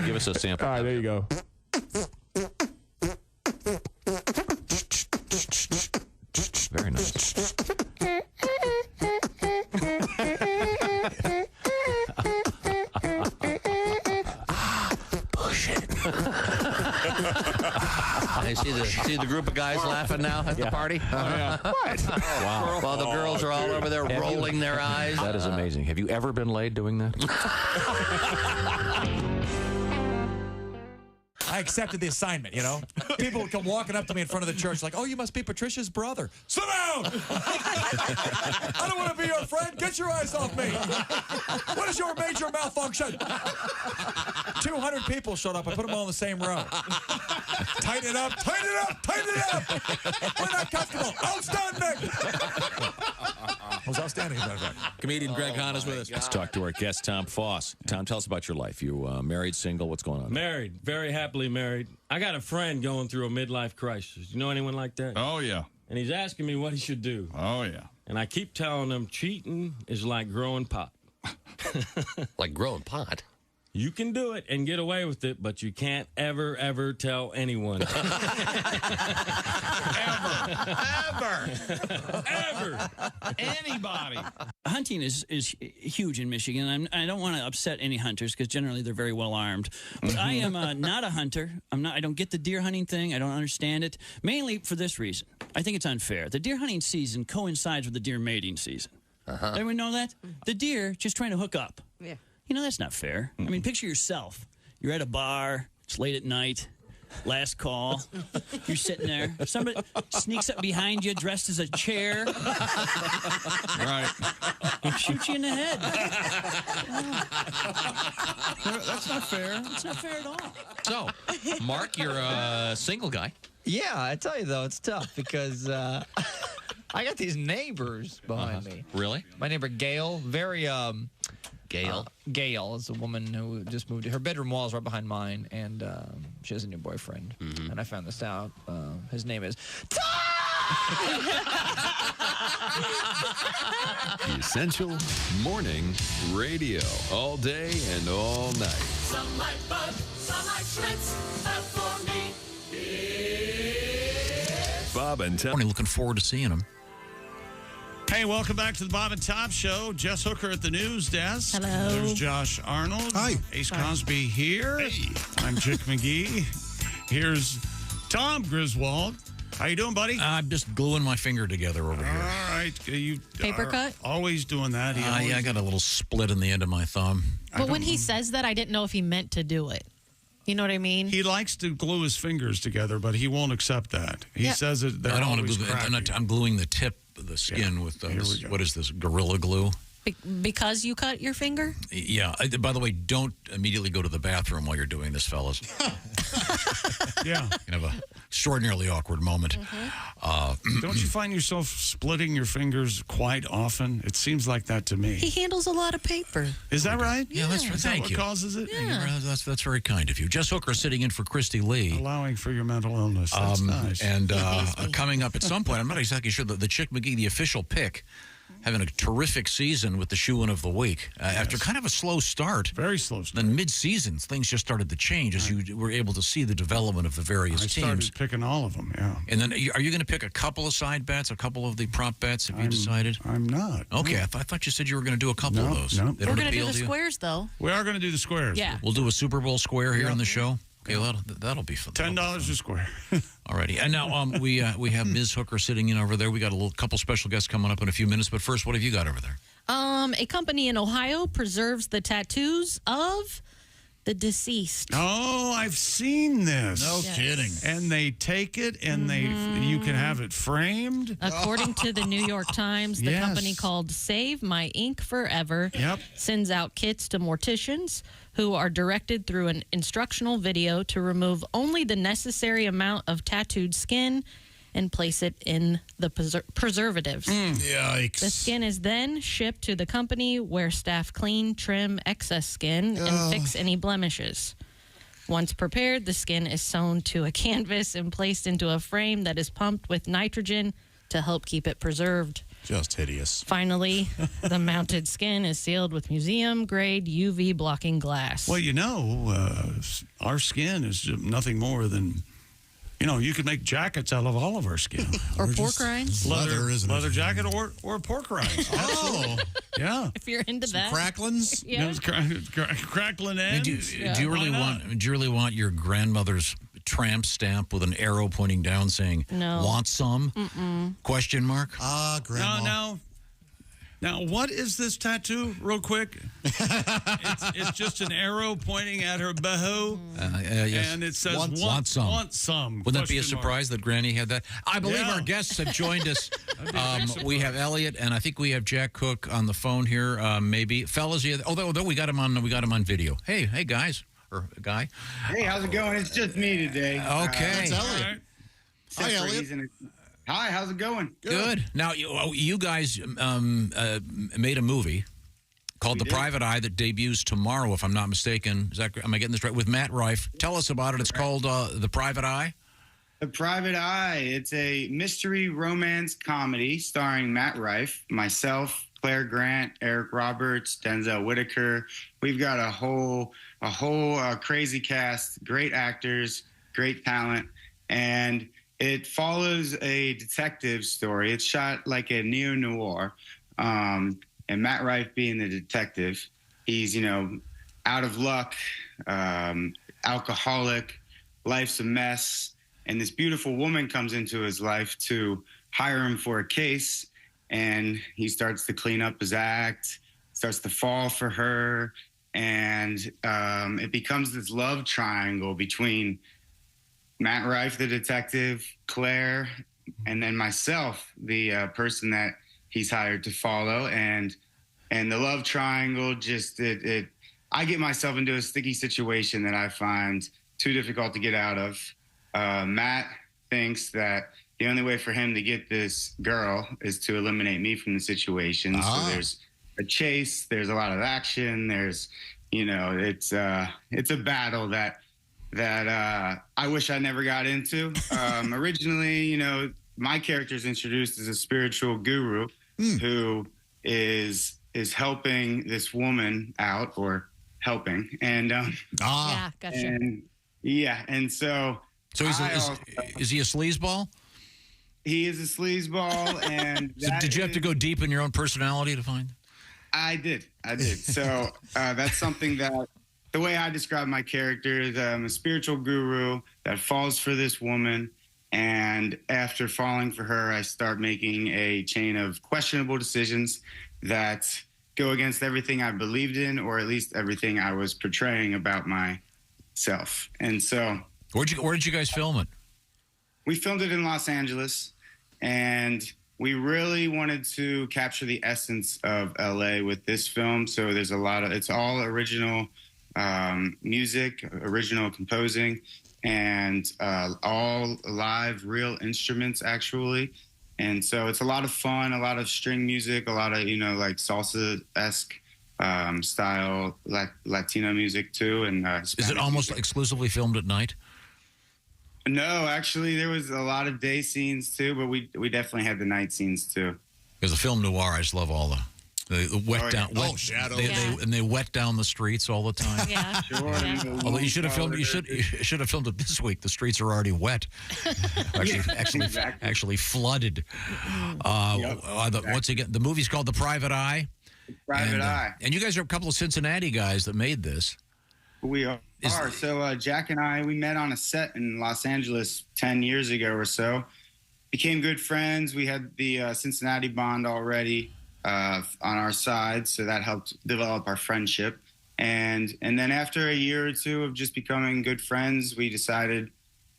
give us a sample. All right, there you go. Very nice. Push it. I see the group of guys laughing now at the party. What? Wow. While the girls are all over there rolling their eyes. That is amazing. Have you ever been laid doing that? I accepted the assignment, you know? People would come walking up to me in front of the church like, oh, you must be Patricia's brother. Sit down! I don't want to be your friend. Get your eyes off me. What is your major malfunction? 200 people showed up. I put them all in the same row. Tighten it up, tighten it up, tighten it up. We're not comfortable. Outstanding. It was outstanding, as a matter of fact. Comedian Greg Hahn is with us. Let's talk to our guest, Tom Foss. Tom, tell us about your life. You married, single? What's going on? Married. Very happily married. I got a friend going through a midlife crisis. You know anyone like that? Oh, yeah. And he's asking me what he should do. Oh, yeah. And I keep telling him cheating is like growing pot. Like growing pot? You can do it and get away with it, but you can't ever, ever tell anyone. Ever. Anybody. Hunting is huge in Michigan. I don't want to upset any hunters because generally they're very well armed. But I am not a hunter. I don't get the deer hunting thing. I don't understand it. Mainly for this reason. I think it's unfair. The deer hunting season coincides with the deer mating season. Everyone know that? The deer just trying to hook up. Yeah. You know, that's not fair. I mean, picture yourself. You're at a bar. It's late at night. Last call. You're sitting there. Somebody sneaks up behind you dressed as a chair. Right. Shoot you in the head. That's not fair. It's not fair at all. So, Mark, you're a single guy. Yeah, I tell you, though, it's tough because I got these neighbors behind me. Really? My neighbor, Gail, very... Gail? Gail is a woman who just moved. Her bedroom wall is right behind mine, and she has a new boyfriend. And I found this out. His name is The Essential Morning Radio. All day and all night. Some like bug, some like Schmitz, but for me, it's Bob and Tom. Looking forward to seeing him. Hey, welcome back to the Bob and Tom Show. Jess Hooker at the news desk. Hello. There's Josh Arnold. Hi. Ace Cosby here. Hey. I'm Chick McGee. Here's Tom Griswold. How you doing, buddy? I'm just gluing my finger together over here. All right. You Paper cut? Always doing that. Yeah, I got a little split in the end of my thumb. But when he says that, I didn't know if he meant to do it. You know what I mean? He likes to glue his fingers together, but he won't accept that. He says it. I don't want to glue. I'm gluing the tip of the skin with what is this, Gorilla Glue? Because you cut your finger? Yeah. By the way, don't immediately go to the bathroom while you're doing this, fellas. Yeah. You have an extraordinarily awkward moment. Don't you find yourself splitting your fingers quite often? It seems like that to me. He handles a lot of paper. Is that right? Yeah, that's right. Thank you. What causes it? Yeah. That's very kind of you. Jess Hooker sitting in for Kristi Lee. Allowing for your mental illness. That's nice. And coming up at some point, I'm not exactly sure, the Chick McGee, the official pick, having a terrific season with the shoe-in of the week. After kind of a slow start. Very slow start. Then mid-season, things just started to change as you were able to see the development of the various teams. I started picking all of them, yeah. And then are you going to pick a couple of side bets, a couple of the prop bets? Have you decided? I'm not. Okay, I thought you said you were going to do a couple of those. No. We're going to do the squares, though. We are going to do the squares. Yeah. We'll do a Super Bowl square here on the show. Okay, well, that'll be fun. $10 a square. Alrighty. And now we have Ms. Hooker sitting in over there. We got a couple special guests coming up in a few minutes. But first, what have you got over there? A company in Ohio preserves the tattoos of the deceased. Oh, I've seen this. No kidding. And they take it and you can have it framed. According to the New York Times, the company called Save My Ink Forever sends out kits to morticians who are directed through an instructional video to remove only the necessary amount of tattooed skin and place it in the preservatives. Yikes. The skin is then shipped to the company where staff clean, trim excess skin, and fix any blemishes. Once prepared, the skin is sewn to a canvas and placed into a frame that is pumped with nitrogen to help keep it preserved. Just hideous. Finally, the mounted skin is sealed with museum-grade UV-blocking glass. Well, our skin is nothing more than... you could make jackets out of all of our skin. Or pork rinds. Leather, isn't it? Leather jacket or pork rinds. Oh. Yeah. If you're into that. Cracklins? Yeah. Crackling ends. Do you really want your grandmother's tramp stamp with an arrow pointing down saying, No. want some? Question mark? Grandma. Now, what is this tattoo, real quick? it's just an arrow pointing at her bahu, Yes. and it says, want some. Want some. Wouldn't that be a question mark. surprise that Granny had that? I believe Yeah. our guests have joined us. That'd be a big We have Elliot, and I think we have Jack Cook on the phone here. Maybe fellas, although we got him on video. Hey, guys or guy. Hey, how's it going? It's just me today. Okay. That's Elliot. Hi, Elliot. Hi, how's it going? Good. Now, you guys made a movie called The Private Eye that debuts tomorrow, if I'm not mistaken. Am I getting this right? With Matt Rife. Tell us about it. It's called The Private Eye. The Private Eye. It's a mystery romance comedy starring Matt Rife, myself, Claire Grant, Eric Roberts, Denzel Whitaker. We've got a whole crazy cast, great actors, great talent, and it follows a detective story. It's shot like a neo-noir, and Matt Rife being the detective, he's, out of luck, alcoholic, life's a mess, and this beautiful woman comes into his life to hire him for a case, and he starts to clean up his act, starts to fall for her, and it becomes this love triangle between Matt Rife, the detective, Claire, and then myself, the person that he's hired to follow. And the love triangle I get myself into a sticky situation that I find too difficult to get out of. Matt thinks that the only way for him to get this girl is to eliminate me from the situation. So there's a chase, there's a lot of action, there's, it's a battle that I wish I never got into. Originally, my character is introduced as a spiritual guru who is helping this woman out, or helping, and yeah, gotcha. And so is he a sleazeball? He is a sleazeball, and So did you have to go deep in your own personality to find? I did. So that's something that. The way I describe my character is I'm a spiritual guru that falls for this woman, and after falling for her, I start making a chain of questionable decisions that go against everything I believed in, or at least everything I was portraying about myself. And so... Where did you guys film it? We filmed it in Los Angeles, and we really wanted to capture the essence of LA with this film. So there's it's all original music, original composing, and all live, real instruments, actually. And so it's a lot of fun, a lot of string music, a lot of, like salsa-esque style, Latino music, too. And is it almost exclusively filmed at night? No, actually, there was a lot of day scenes, too, but we definitely had the night scenes, too. Because the film noir, I just love all the wet down, shadows. They wet down the streets all the time. Yeah, sure. Yeah. Although you should have filmed it this week. The streets are already wet, actually flooded. Once again, the movie's called The Private Eye. Private Eye. And you guys are a couple of Cincinnati guys that made this. We are. So Jack and I, we met on a set in Los Angeles 10 years ago or so. Became good friends. We had the Cincinnati bond already on our side, so that helped develop our friendship. And then after a year or two of just becoming good friends, we decided,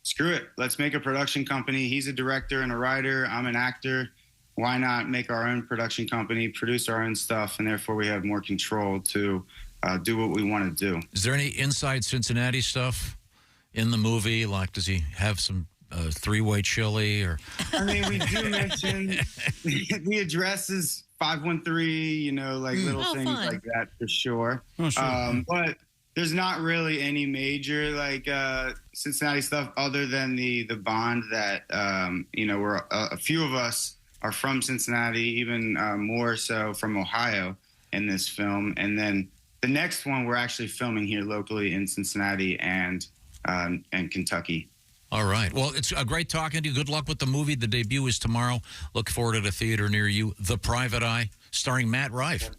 screw it, let's make a production company. He's a director and a writer. I'm an actor. Why not make our own production company, produce our own stuff, and therefore we have more control to do what we want to do. Is there any inside Cincinnati stuff in the movie? Like, does he have some three-way chili? Or I mean, we do mention the address is 513, little things fun. like that for sure. Oh, sure. But there's not really any major Cincinnati stuff other than the bond that we're a few of us are from Cincinnati, even more so from Ohio in this film, and then the next one we're actually filming here locally in Cincinnati and Kentucky. All right. Well, it's great talking to you. Good luck with the movie. The debut is tomorrow. Look forward at a theater near you. The Private Eye, starring Matt Rife.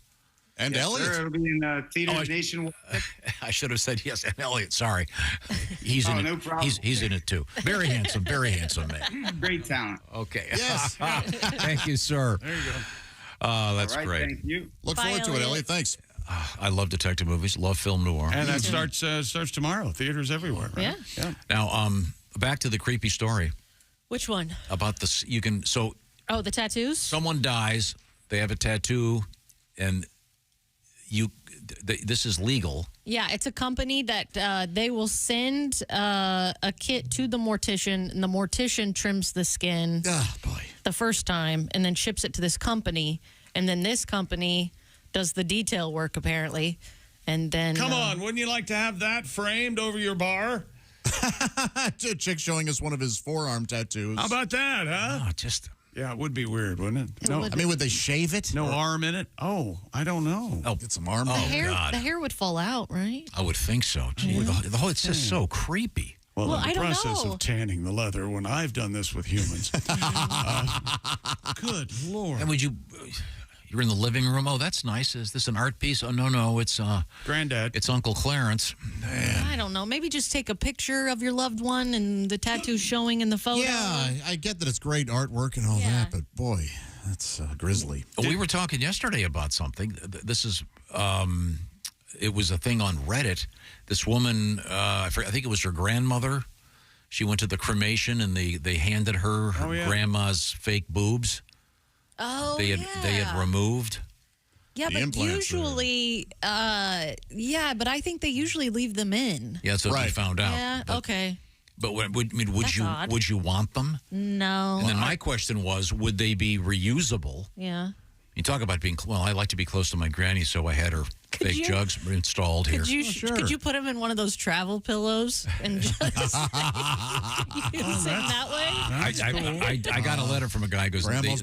And yes, Elliot. Sir, it'll be in theaters nationwide. I should have said yes, and Elliot. Sorry. He's in it. No problem. He's in it, too. Very handsome man. Great talent. Okay. Yes. Thank you, sir. There you go. That's All right, great. Thank you. Look forward to it, Elliot. Thanks. I love detective movies. Love film noir. And that starts tomorrow. Theaters everywhere. Right? Yeah. Now, back to the creepy story Which one? about this. You can Oh, the tattoos? someone dies, they have a tattoo, and this is legal. Yeah, it's a company that they will send a kit to the mortician, and the mortician trims the skin the first time and then ships it to this company. And then this company does the detail work, apparently. And then. Come on, wouldn't you like to have that framed over your bar? A chick showing us one of his forearm tattoos. How about that, huh? Yeah, it would be weird, wouldn't it? I mean, would they shave it? No arm in it? Oh, I don't know. Oh, get some arm. The Oh, hair, God. the hair would fall out, right? I would think so. Gee, the whole, it's just so creepy. Well, Well, in I the don't process know. of tanning the leather, when I've done this with humans. Good Lord. And you're in the living room. Oh, that's nice. Is this an art piece? Oh, no, it's Granddad. It's Uncle Clarence. I don't know. Maybe just take a picture of your loved one and the tattoo showing in the photo. Yeah, I get that it's great artwork and all that, but boy, that's grisly. We were talking yesterday about something. This is, it was a thing on Reddit. This woman, I think it was her grandmother. She went to the cremation and they handed her grandma's fake boobs. Oh, they had removed. Yeah, but usually, but I think they usually leave them in. Yeah, that's what we found out. Yeah, okay. But would That's odd. you want them? No. And then my question was, would they be reusable? Yeah. You talk about being I like to be close to my granny, so I had her fake you- jugs installed here. Could you put them in one of those travel pillows and just use them that way? I got a letter from a guy who goes, Grandma's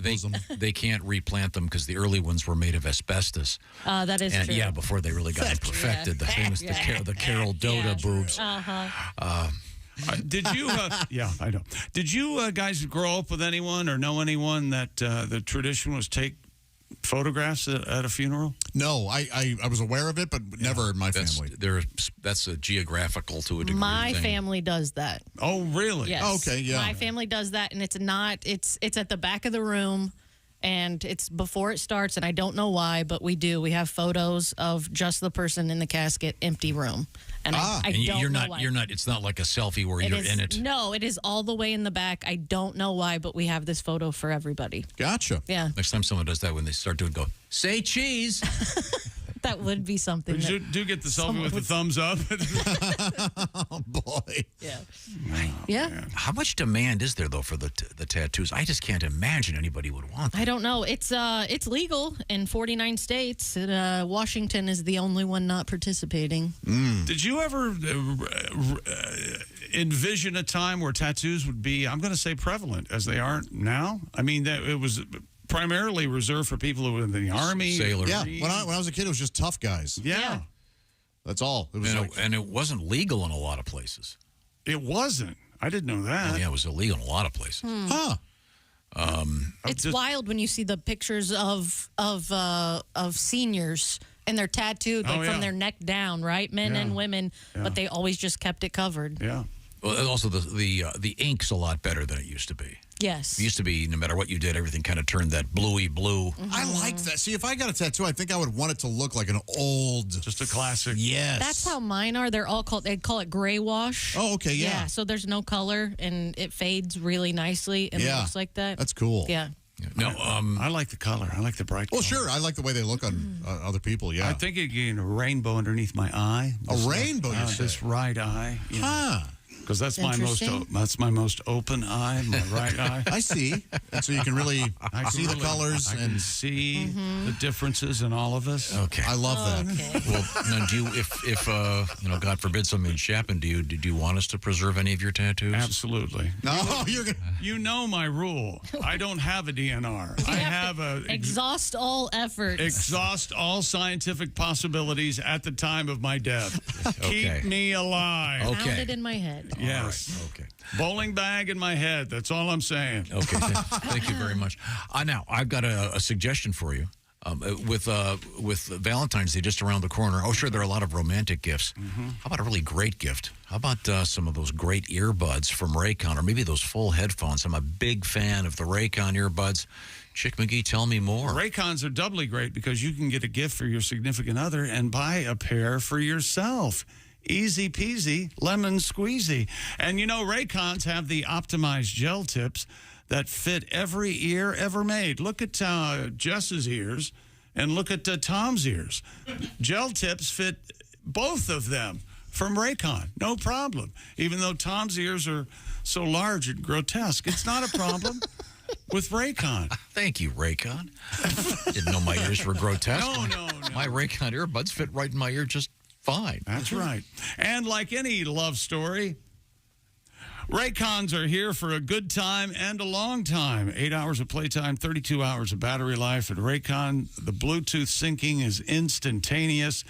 they can't replant them because the early ones were made of asbestos. That is And true. yeah, before they really got them perfected, the famous the Carol Doda boobs. Did you? Yeah, I know. Did you guys grow up with anyone or know anyone that the tradition was take photographs at a funeral? No, I was aware of it, but never in my family. That's a geographical to a degree. My thing. family does that. Oh, really? Yes. Okay, yeah. My family does that, and it's at the back of the room, and it's before it starts, and I don't know why, but we do. We have photos of just the person in the casket, empty room. And I And don't you're know not. why. You're not. It's not like a selfie where you're in it. No, it is all the way in the back. I don't know why, but we have this photo for everybody. Gotcha. Yeah. Next time someone does that, when they start doing, go say cheese. That would be something. Did you do get the selfie with the thumbs up? Oh boy. Yeah. Yeah. How much demand is there though for the tattoos? I just can't imagine anybody would want them. I don't know. It's legal in 49 states. Washington is the only one not participating. Did you ever envision a time where tattoos would be, I'm going to say, prevalent as they aren't now? I mean, that it was primarily reserved for people who were in the Army. Sailors. Yeah, when I was a kid, it was just tough guys. Yeah. That's all. It was And it wasn't legal in a lot of places. It wasn't. I didn't know that. Yeah, it was illegal in a lot of places. Huh. It's wild when you see the pictures of seniors and they're tattooed from their neck down, right? Men and women, but they always just kept it covered. Yeah. Well, also the ink's a lot better than it used to be. Yes. It used to be, no matter what you did, everything kind of turned that bluey blue. I like that. See, if I got a tattoo, I think I would want it to look like an old, just a classic. Yes. That's how mine are. They're all they call it gray wash. Oh, okay, yeah. So there's no color and it fades really nicely and it looks like that. That's cool. Yeah. No, I like the color. I like the bright color. Well, sure. I like the way they look on other people, yeah. I think it gained a rainbow underneath my eye. A rainbow, you say? This right eye. Huh. Because that's my most open eye, my right eye. I see. And so you can really see the colors I and can see the differences in all of us. Okay. I love that. Well, now, do you, if God forbid something should happen to you, did you want us to preserve any of your tattoos? Absolutely. No, you're gonna. You know my rule. I don't have a DNR. I have a exhaust all efforts. Exhaust all scientific possibilities at the time of my death. Okay. Keep me alive. Found it in my head. Yes. All right. Okay. Bowling bag in my head. That's all I'm saying. Okay. Thank you very much. Now, I've got a suggestion for you. With Valentine's Day just around the corner, oh, sure, there are a lot of romantic gifts. How about a really great gift? How about some of those great earbuds from Raycon, or maybe those full headphones? I'm a big fan of the Raycon earbuds. Chick McGee, tell me more. Raycons are doubly great because you can get a gift for your significant other and buy a pair for yourself. Easy peasy, lemon squeezy. And you know, Raycons have the optimized gel tips that fit every ear ever made. Look at Jess's ears and look at Tom's ears. Gel tips fit both of them from Raycon. No problem. Even though Tom's ears are so large and grotesque, it's not a problem with Raycon. Thank you, Raycon. Didn't know my ears were grotesque. No. My Raycon earbuds fit right in my ear just fine. That's right. And like any love story, Raycons are here for a good time and a long time. 8 hours of playtime, 32 hours of battery life. At Raycon, the Bluetooth syncing is instantaneous.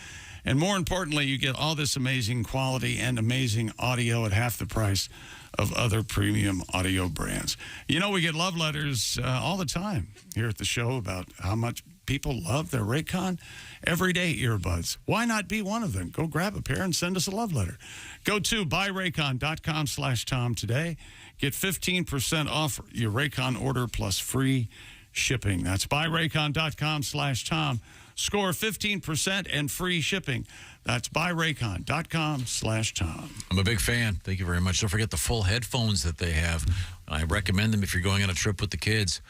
And more importantly, you get all this amazing quality and amazing audio at half the price of other premium audio brands. You know, we get love letters all the time here at the show about how much people love their Raycon everyday earbuds. Why not be one of them? Go grab a pair and send us a love letter. Go to buyraycon.com/Tom today. Get 15% off your Raycon order plus free shipping. That's buyraycon.com/Tom. Score 15% and free shipping. That's buyraycon.com/Tom. I'm a big fan. Thank you very much. Don't forget the full headphones that they have. I recommend them if you're going on a trip with the kids.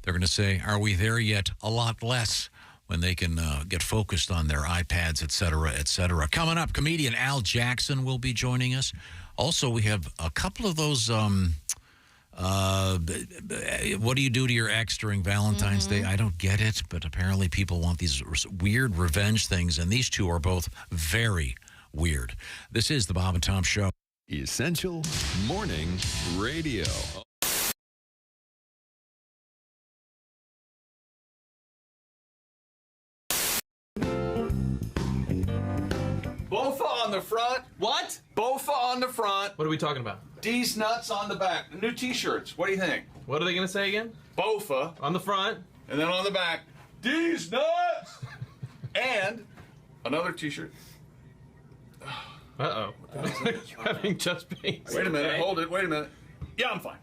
They're going to say, are we there yet? A lot less when they can get focused on their iPads, et cetera, et cetera. Coming up, comedian Al Jackson will be joining us. Also, we have a couple of those, what do you do to your ex during Valentine's Day? I don't get it, but apparently people want these weird revenge things, and these two are both very weird. This is the Bob and Tom Show. Essential Morning Radio. Bofa on the front. What? Bofa on the front. What are we talking about? D's nuts on the back. New T-shirts. What do you think? What are they going to say again? Bofa On the front. and then on the back, D's nuts. And another T-shirt. Uh-oh. You're having chest pains. Wait a minute. Hold it. Wait a minute. Yeah, I'm fine.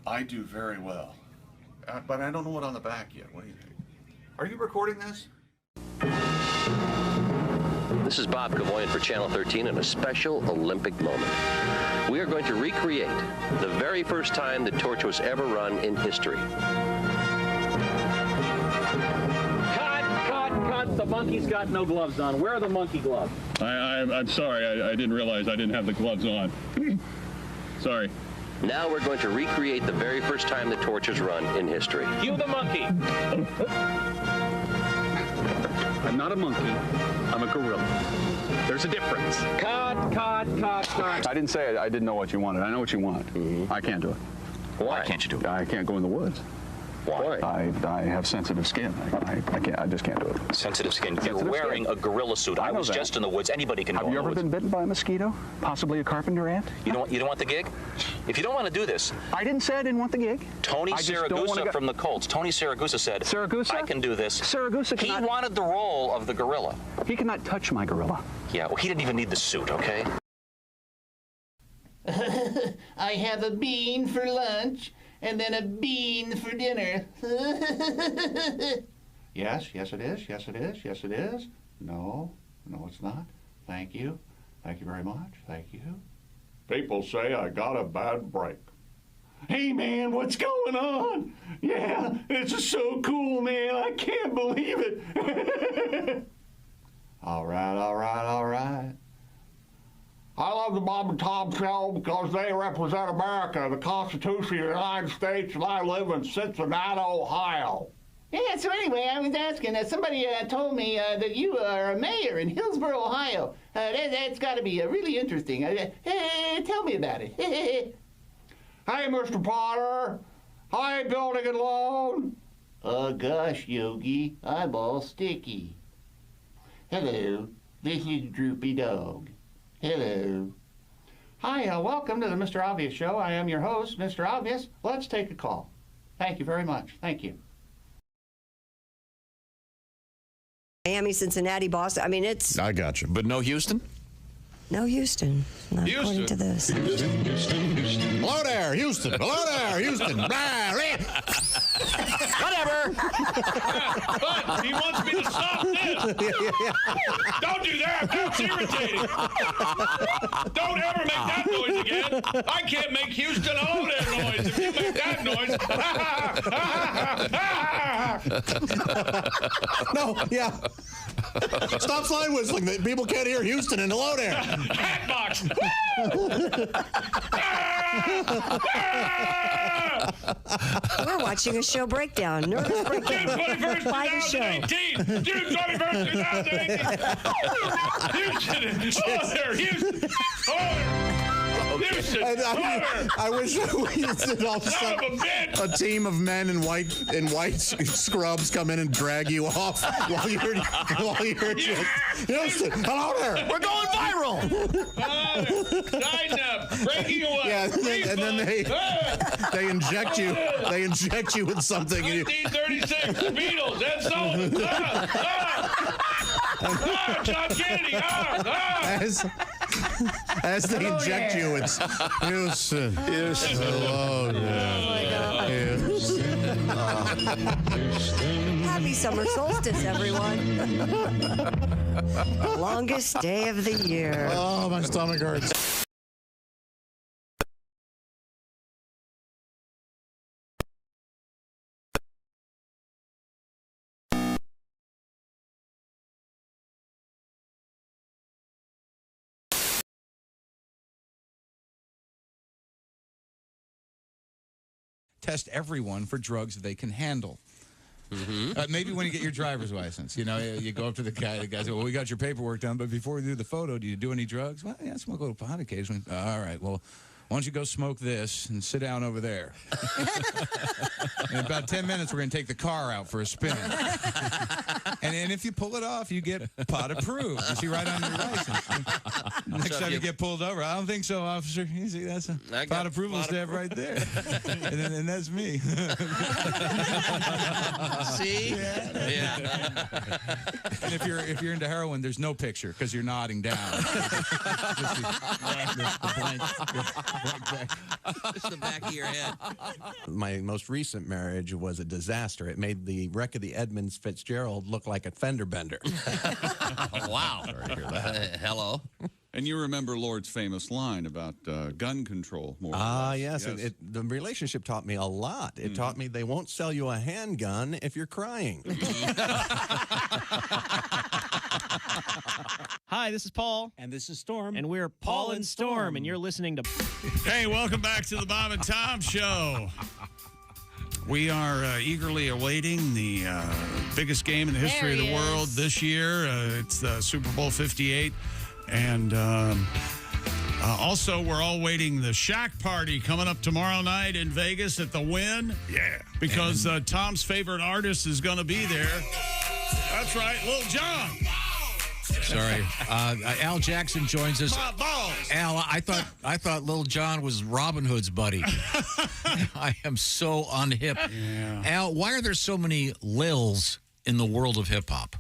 I do very well, but I don't know what on the back yet. What do you think? Are you recording this? This is Bob Cavoyan for Channel 13 in a special Olympic moment. We are going to recreate the very first time the torch was ever run in history. Cut! The monkey's got no gloves on. Where are the monkey gloves? I'm sorry. I didn't realize I didn't have the gloves on. Sorry. Now we're going to recreate the very first time the torch was run in history. Cue the monkey. I'm not a monkey. I'm a gorilla. There's a difference. Cut. I didn't say I didn't know what you wanted. I know what you want. I can't do it. Why can't you do it? I can't go in the woods. Why? I have sensitive skin. I can't. I just can't do it. Sensitive skin. You're Sensitive wearing skin. a gorilla suit. I was that. just in the woods. Anybody can go Have you in the ever woods. been bitten by a mosquito? Possibly a carpenter ant? You don't want the gig? If you don't want to do this, I didn't say I didn't want the gig. Tony I just don't wanna Saragusa go- from the Colts. Tony Saragusa said, Saragusa? I can do this. Saragusa He cannot... wanted the role of the gorilla. He cannot touch my gorilla. Yeah, well, he didn't even need the suit, okay? I have a bean for lunch and then a bean for dinner. Yes, it is. Yes, it is. No, it's not. Thank you. Thank you very much. Thank you. People say I got a bad break. Hey, man, what's going on? Yeah, this is so cool, man. I can't believe it. All right. I love the Bob and Tom Show because they represent America, the Constitution of the United States, and I live in Cincinnati, Ohio. Yeah, so anyway, I was asking, somebody told me that you are a mayor in Hillsboro, Ohio. That's got to be really interesting. Tell me about it. Hey, Mr. Potter. Hi, building and loan. Oh, gosh, Yogi, I'm all sticky. Hello, this is Droopy Dog. Hello. Hi, welcome to the Mr. Obvious Show. I am your host, Mr. Obvious. Let's take a call. Thank you very much. Thank you. Miami, Cincinnati, Boston. I mean, it's I got you. But no Houston? no Houston. Not according to this. Hello there, Houston. Hello there, Houston. Whatever. But he wants me to stop this. Don't do that. That's irritating. Don't ever make that noise again. I can't make Houston all that noise. If you make that noise. No, yeah. Stop slide whistling. People can't hear Houston and hello there. Hatbox. We're watching a show breakdown. Nervous breakdown. June 21st, By the show. 2018. June 21st, 2018. Houston. Oh, there. Houston. Oh, Houston. I wish we did all Son of a bitch. a team of men in white scrubs come in and drag you off while you're just Houston. Hello there. We're going viral. Sign up. Breaking away. Yeah, and then they inject you. They inject you with something. 1936 Beatles. That's so. John Kennedy. As they inject you, it's Houston. Houston. Hello there. Houston. Happy summer solstice, everyone. Longest day of the year. Oh, my stomach hurts. Test everyone for drugs they can handle. Maybe when you get your driver's license, you go up to the guy says, well, we got your paperwork done, but before we do the photo, do you do any drugs? Well, yeah, I smoke a little pot occasionally. All right, well, why don't you go smoke this and sit down over there? In about 10 minutes, we're going to take the car out for a spin. And if you pull it off, you get pot approved. You see right on your license. Next time you get pulled over, I don't think so, officer. You see, that's a pot approval stamp right there. and that's me. See? Yeah. And if you're into heroin, there's no picture because you're nodding down. Just the blank. Just the back of your head. My most recent marriage was a disaster. It made the wreck of the Edmunds Fitzgerald look like a fender bender. Wow. Hello. And you remember Lord's famous line about gun control, more or less. Yes. The relationship taught me a lot. It taught me they won't sell you a handgun if you're crying. Hi, this is Paul. And this is Storm. And we're Paul and Storm, and you're listening to... Hey, welcome back to the Bob and Tom Show. We are eagerly awaiting the biggest game in the history of the world this year. It's the Super Bowl 58. And also, we're all waiting the Shaq party coming up tomorrow night in Vegas at the Wynn. Yeah. Because Tom's favorite artist is going to be there. That's right, Lil Jon. Sorry, Al Jackson joins us. Al, I thought Lil Jon was Robin Hood's buddy. I am so unhip. Yeah. Al, why are there so many Lils in the world of hip hop?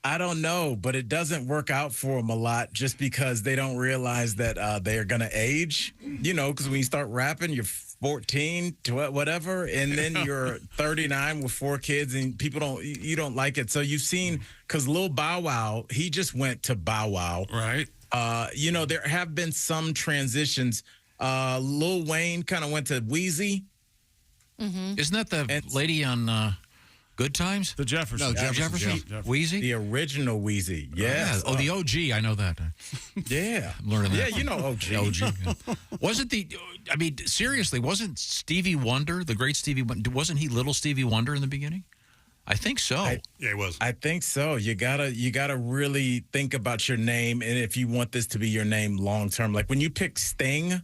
I don't know, but it doesn't work out for them a lot just because they don't realize that they are going to age. Because when you start rapping, you're 14, whatever, and then you're 39 with 4 kids, and you don't like it. So you've seen, because Lil Bow Wow, he just went to Bow Wow. Right. There have been some transitions. Lil Wayne kind of went to Wheezy. Mm-hmm. Isn't that the lady on... Good Times? The Jefferson. No, Jefferson. Wheezy? The original Wheezy. Yeah. Oh, the OG. I know that. Yeah. I'm learning that. Yeah, you know OG. OG. Yeah. Seriously, wasn't Stevie Wonder, the great Stevie Wonder, wasn't he little Stevie Wonder in the beginning? I think so. Yeah, it was. I think so. You gotta really think about your name, and if you want this to be your name long term. Like when you pick Sting,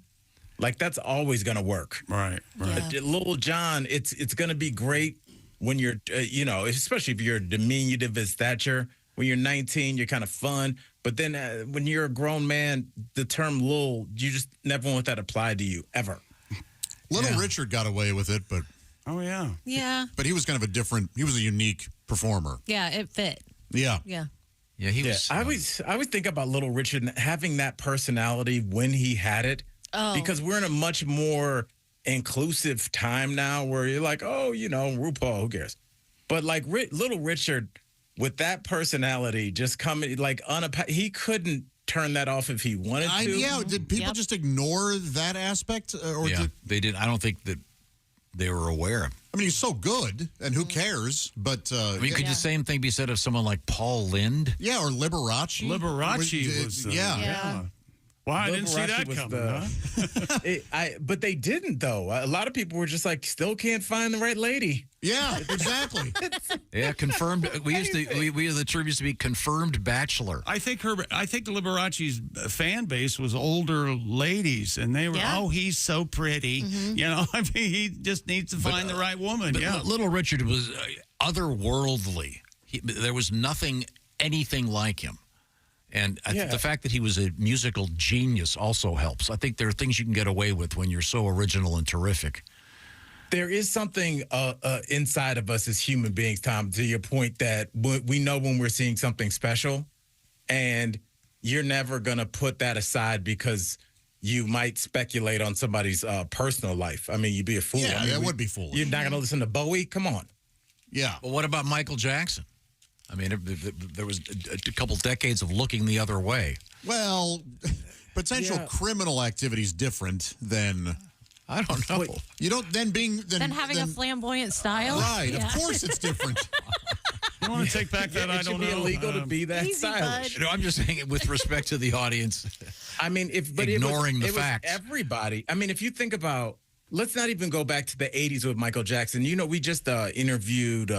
like that's always gonna work. Right. Lil Jon, it's gonna be great. When you're, especially if you're diminutive in stature, when you're 19, you're kind of fun. But then when you're a grown man, the term Lil, you just never want that applied to you, ever. Little Richard got away with it, but... Oh, yeah. Yeah. But he was kind of he was a unique performer. Yeah, it fit. Yeah. Yeah. Yeah, he was. I always think about Little Richard having that personality when he had it. Oh. Because we're in a much more inclusive time now where you're like, oh, RuPaul, who cares? But like Little Richard with that personality just coming, like, he couldn't turn that off if he wanted to. Did people just ignore that aspect? They did. I don't think that they were aware. I mean, he's so good, and who cares? But could the same thing be said of someone like Paul Lynde? Yeah, or Liberace. Liberace was yeah. Well, I didn't see that was coming. Huh? But they didn't, though. A lot of people were just like, still can't find the right lady. Yeah, exactly. Yeah, confirmed. We used the term used to be confirmed bachelor. I think Liberace's fan base was older ladies, and they were, oh, he's so pretty. Mm-hmm. I mean, he just needs to find the right woman. But Little Richard was otherworldly. There was anything like him. And the fact that he was a musical genius also helps. I think there are things you can get away with when you're so original and terrific. There is something inside of us as human beings, Tom, to your point that we know when we're seeing something special, and you're never going to put that aside because you might speculate on somebody's personal life. I mean, you'd be a fool. Yeah, I mean, that would be foolish. You're not going to listen to Bowie? Come on. Yeah. Well, what about Michael Jackson? I mean, there was a couple decades of looking the other way. Well, potential criminal activity is different than... I don't know. You don't then having a flamboyant style, right? Of course, it's different. You want to take back that? I don't know. It should be illegal to be that stylish. No, I'm just saying it with respect to the audience. I mean, ignoring the facts. Everybody. I mean, if you think about, let's not even go back to the '80s with Michael Jackson. We just interviewed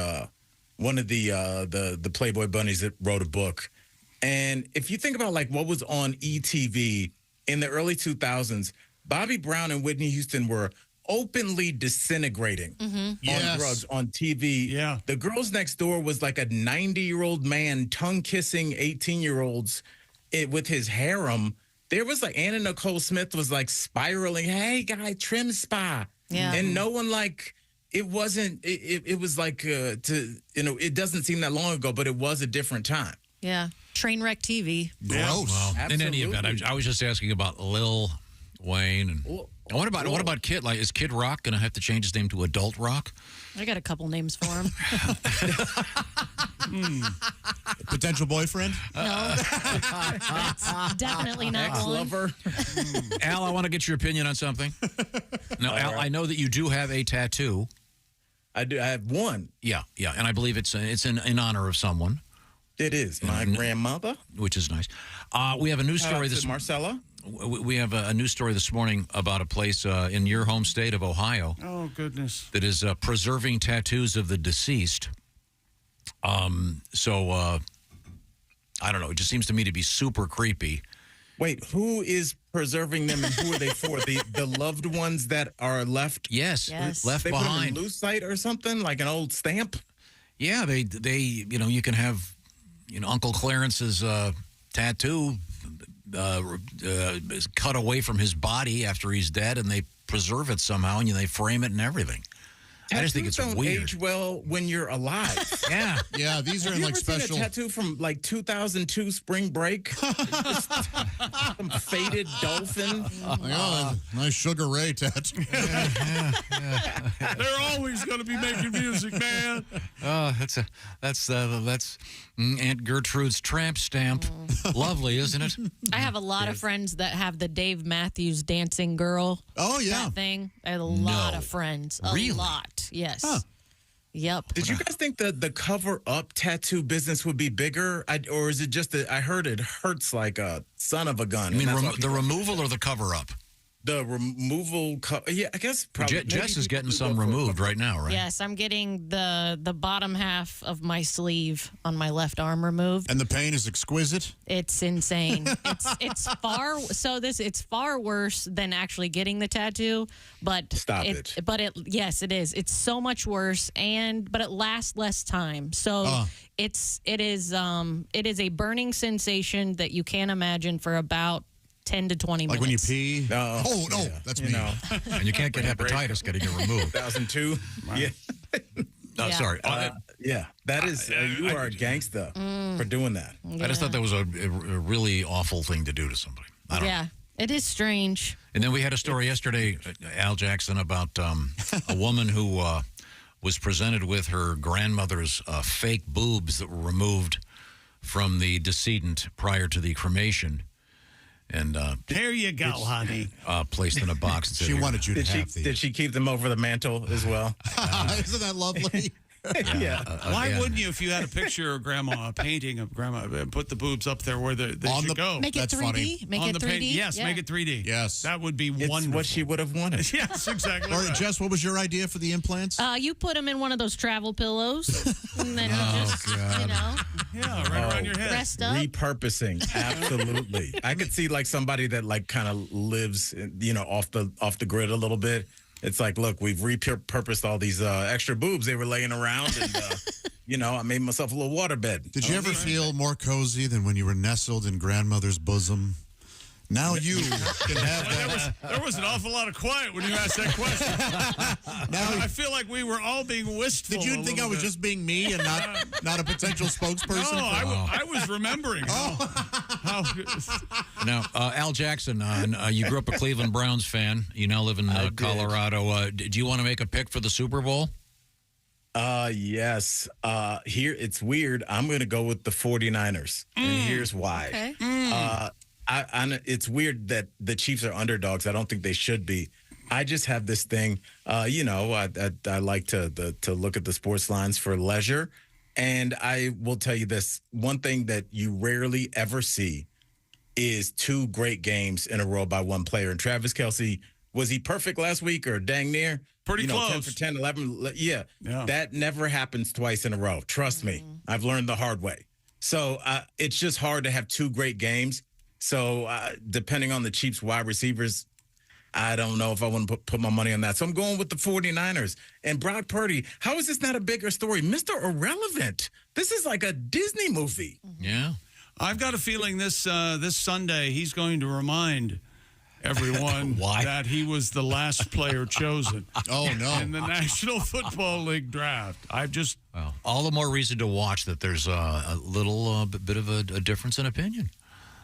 one of the Playboy bunnies that wrote a book, and if you think about like what was on ETV in the early 2000s. Bobby Brown and Whitney Houston were openly disintegrating on drugs on TV. Yeah. The Girls Next Door was like a 90-year-old man tongue-kissing 18-year-olds with his harem. There was like Anna Nicole Smith was like spiraling, hey, guy, trim spa. Yeah. And no one it wasn't, it was like, it doesn't seem that long ago, but it was a different time. Yeah. Trainwreck TV. Gross. Well, in any event, I was just asking about Lil Wayne and what about Kid? Like, is Kid Rock going to have to change his name to Adult Rock? I got a couple names for him. Potential boyfriend? No, that's definitely not Ex-lover. Al, I want to get your opinion on something. Now, Al, I know that you do have a tattoo. I do. I have one. Yeah, and I believe it's in honor of someone. It is my grandmother, which is nice. We have a news story this Marcella. We have a news story this morning about a place in your home state of Ohio. Oh, goodness. That is preserving tattoos of the deceased. I don't know. It just seems to me to be super creepy. Wait, who is preserving them and who are they for? The loved ones that are left? Yes. Left they behind. Put them in lucite or something, like an old stamp? Yeah, they you can have Uncle Clarence's tattoo is cut away from his body after he's dead, and they preserve it somehow, and they frame it and everything. I just think it's don't weird. Age well when you're alive. Yeah, these are in like special. Seen a tattoo from like 2002 Spring Break. Some faded dolphin. Nice Sugar Ray tattoo. They're always going to be making music, man. Oh, that's Aunt Gertrude's tramp stamp. Lovely, isn't it? I have a lot of friends that have the Dave Matthews Dancing Girl. Oh yeah, that thing. I have a lot of friends. A lot. Yes. Huh. Yep. Did you guys think that the cover-up tattoo business would be bigger, or is it just that I heard it hurts like a son of a gun? You mean the removal or the cover-up? The removal, yeah, I guess probably. Jess is getting some removed right now, right? Yes, I'm getting the bottom half of my sleeve on my left arm removed. And the pain is exquisite? It's insane. it's far worse than actually getting the tattoo, but Stop it. But yes, it is. It's so much worse, but it lasts less time. So it is a burning sensation that you can't imagine for about 10 to 20 minutes. Like when you pee? No. Oh, no, that's me. And you can't get hepatitis getting it removed. 2002? Yeah. Sorry. Yeah, that is, you are a gangster for doing that. I just thought that was a really awful thing to do to somebody. I don't know. Yeah, it is strange. And then we had a story yesterday, Al Jackson, about a woman who was presented with her grandmother's fake boobs that were removed from the decedent prior to the cremation. And there you go, honey. Placed in a box. And said, She wanted you to have these. Did she keep them over the mantle as well? Isn't that lovely? Yeah. Why wouldn't you, if you had a picture of grandma, a painting of grandma, put the boobs up there where they should go? Make it 3D. Make it 3D. Yes, make it 3D. Yes. That would be It's wonderful. what she would have wanted. Yes, exactly. Or, right. Jess, what was your idea for the implants? You put them in one of those travel pillows, and then you just, you know, Yeah, right around your head. rest up. Repurposing, absolutely. I could see like somebody that like kind of lives, off the grid a little bit. It's like, look, we've repurposed all these extra boobs they were laying around, and I made myself a little waterbed. Did you ever feel more cozy than when you were nestled in grandmother's bosom? Now you can have that. There was an awful lot of quiet when you asked that question. I feel like we were all being wistful. Did you think I was just being me and not a potential spokesperson? No, I was remembering. Now, Al Jackson, you grew up a Cleveland Browns fan. You now live in Colorado. Do you want to make a pick for the Super Bowl? Yes. Here, it's weird. I'm going to go with the 49ers. And here's why. Okay. It's weird that the Chiefs are underdogs. I don't think they should be. I just have this thing, I like to look at the sports lines for leisure. And I will tell you this, one thing that you rarely ever see is two great games in a row by one player. And Travis Kelce, was he perfect last week or dang near? Pretty close. 10 for 10, 11. Yeah. That never happens twice in a row. Trust me. I've learned the hard way. So it's just hard to have two great games. So depending on the Chiefs wide receivers, I don't know if I want to put my money on that. So I'm going with the 49ers. And Brock Purdy, how is this not a bigger story? Mr. Irrelevant. This is like a Disney movie. Yeah. I've got a feeling this Sunday he's going to remind everyone that he was the last player chosen. Oh, no. In the National Football League draft. Well, all the more reason to watch that there's a little bit of a difference in opinion.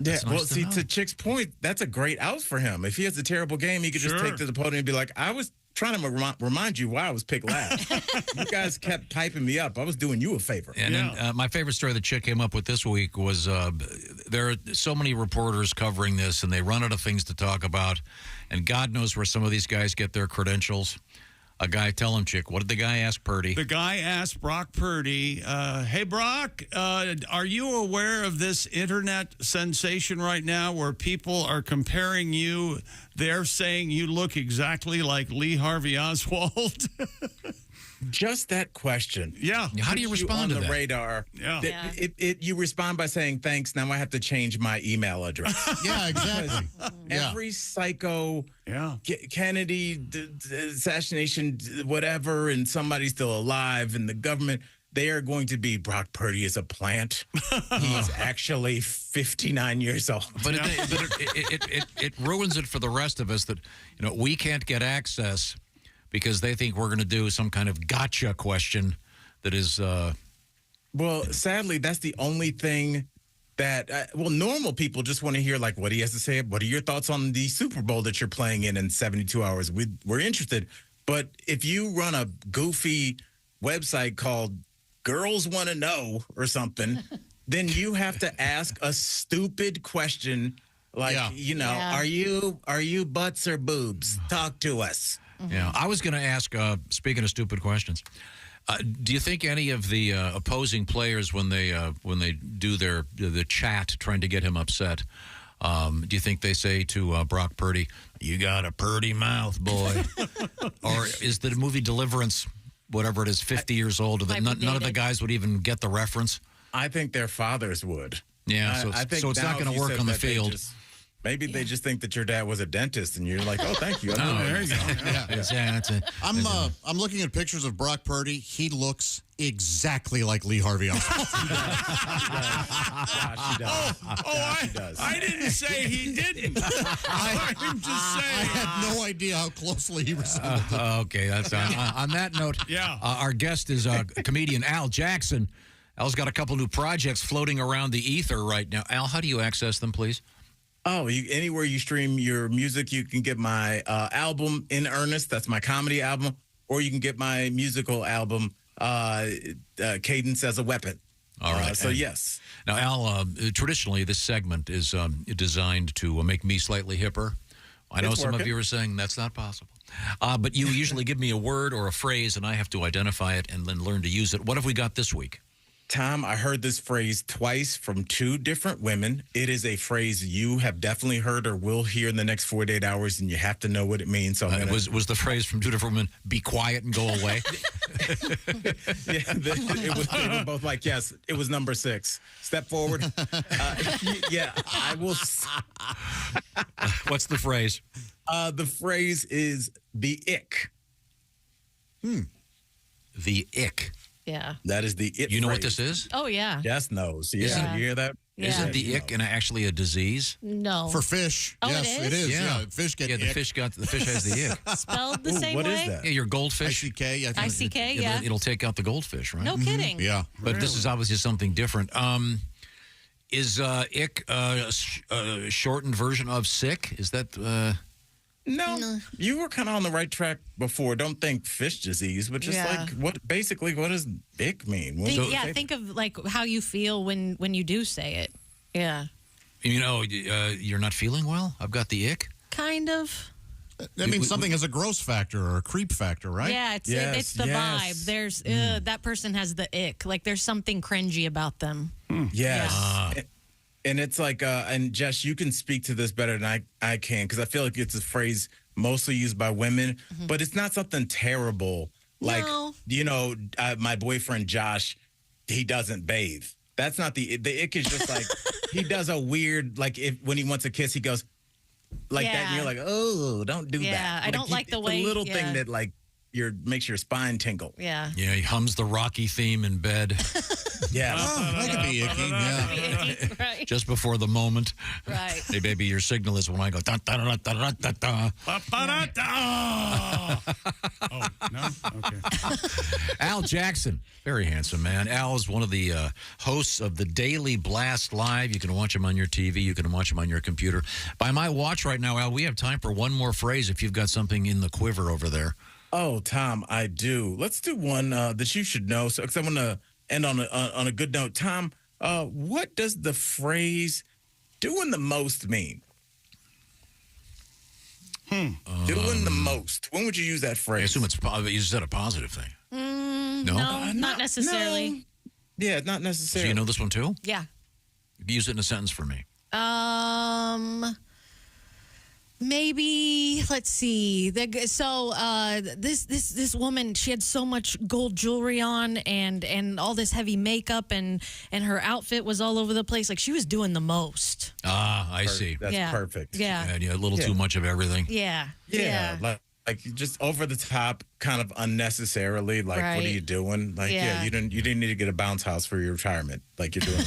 Yeah, That's well, nice see, know. to Chick's point, that's a great out for him. If he has a terrible game, he could just take to the podium and be like, I was trying to remind you why I was picked last. You guys kept piping me up. I was doing you a favor. And then my favorite story that Chick came up with this week was there are so many reporters covering this, and they run out of things to talk about. And God knows where some of these guys get their credentials. Tell him, Chick, what did the guy ask Purdy? The guy asked Brock Purdy, hey, Brock, are you aware of this internet sensation right now where people are comparing you? They're saying you look exactly like Lee Harvey Oswald. Just that question. Yeah. How do you respond on to the that? radar? Yeah. You respond by saying, thanks, now I have to change my email address. Yeah, exactly. Every psycho, Kennedy assassination, whatever, and somebody's still alive, and the government, they are going to be, Brock Purdy is a plant. He's actually 59 years old. But it ruins it for the rest of us that we can't get access because they think we're going to do some kind of gotcha question that is... Well, sadly, that's the only thing that, normal people just want to hear, like, what he has to say. What are your thoughts on the Super Bowl that you're playing in 72 hours? We're interested. But if you run a goofy website called Girls Want to Know or something, then you have to ask a stupid question like, are you butts or boobs? Talk to us. Yeah, I was going to ask, speaking of stupid questions, do you think any of the opposing players, when they do the chat trying to get him upset, do you think they say to Brock Purdy, "You got a Purdy mouth, boy," or is the movie Deliverance, whatever it is, 50 years old, that none of the guys would even get the reference? I think their fathers would. Yeah, so it's not going to work on the field. Maybe they just think that your dad was a dentist, and you're like, oh, thank you. There you go. I'm looking at pictures of Brock Purdy. He looks exactly like Lee Harvey Oswald. He does. I didn't say he didn't. I'm just saying. I had no idea how closely he resembled him. Okay, that's on that note. Yeah. Our guest is comedian Al Jackson. Al's got a couple new projects floating around the ether right now. Al, how do you access them, please? Oh, anywhere you stream your music, you can get my album In Earnest. That's my comedy album. Or you can get my musical album, Cadence as a Weapon. All right. So, yes. Now, Al, traditionally, this segment is designed to make me slightly hipper. I know some of you are saying that's not possible. But you usually give me a word or a phrase, and I have to identify it and then learn to use it. What have we got this week? Tom, I heard this phrase twice from two different women. It is a phrase you have definitely heard or will hear in the next 48 hours, and you have to know what it means. So was the phrase from two different women, be quiet and go away? They were both like, yes, it was number 6. Step forward. Yeah, I will. What's the phrase? The phrase is the ick. The ick. Yeah. That is the it. You know phrase. what this is? Oh, yeah. Jess knows. Yeah. Yeah. You hear that? Yeah. Isn't the ick actually a disease? No. For fish. Oh, yes, it is? Yeah, fish get the ick. fish has the ick. Spelled the same what way? is that? Yeah, your goldfish. ICK. ICK, yeah. It'll take out the goldfish, right? No kidding. Yeah. But this is obviously something different. Is ick a shortened version of sick? Is that... No, you were kind of on the right track before. Don't think fish disease, but just like what does ick mean? Think of like how you feel when you do say it. Yeah. You know, you're not feeling well? I've got the ick? Kind of. That means something has a gross factor or a creep factor, right? Yeah, it's the vibe. There's that person has the ick. Like there's something cringy about them. Yes. And it's like, and Jess, you can speak to this better than I can, because I feel like it's a phrase mostly used by women, but it's not something terrible. Like, my boyfriend Josh, he doesn't bathe. That's not the ick is just like, he does a weird, like when he wants a kiss, he goes like that, and you're like, oh, don't do that. Yeah, I don't like the way. It's a little thing that like makes your spine tingle. Yeah. Yeah, he hums the Rocky theme in bed. Yeah. That could be icky. Yeah. Right. Just before the moment. Right. Hey, baby, your signal is when I go. Da, da, da, da, da, da, da. Oh, no? Okay. Al Jackson, very handsome man. Al is one of the hosts of the Daily Blast Live. You can watch him on your TV. You can watch him on your computer. By my watch right now, Al, we have time for one more phrase if you've got something in the quiver over there. Oh, Tom, I do. Let's do one that you should know. So, because I want to end on a good note. Tom, what does the phrase "doing the most" mean? Doing the most. When would you use that phrase? I assume you said a positive thing. No, not necessarily. No. Yeah, not necessarily. So you know this one too? Yeah. Use it in a sentence for me. Maybe let's see. This woman, she had so much gold jewelry on and all this heavy makeup and her outfit was all over the place. Like she was doing the most. Ah, I see. That's perfect. Yeah. And a little too much of everything. Yeah. Like just over the top, kind of unnecessarily. Like, what are you doing? Like, you didn't need to get a bounce house for your retirement. Like you're doing.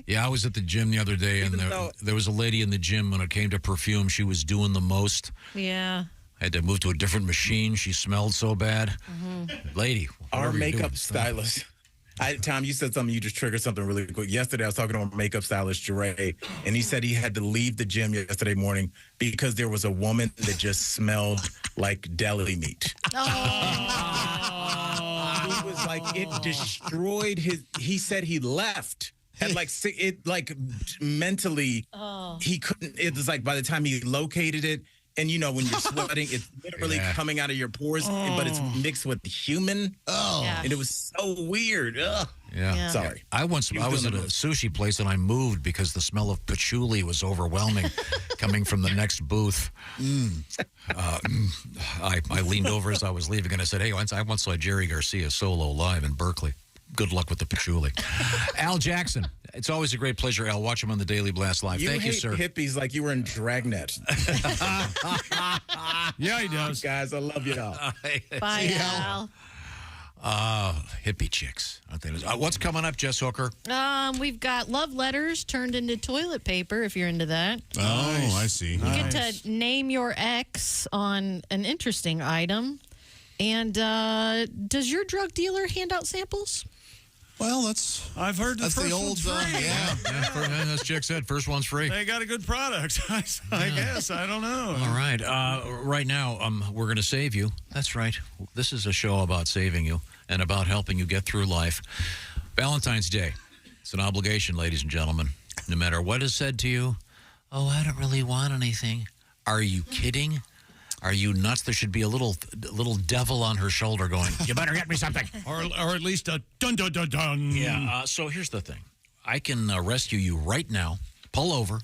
Yeah, I was at the gym the other day, and there was a lady in the gym when it came to perfume. She was doing the most. Yeah. I had to move to a different machine. She smelled so bad. Lady, our makeup stylist. Tom, you said something. You just triggered something really quick. Yesterday, I was talking to our makeup stylist, Jure, and he said he had to leave the gym yesterday morning because there was a woman that just smelled like deli meat. He was like, it destroyed his. He said he left. And mentally, he couldn't. It was like by the time he located it, and when you're sweating, it's literally coming out of your pores, but it's mixed with human. And it was so weird. Ugh. Yeah. Sorry. I was at a sushi place and I moved because the smell of patchouli was overwhelming coming from the next booth. I leaned over as I was leaving and I said, hey, I once saw Jerry Garcia solo live in Berkeley. good luck with the patchouli. Al Jackson. It's always a great pleasure, Al. Watch him on the Daily Blast Live. Thank you, sir. Hippies like you were in Dragnet. Yeah, he does. Guys, I love you all. Bye, Al. Hippie chicks. Aren't they? What's coming up, Jess Hooker? We've got love letters turned into toilet paper, if you're into that. Oh, I see. You get to name your ex on an interesting item. And does your drug dealer hand out samples? Well, I've heard that's the old As Chick said, first one's free. They got a good product, I guess. I don't know. All right. Right now, we're going to save you. That's right. This is a show about saving you and about helping you get through life. Valentine's Day. It's an obligation, ladies and gentlemen. No matter what is said to you, oh, I don't really want anything. Are you kidding? Are you nuts? There should be a little devil on her shoulder going, you better get me something. or at least a dun-dun-dun-dun. Yeah, so here's the thing. I can rescue you right now. Pull over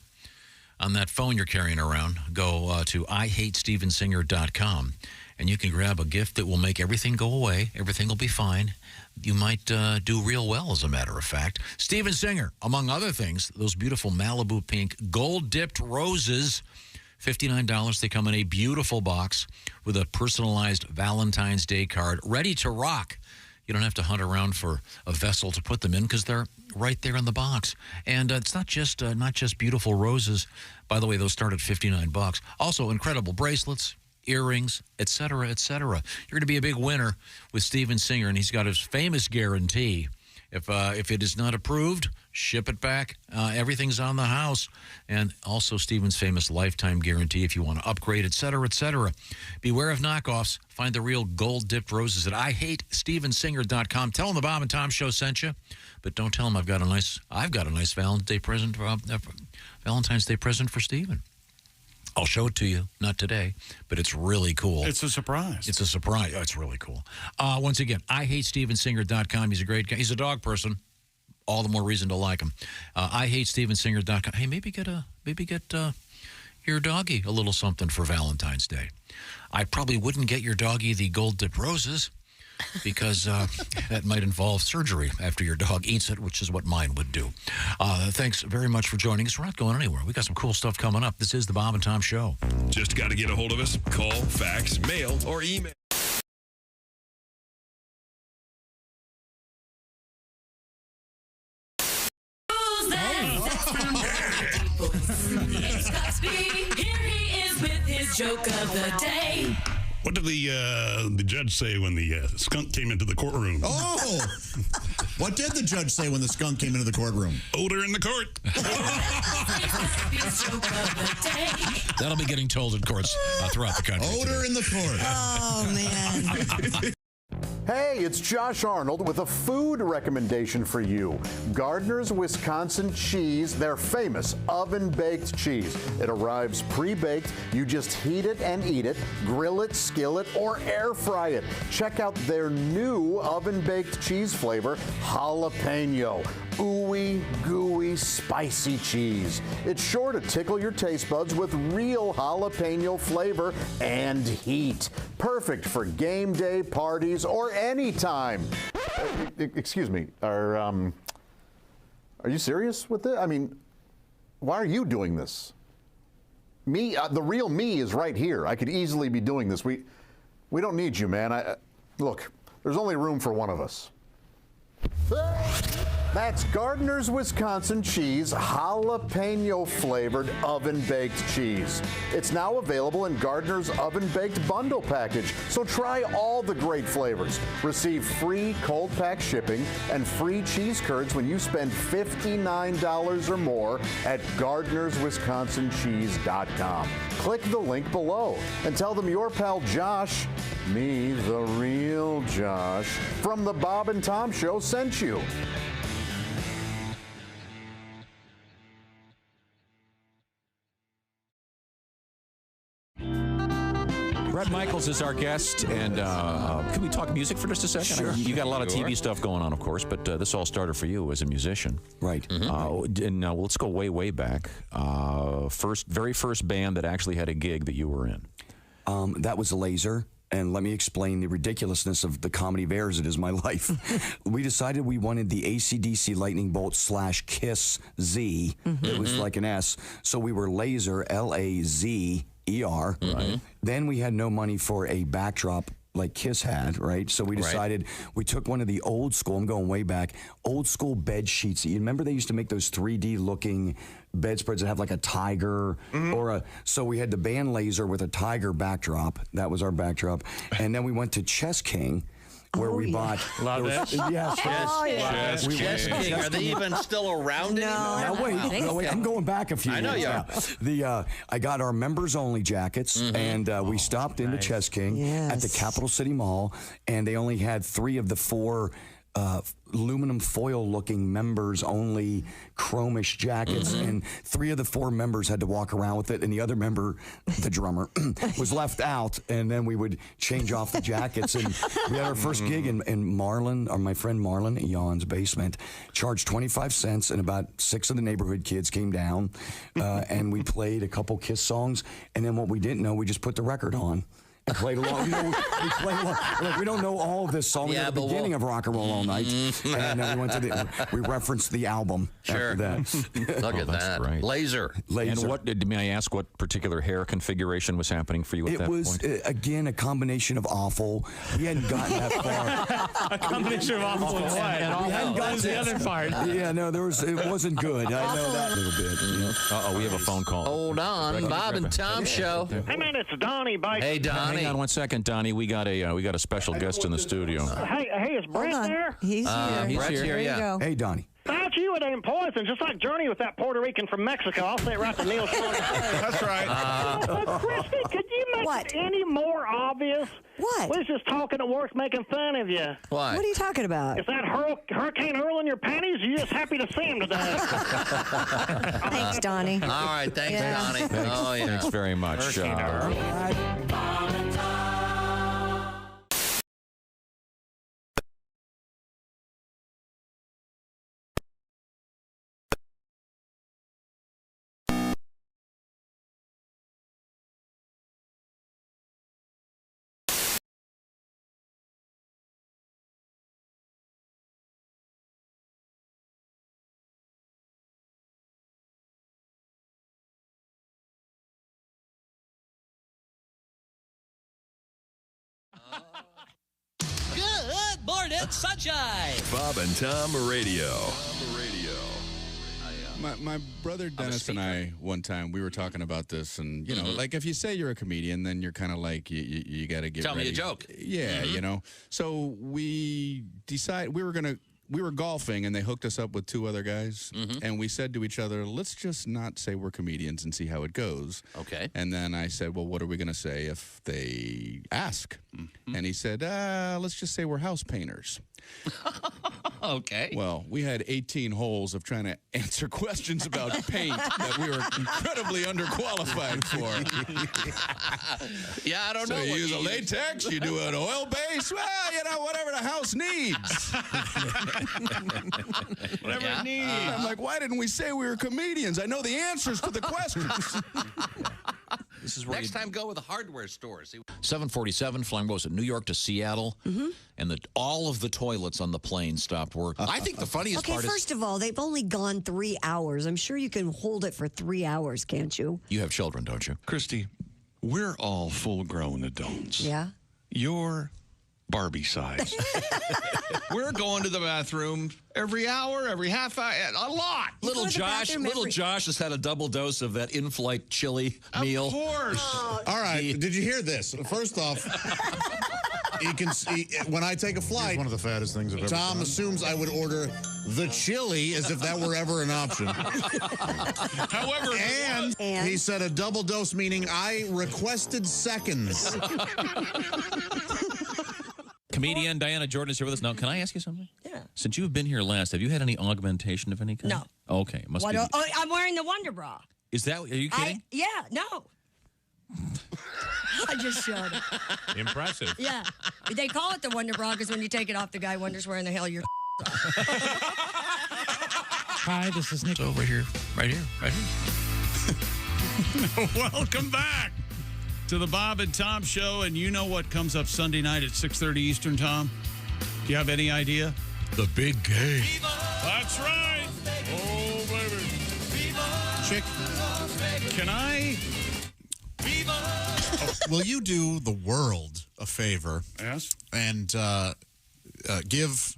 on that phone you're carrying around. Go to IHateStevenSinger.com, and you can grab a gift that will make everything go away. Everything will be fine. You might do real well, as a matter of fact. Steven Singer, among other things, those beautiful Malibu pink gold-dipped roses, $59. They come in a beautiful box with a personalized Valentine's Day card, ready to rock. You don't have to hunt around for a vessel to put them in because they're right there in the box. And it's not just beautiful roses. By the way, those start at $59. Also, incredible bracelets, earrings, etc., etc. You're going to be a big winner with Steven Singer, and he's got his famous guarantee. If it is not approved, ship it back. Everything's on the house. And also Steven's famous lifetime guarantee if you want to upgrade, et cetera, et cetera. Beware of knockoffs. Find the real gold-dipped roses at IHateStevenSinger.com. Tell them the Bob and Tom Show sent you, but don't tell them I've got a nice Valentine's Day present for Steven. I'll show it to you, not today, but it's really cool. It's a surprise. It's a surprise. Oh, it's really cool. Once again, IHateStevenSinger.com. He's a great guy. He's a dog person. All the more reason to like him. IHateStevenSinger.com. Hey, maybe get your doggy a little something for Valentine's Day. I probably wouldn't get your doggy the gold-dipped roses because that might involve surgery after your dog eats it, which is what mine would do. Thanks very much for joining us. We're not going anywhere. We got some cool stuff coming up. This is the Bob and Tom Show. Just got to get a hold of us. Call, fax, mail, or email. It's Cosby. Here he is with his joke of the day. What did the judge say when the skunk came into the courtroom? Oh! What did the judge say when the skunk came into the courtroom? Odor in the court. That'll be getting told in courts throughout the country. Odor in the court. Oh, man. Hey, it's Josh Arnold with a food recommendation for you. Gardner's Wisconsin cheese, their famous oven-baked cheese. It arrives pre-baked. You just heat it and eat it, grill it, skillet, or air fry it. Check out their new oven-baked cheese flavor, jalapeno. Ooey, gooey, spicy cheese. It's sure to tickle your taste buds with real jalapeno flavor and heat. Perfect for game day, parties, or any time. Excuse me, are you serious with this? I mean, why are you doing this? Me, the real me is right here. I could easily be doing this. We don't need you, man. Look, there's only room for one of us. That's Gardner's Wisconsin cheese, jalapeno flavored oven baked cheese. It's now available in Gardner's oven baked bundle package. So try all the great flavors. Receive free cold pack shipping and free cheese curds when you spend $59 or more at Gardner'sWisconsinCheese.com. Click the link below and tell them your pal Josh, me, the real Josh, from the Bob and Tom Show sent you. Brett Michaels is our guest, and can we talk music for just a second? Sure. You got a lot of TV stuff going on, of course, but this all started for you as a musician. Right. And now let's go way, way back. Very first band that actually had a gig that you were in. That was Laser. and let me explain the ridiculousness of the comedy of errors that is my life. We decided we wanted the AC/DC lightning bolt / Kiss Z. It was like an S. So we were Laser, Lazer. Right. Then we had no money for a backdrop like Kiss had, right? So we decided we took one of the old school, I'm going way back, old school bed sheets. You remember they used to make those 3D looking bedspreads that have like a tiger so we had the band Laser with a tiger backdrop. That was our backdrop. And then we went to Chess King, where we bought. Love it. Yes. Chess King. Are they even still around anymore? No, wait. I'm going back a few years. I know you are. I got our members only jackets, and we stopped into Chess King at the Capital City Mall, and they only had 3 of the 4 aluminum foil looking members only chromish jackets, and 3 of the 4 members had to walk around with it, and the other member, the drummer, was left out. And then we would change off the jackets, and we had our first gig in Marlon, or my friend Marlon at Jan's basement, charged 25 cents, and about 6 of the neighborhood kids came down, and we played a couple Kiss songs, and then what we didn't know, we just put the record on and played along. We played along. Like, we don't know all of this song at the beginning of Rock and Roll All Night, and we referenced the album after that. Look at that. Great. Laser. And may I ask what particular hair configuration was happening for you at that point? It was, again, a combination of awful. We hadn't gotten that far. A combination of awful and what? We hadn't gotten the other part. Yeah, no, it wasn't good. I know that a little bit. You know? Uh-oh, we have a phone call. Hold on. Bob and Tom show. Hey, man, it's Donnie. Hey, Donnie. Hang on 1 second, Donnie. We got a special guest in the studio. Hey, is Brent there? He's here. He's Brett's here, yeah. Hey, Donnie. Thought you would aim poison, just like Journey with that Puerto Rican from Mexico. I'll say it right to Neil Short. That's right. Kristi, could you make it any more obvious? What? We was just talking at work making fun of you. Why? What are you talking about? Is that Hurricane Earl in your panties? Or you just happy to see him today? Thanks, Donnie. All right, thanks, Donnie. Oh, yeah. Thanks very much. Good morning, sunshine. Bob and Tom Radio. My brother Dennis and I, one time, we were talking about this, and, you know, like, if you say you're a comedian, then you're kind of like, you got to get Tell ready. me a joke. Yeah, you know. So we decided we were golfing, and they hooked us up with 2 other guys, and we said to each other, let's just not say we're comedians and see how it goes. Okay. And then I said, well, what are we going to say if they ask? And he said, let's just say we're house painters. Okay. Well, we had 18 holes of trying to answer questions about paint that we were incredibly underqualified for. Yeah, I don't know. So you what use a latex, you do an oil base, well, you know, whatever the house needs. Whatever it needs. I'm like, why didn't we say we were comedians? I know the answers to the questions. This is where Next time, go with a hardware store. See. 747 flying was it New York to Seattle, and all of the toilets on the plane stopped working. I think the funniest part Okay, first of all, they've only gone 3 hours. I'm sure you can hold it for 3 hours, can't you? You have children, don't you? Kristi, we're all full-grown adults. Yeah. You're Barbie size. We're going to the bathroom every hour, every half hour, a lot. Little Josh has had a double dose of that in-flight chili meal. Of course. All right. Did you hear this? First off, you can see when I take a flight. It's one of the fattest things I've ever Tom done. assumes I would order the chili as if that were ever an option. However, and he said a double dose, meaning I requested seconds. Comedian Diana Jordan is here with us now. Can I ask you something? Yeah. Since you've been here last, have you had any augmentation of any kind? No. Okay, must be. I'm wearing the Wonder Bra. Is that? Are you kidding? No. I just showed it. Impressive. Yeah. They call it the Wonder Bra because when you take it off, the guy wonders where in the hell you're. Hi, this is Nick. Over here, right here. Welcome back to the Bob and Tom Show, and you know what comes up Sunday night at 6:30 Eastern, Tom? Do you have any idea? The big game. That's right. Oh, baby. Chick, can I? Will you do the world a favor? Yes. And give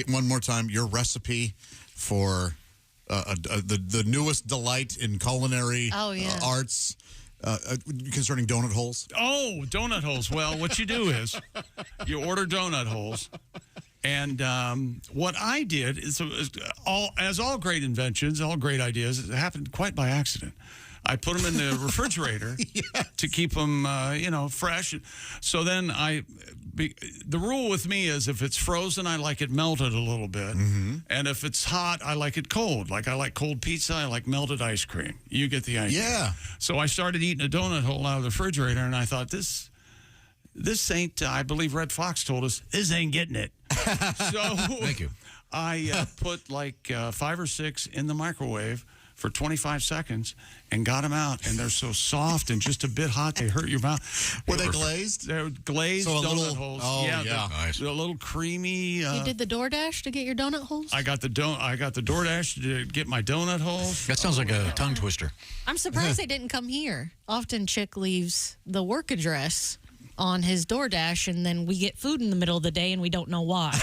one more time your recipe for the newest delight in culinary arts concerning donut holes? Oh, donut holes. Well, what you do is you order donut holes. And what I did is, as all great inventions, all great ideas, it happened quite by accident. I put them in the refrigerator to keep them, fresh. So then the rule with me is if it's frozen, I like it melted a little bit. Mm-hmm. And if it's hot, I like it cold. Like I like cold pizza, I like melted ice cream. You get the idea. Yeah. So I started eating a donut hole out of the refrigerator, and I thought, this ain't, I believe Red Fox told us, this ain't getting it. So thank you. I put like 5 or 6 in the microwave for 25 seconds and got them out, and they're so soft and just a bit hot they hurt your mouth. Were they glazed? They're glazed donut holes. Oh, yeah. Nice. They're a little creamy. You did the DoorDash to get your donut holes? I got the DoorDash to get my donut holes. That sounds like a tongue twister. I'm surprised they didn't come here. Often Chick leaves the work address on his DoorDash, and then we get food in the middle of the day, and we don't know why.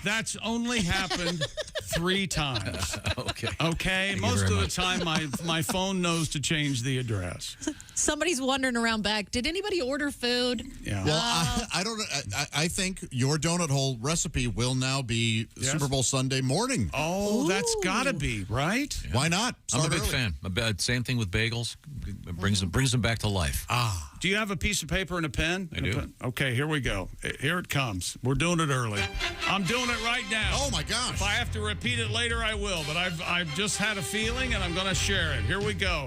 That's only happened 3 times. Okay. Most of the time, my phone knows to change the address. Somebody's wandering around back. Did anybody order food? Yeah. Well, I don't. I think your donut hole recipe will now be Super Bowl Sunday morning. Oh, that's got to be right. Yeah. Why not? I'm a big fan. Same thing with bagels. It brings them back to life. Do you have a piece of paper and a pen? I do. Okay, here we go. Here it comes. We're doing it early. I'm doing it right now. Oh my gosh! If I have to repeat it later, I will. But I've just had a feeling, and I'm going to share it. Here we go.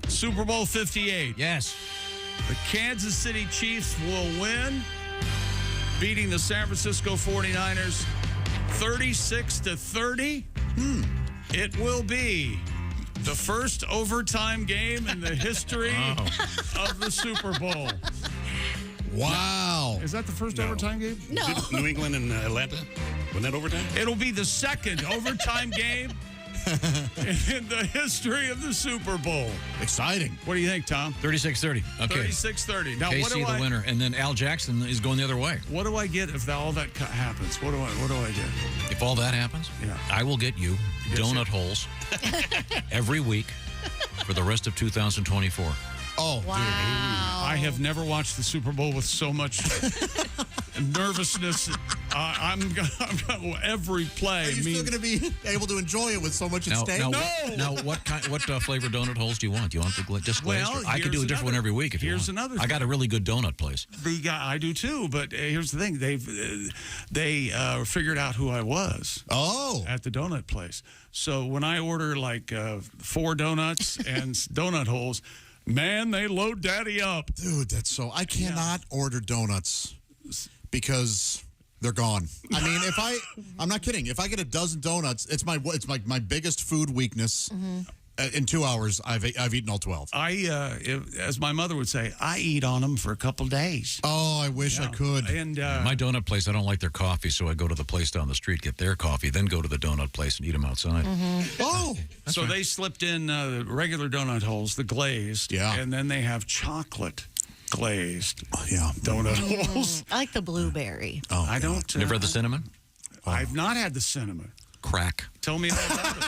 Super Bowl 58. Yes. The Kansas City Chiefs will win, beating the San Francisco 49ers 36-30. It will be the first overtime game in the history of the Super Bowl. Wow. Is that the first overtime game? No. New England and Atlanta? Wasn't that overtime? It'll be the second overtime game in the history of the Super Bowl. Exciting. What do you think, Tom? 36-30. Okay. 36-30. Now, KC the winner, and then Al Jackson is going the other way. What do I get if all that happens? What do I get? If all that happens, I will get you donut holes every week for the rest of 2024. Oh, wow. dude. I have never watched the Super Bowl with so much nervousness. I'm going every play. Are you still going to be able to enjoy it with so much at stake? Now, what flavor donut holes do you want? Do you want the just glazed? Well, I could do a different one every week if you want. Here's another I got a really good donut place. I do too, but here's the thing: they figured out who I was. At the donut place. So when I order like 4 donuts and donut holes, man, they load daddy up. Dude, that's so... I cannot order donuts because they're gone. I mean, I'm not kidding. If I get a dozen donuts, it's my biggest food weakness. Mm-hmm. In 2 hours, I've eaten all 12. As my mother would say, I eat on them for a couple days. Oh, I wish I could. And my donut place, I don't like their coffee, so I go to the place down the street, get their coffee, then go to the donut place and eat them outside. Oh, so they slipped in regular donut holes, the glazed, and then they have chocolate glazed donut holes. I like the blueberry. Oh, I don't. You ever had the cinnamon? I've not had the cinnamon. Crack. Tell me all about it.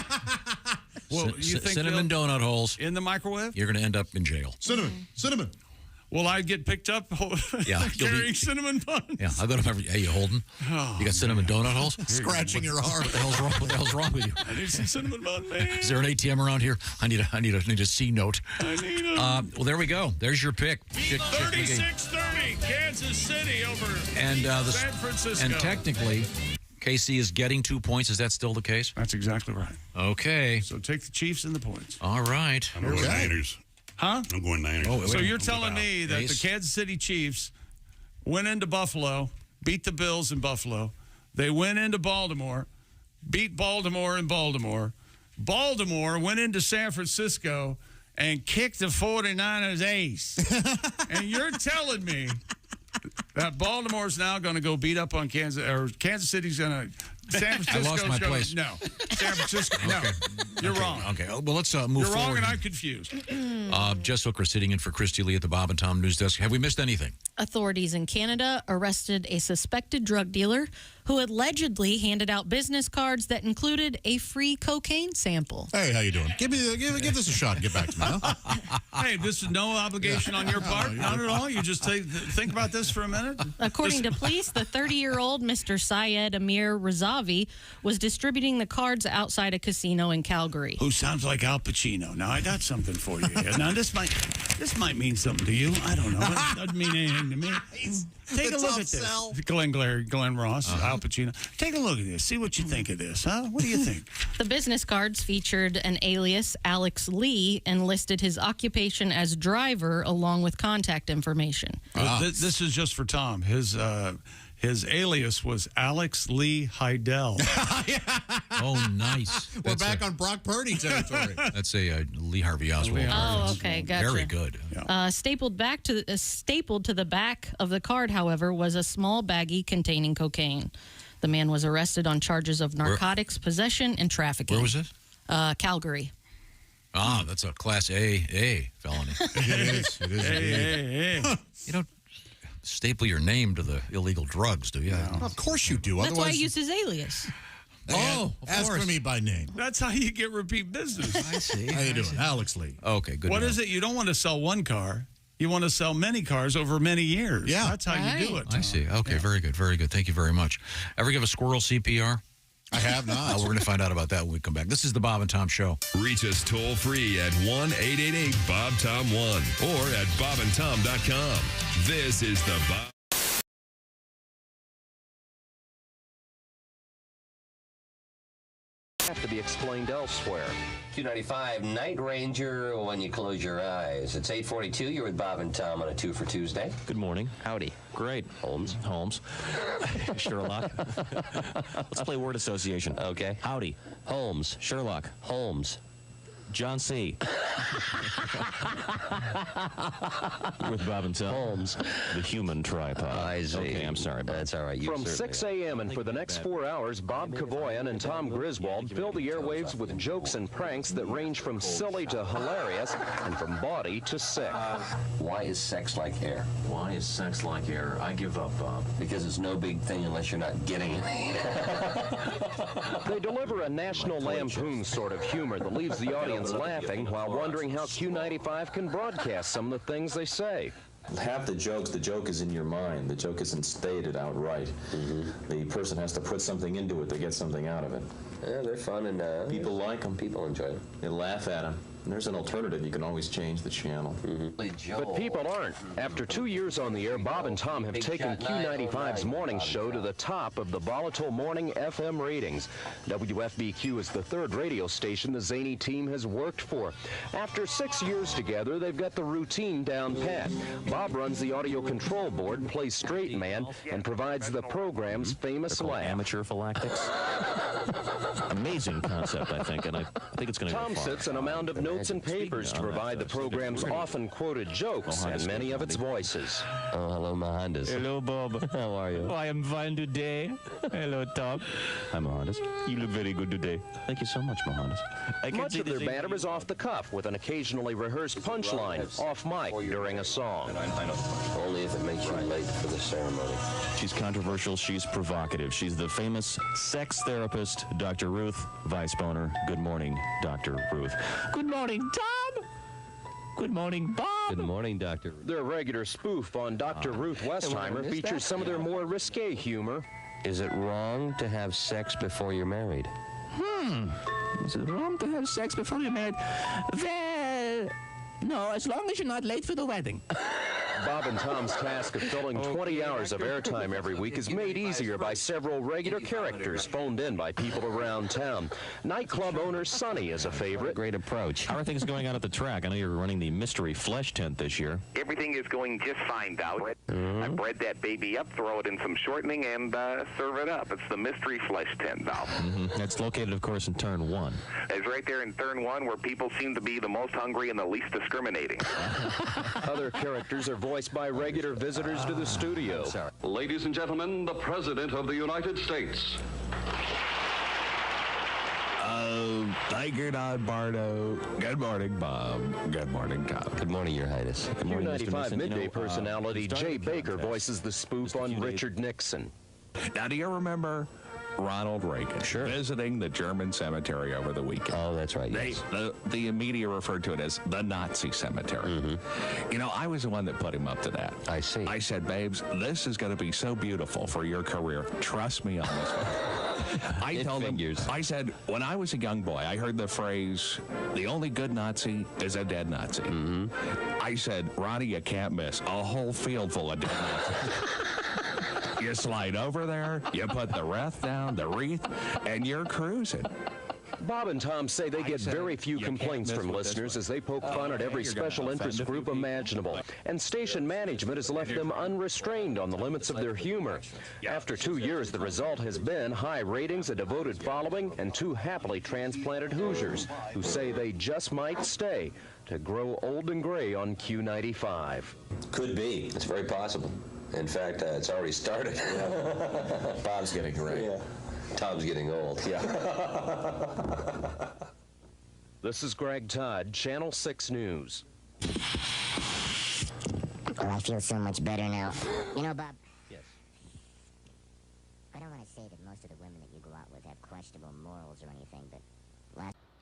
Well, you think cinnamon donut holes in the microwave? You're going to end up in jail. Cinnamon. Will I get picked up carrying cinnamon buns? Yeah, I'll go to every. Hey, you holding? You got cinnamon donut holes? Scratching your arm. What the hell's wrong with you? I need some cinnamon bun, man. Is there an ATM around here? I need a C note. I need them. Well, there we go. There's your pick. 36-30, Kansas City over San Francisco. And technically, KC is getting 2 points. Is that still the case? That's exactly right. Okay. So take the Chiefs and the points. All right. I'm going Niners. Huh? I'm going Niners. So you're telling me that the Kansas City Chiefs went into Buffalo, beat the Bills in Buffalo. They went into Baltimore, beat Baltimore in Baltimore. Baltimore went into San Francisco and kicked the 49ers ace. And you're telling me that Baltimore's now going to go beat up on Kansas, or Kansas City's going to. San Francisco's I lost my place. No. San Francisco. No. You're wrong. Okay. Well, let's move forward. You're wrong, and I'm confused. Jess Hooker sitting in for Kristi Lee at the Bob and Tom News Desk. Have we missed anything? Authorities in Canada arrested a suspected drug dealer who allegedly handed out business cards that included a free cocaine sample. Hey, how you doing? Give this a shot and get back to me. Huh? Hey, this is no obligation on your part. Not at all. You just think about this for a minute. According to police, the 30-year-old Mr. Syed Amir Razavi was distributing the cards outside a casino in Calgary. Who sounds like Al Pacino. Now, I got something for you here. Now, this might mean something to you. I don't know. It doesn't mean anything to me. Take a look at this. Glenn Ross, Al Pacino. Take a look at this. See what you think of this, huh? What do you think? The business cards featured an alias, Alex Lee, and listed his occupation as driver along with contact information. This is just for Tom. His alias was Alex Lee Heidel. Oh, nice. We're back on Brock Purdy territory. That's a Lee Harvey Oswald. Oh, okay, gotcha. Very good. Stapled to the back of the card, however, was a small baggie containing cocaine. The man was arrested on charges of narcotics, possession, and trafficking. Where was it? Calgary. Ah, that's a Class A felony. It is. You don't staple your name to the illegal drugs, do you? No. Of course you do. That's Otherwise, why I used his alias. Ask for me by name. That's how you get repeat business. I see. How you doing? Alex Lee. Okay, good. What is it? You don't want to sell one car. You want to sell many cars over many years. Yeah. That's how you do it, Tom. I see. Okay, very good. Very good. Thank you very much. Ever give a squirrel CPR? I have not. We're going to find out about that when we come back. This is the Bob and Tom Show. Reach us toll free at 1-888-BOB-TOM-1 or at bobandtom.com. This is the Bob. Have to be explained elsewhere. 295 Night Ranger when you close your eyes. It's 8:42. You're with Bob and Tom on a 2 for Tuesday. Good morning. Howdy. Great. Holmes. Sherlock. Let's play word association. Okay. Howdy. Holmes. Sherlock. Holmes. John C. With Bob and Tom. Holmes. The human tripod. I see. Okay, I'm sorry. Bob. That's all right. From 6 a.m. and for the next 4 hours, Bob Kavoyan and Tom Griswold fill the airwaves with jokes and pranks that range from silly to hilarious and from bawdy to sick. Why is sex like air? Why is sex like air? I give up, Bob. Because it's no big thing unless you're not getting it. They deliver a National Lampoon sort of humor that leaves the audience laughing while wondering how Q95 can broadcast some of the things they say. Half the joke is in your mind. The joke isn't stated outright. The person has to put something into it to get something out of it. Yeah, they're fun and people like them. People enjoy them. They laugh at them. And there's an alternative. You can always change the channel. But people aren't. After 2 years on the air, Bob and Tom have taken Q95's morning show to the top of the volatile morning FM ratings. WFBQ is the third radio station the zany team has worked for. After 6 years together, they've got the routine down pat. Bob runs the audio control board, plays straight man, and provides the program's famous laugh. Amateur phylactics. Amazing concept, I think, and I think it's going to go far. Tom sits in a mound of notes and papers to provide the program's often quoted jokes and many of its voices. Oh, hello, Mohandas. Hello, Bob. How are you? Oh, I am fine today. Hello, Tom. Hi, Mohandas. You look very good today. Thank you so much, Mohandas. Much of their banter is off the cuff with an occasionally rehearsed punchline off mic during a song. Only if it makes you late for the ceremony. She's controversial. She's provocative. She's the famous sex therapist, Dr. Ruth Weisboner. Good morning, Dr. Ruth. Good morning, Tom. Good morning, Bob. Good morning, Dr. Their regular spoof on Dr. Ruth Westheimer features some of their more risque humor. Is it wrong to have sex before you're married? Is it wrong to have sex before you're married? Well, no, as long as you're not late for the wedding. Bob and Tom's task of filling 20 hours of airtime every week is made easier by several regular characters phoned in by people around town. Nightclub owner Sonny is a favorite. Great approach. How are things going on at the track? I know you're running the mystery flesh tent this year. Everything is going just fine, Dow. I bred that baby up, throw it in some shortening, and serve it up. It's the mystery flesh tent, Dow. That's located, of course, in turn 1. It's right there in turn 1 where people seem to be the most hungry and the least discriminating. Other characters are voiced by regular visitors to the studio. Ladies and gentlemen, the President of the United States. Tiger Don Bardo. Good morning, Bob. Good morning, Tom. Good morning, Your Highness. Q95 midday personality Jay Baker voices the spoof on Richard Nixon. Now, do you remember Ronald Reagan visiting the German cemetery over the weekend? Oh, that's right, yes. The media referred to it as the Nazi cemetery. You know, I was the one that put him up to that. I see. I said, babes, this is going to be so beautiful for your career. Trust me on this one. I told him, I said, when I was a young boy, I heard the phrase, the only good Nazi is a dead Nazi. I said, Ronnie, you can't miss a whole field full of dead Nazis. You slide over there, you put the wreath down, the wreath, and you're cruising. Bob and Tom say they get very few complaints from listeners as they poke fun at every special interest group imaginable. And station management has left them unrestrained on the limits of their humor. After 2 years, the result has been high ratings, a devoted following, and 2 happily transplanted Hoosiers who say they just might stay to grow old and gray on Q95. Could be. It's very possible. In fact, it's already started. Bob's getting gray. Yeah. Tom's getting old. Yeah. This is Greg Todd, Channel 6 News. Oh, I feel so much better now. You know, Bob. Yes. I don't want to say that most of the women that you go out with have questionable morals or anything, but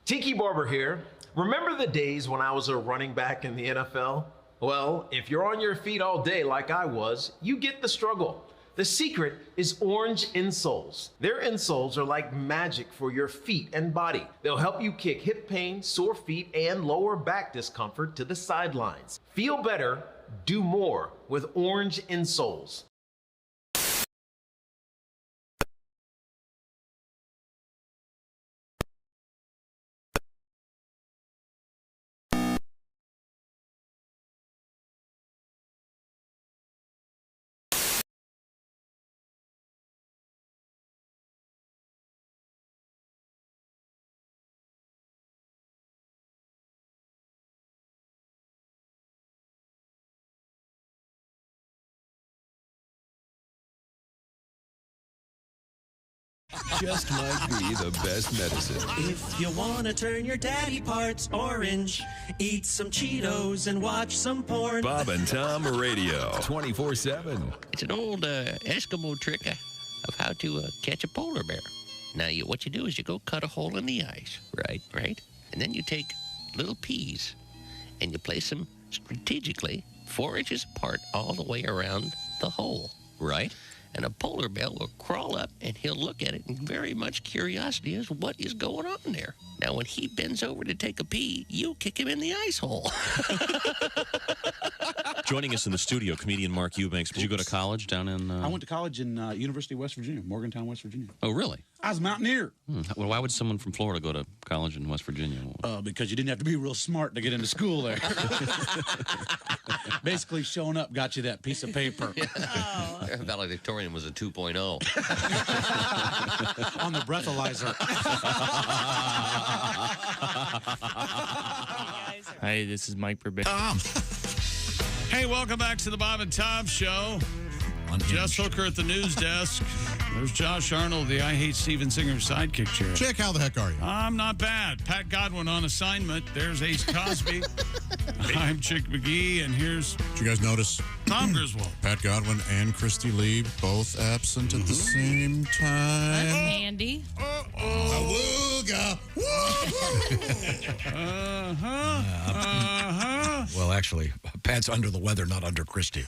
Tiki Barber here. Remember the days when I was a running back in the NFL? Well, if you're on your feet all day like I was, you get the struggle. The secret is orange insoles. Their insoles are like magic for your feet and body. They'll help you kick hip pain, sore feet, and lower back discomfort to the sidelines. Feel better, do more with orange insoles. Just might be the best medicine. If you want to turn your daddy parts orange, eat some Cheetos and watch some porn. Bob and Tom Radio, 24/7. It's an old Eskimo trick of how to catch a polar bear. Now, what you do is you go cut a hole in the ice, right? And then you take little peas and you place them strategically 4 inches apart all the way around the hole. Right. And a polar bear will crawl up and he'll look at it in very much curiosity as what is going on there. Now, when he bends over to take a pee, you kick him in the ice hole. Joining us in the studio, comedian Mark Eubanks. Did you go to college down in... I went to college in University of West Virginia, Morgantown, West Virginia. Oh, really? I was a mountaineer. Well, why would someone from Florida go to college in West Virginia? Because you didn't have to be real smart to get into school there. Basically, showing up got you that piece of paper. Valedictorian was a 2.0. On the breathalyzer. Hi, this is Mike Burbett. Tom. Hey, welcome back to the Bob and Tom Show. Jess Hooker at the news desk. There's Josh Arnold, the I Hate Steven Singer sidekick chair. Chick, how the heck are you? I'm not bad. Pat Godwin on assignment. There's Ace Cosby. I'm Chick McGee, and here's... Did you guys notice? Tom Griswold. Pat Godwin and Kristi Lee both absent at the same time. That's handy. Well, actually, Pat's under the weather, not under Kristi.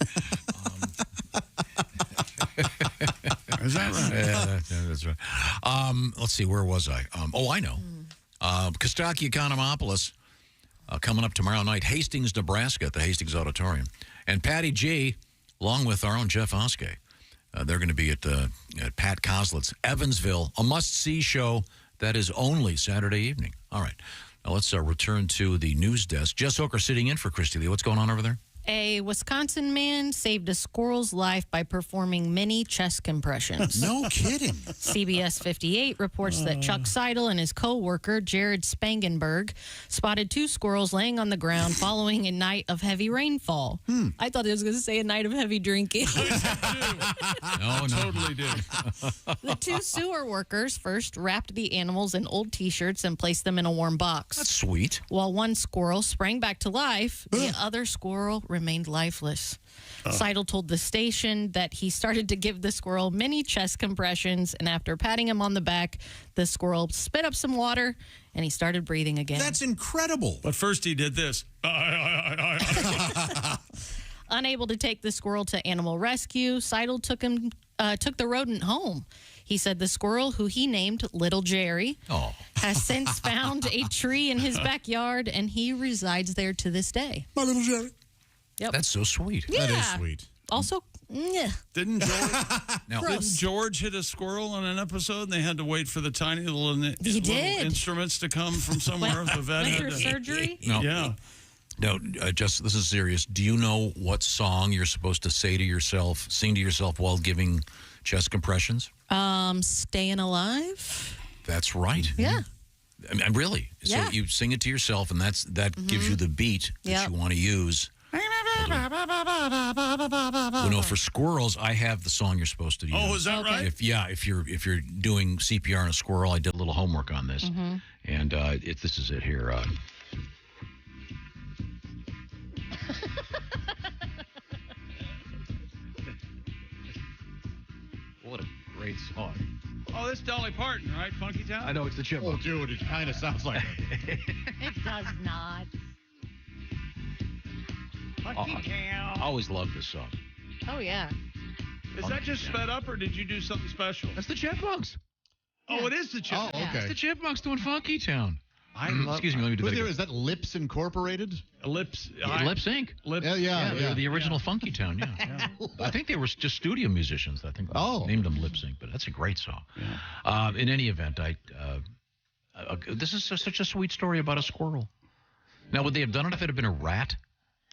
Is that right? Yeah, that's right. Let's see, where was I? I know. Kostaki Economopoulos coming up tomorrow night, Hastings, Nebraska, at the Hastings Auditorium. And Patty G, along with our own Jeff Oskey, they're going to be at Pat Coslett's Evansville, a must-see show that is only Saturday evening. All right. Now let's return to the news desk. Jess Hooker sitting in for Kristi Lee. What's going on over there? A Wisconsin man saved a squirrel's life by performing mini chest compressions. No kidding. CBS 58 reports that Chuck Seidel and his co-worker, Jared Spangenberg, spotted 2 squirrels laying on the ground following a night of heavy rainfall. I thought it was going to say a night of heavy drinking. No, totally did. The 2 sewer workers first wrapped the animals in old T-shirts and placed them in a warm box. That's sweet. While one squirrel sprang back to life, the other squirrel remained lifeless. Seidel told the station that he started to give the squirrel mini chest compressions, and after patting him on the back, the squirrel spit up some water, and he started breathing again. That's incredible. But first he did this. Unable to take the squirrel to animal rescue, Seidel took the rodent home. He said the squirrel, who he named Little Jerry, has since found a tree in his backyard, and he resides there to this day. My little Jerry. Yep. That's so sweet. Yeah. That is sweet. Also, Didn't George hit a squirrel on an episode, and they had to wait for the tiny little instruments to come from somewhere? The vet went had through surgery? No. Yeah. No, just this is serious. Do you know what song you're supposed to sing to yourself while giving chest compressions? Staying Alive. That's right. Yeah. I mean, really. Yeah. So you sing it to yourself, and that gives you the beat that you want to use. Well, no, for squirrels, I have the song you're supposed to use. Oh, is that right? If you're doing CPR on a squirrel, I did a little homework on this, and this is it here. What a great song! Oh, that's Dolly Parton, right? Funky Town? I know, it's the Chipmunks. Oh, dude, it kind of sounds like it. It does not. Funky Town. I always loved this song. Oh, yeah. Is that just sped up, or did you do something special? That's the Chipmunks. Oh, it is the Chipmunks. Oh, okay. It's the Chipmunks doing Funky Town. Excuse me, let me do that. Is that Lips Incorporated? Lip Sync. Yeah. The original Funky Town, yeah. I think they were just studio musicians. I think they named them Lip Sync, but that's a great song. Yeah. In any event, this is such a sweet story about a squirrel. Now, would they have done it if it had been a rat?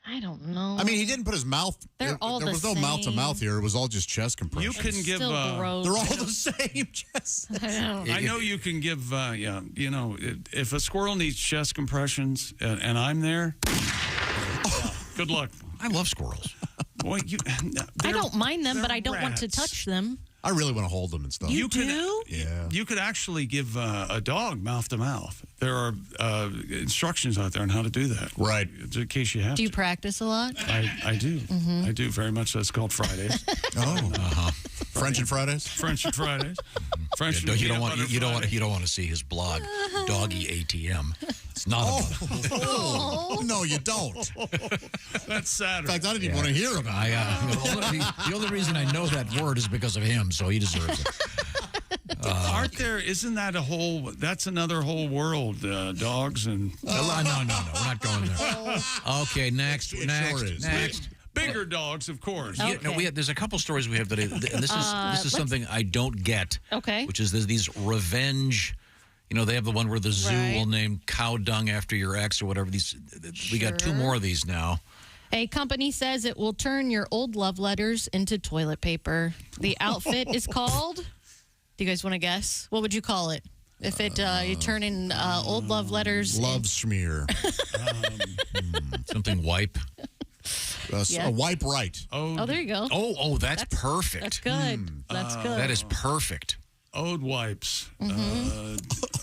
I don't know. I mean, he didn't put his mouth. There was no mouth to mouth here. It was all just chest compression. You can give. Still gross. They're all the same. Chest. I know you can give. If a squirrel needs chest compressions and I'm there, good luck. I love squirrels. Boy, I don't mind them, but I don't want to rats. touch them. I really want to hold them and stuff. You do? Yeah. You could actually give a dog mouth to mouth. There are instructions out there on how to do that. Right. In case you have Do you to. practice a lot? I do. I do very much. That's called Fridays. French and Fridays. French and Fridays. French. Yeah, and you don't peanut butter want to see his blog, Doggy ATM. It's not. Oh, no, you don't. That's Saturday. In fact, I didn't even want to hear about it. The only reason I know that word is because of him, so he deserves it. Aren't there? Isn't that a whole? That's another whole world. Dogs and. No, we're not going there. Okay, next. Bigger dogs, of course. Okay. There's a couple stories we have today. And this is something I don't get. Okay. Which is these revenge. They have the one where the zoo will name cow dung after your ex or whatever. We got 2 more of these now. A company says it will turn your old love letters into toilet paper. The outfit is called. Do you guys want to guess? What would you call it? If you turn in old love letters. Love smear. Something wipe. A wipe right. Oh, there you go. Oh, that's perfect. That's good. That's good. That is perfect. Ode wipes.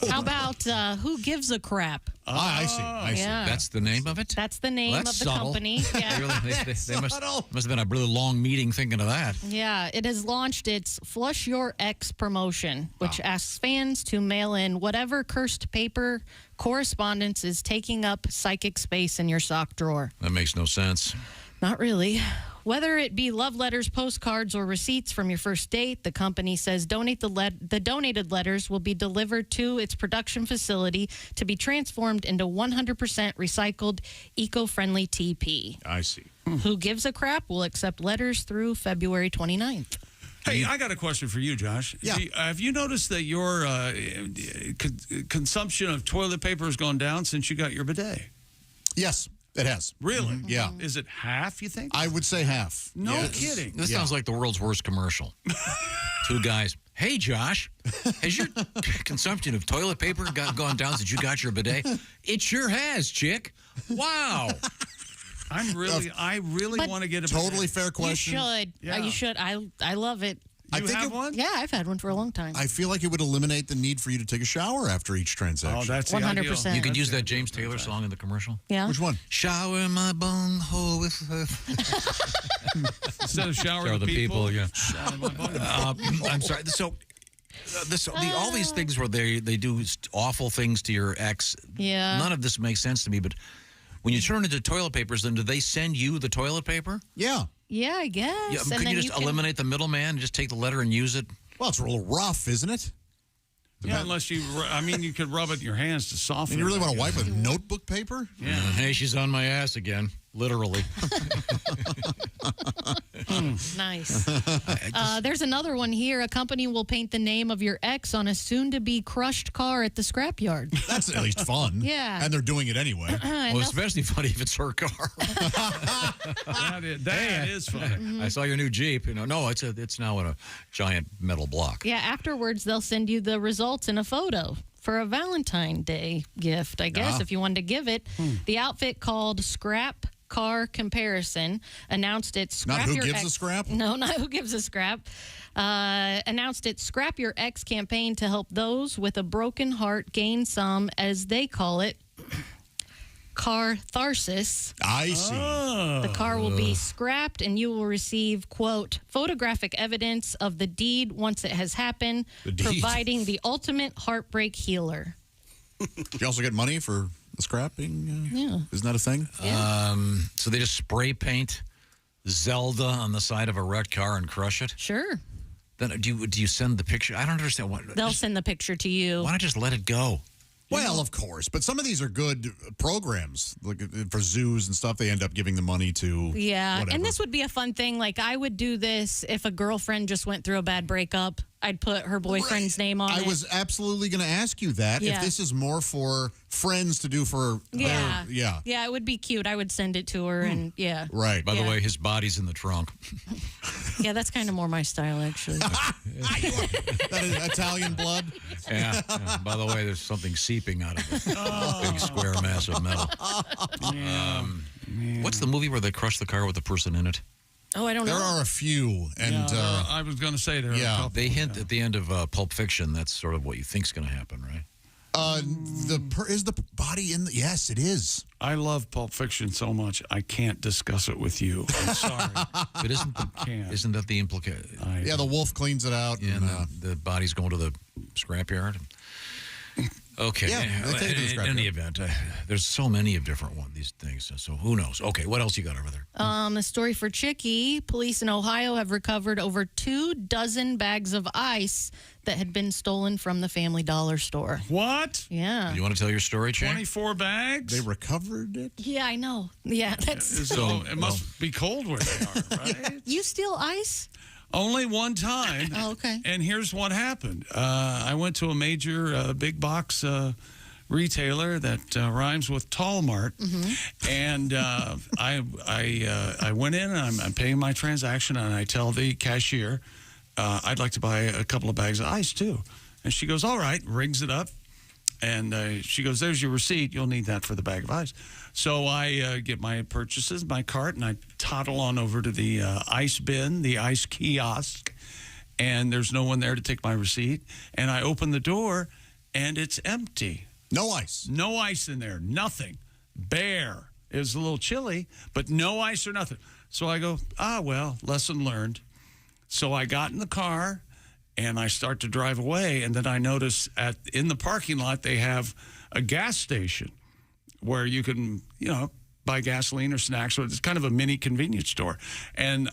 How about who gives a crap? I see. Yeah. That's the name of it? That's the name of the subtle. company. Yeah. They must have been a really long meeting thinking of that. Yeah, it has launched its Flush Your Ex promotion, which asks fans to mail in whatever cursed paper correspondence is taking up psychic space in your sock drawer. That makes no sense. Not really. Whether it be love letters, postcards, or receipts from your first date, the company says the donated letters will be delivered to its production facility to be transformed into 100% recycled, eco-friendly TP. I see. Who Gives a Crap will accept letters through February 29th. Hey, I got a question for you, Josh. Yeah. Have you noticed that your consumption of toilet paper has gone down since you got your bidet? Yes, it has. Really? Yeah. Is it half, you think? I would say half. No kidding. This sounds like the world's worst commercial. Two guys. Hey, Josh, has your consumption of toilet paper gone down since you got your bidet? It sure has, chick. Wow. I really want to get a totally fair You question. should. Yeah. You should. I love it. You have one? Yeah, I've had one for a long time. I feel like it would eliminate the need for you to take a shower after each transaction. Oh, that's 100%. You could use that James Taylor song in the commercial. Yeah. Which one? Shower my bunghole with Instead of showering the people. yeah. Shower my bunghole. I'm sorry. So, all these things where they do awful things to your ex. Yeah. None of this makes sense to me. But when you turn into toilet papers, then do they send you the toilet paper? Yeah. Yeah, I guess. Yeah. And Could then you just eliminate the middleman and just take the letter and use it? Well, it's a little rough, isn't it? Yeah, unless you could rub it in your hands to soften And you really it. want to wipe with notebook paper? Yeah. Hey, she's on my ass again. Literally. Nice. There's another one here. A company will paint the name of your ex on a soon-to-be crushed car at the scrapyard. That's at least fun. Yeah. And they're doing it anyway. Well, especially funny if it's her car. That is funny. I saw your new Jeep. No, it's now in a giant metal block. Yeah, afterwards they'll send you the results in a photo for a Valentine's Day gift, I guess, if you wanted to give it. The outfit called Scrap Car Comparison announced its Scrap Not Who Your Gives Ex. a Scrap? No, not Who Gives a Scrap. Announced its Scrap Your Ex campaign to help those with a broken heart gain some, as they call it, catharsis. I see. The car will be scrapped and you will receive, quote, photographic evidence of the deed once it has happened, providing the ultimate heartbreak healer. You also get money for the scrapping? Yeah. Isn't that a thing? Yeah. So they just spray paint Zelda on the side of a wrecked car and crush it? Sure. Then do you send the picture? I don't understand. They'll send the picture to you. Why not just let it go? Well, of course, but some of these are good programs. Like for zoos and stuff, they end up giving the money to. Yeah, whatever. and this would be a fun thing. Like, I would do this if a girlfriend just went through a bad breakup. I'd put her boyfriend's name on it. I was absolutely going to ask you that. Yeah. If this is more for friends to do for Yeah. yeah. Yeah, it would be cute. I would send it to her, and yeah. Right. By the way, his body's in the trunk. Yeah, that's kind of more my style, actually. That is Italian blood? Yeah. By the way, there's something seeping out of it. Big square mass of metal. What's the movie where they crush the car with the person in it? Oh, I don't know. There are a few, and I was going to say there. Are a couple. They hint at the end of Pulp Fiction. That's sort of what you think's going to happen, right? Is the body in the? Yes, it is. I love Pulp Fiction so much, I can't discuss it with you. I'm sorry. But isn't that the implication? Yeah, the wolf cleans it out. Yeah, and the body's going to the scrapyard. Okay. Yeah, they take it to the in scrapyard. any event, there's so many of different these things. So who knows? Okay, what else you got over there? A story for Chicky. Police in Ohio have recovered over 24 bags of ice that had been stolen from the Family Dollar store. What? Yeah. You want to tell your story, Chick? 24 bags? They recovered it? Yeah, I know. Yeah, that's... So it must be cold where they are, right? You steal ice? Only one time. Oh, okay. And here's what happened. I went to a major big box retailer that rhymes with Tallmart, and I went in and I'm paying my transaction, and I tell the cashier, I'd like to buy a couple of bags of ice too. And she goes, all right, rings it up. And she goes, there's your receipt. You'll need that for the bag of ice. So I get my purchases, my cart, and I toddle on over to the ice bin, the ice kiosk. And there's no one there to take my receipt. And I open the door, and it's empty. No ice. No ice in there. Nothing. Bare. It was a little chilly, but no ice or nothing. So I go, well, lesson learned. So I got in the car, and I start to drive away, and then I notice in the parking lot they have a gas station where you can, buy gasoline or snacks. So it's kind of a mini convenience store. And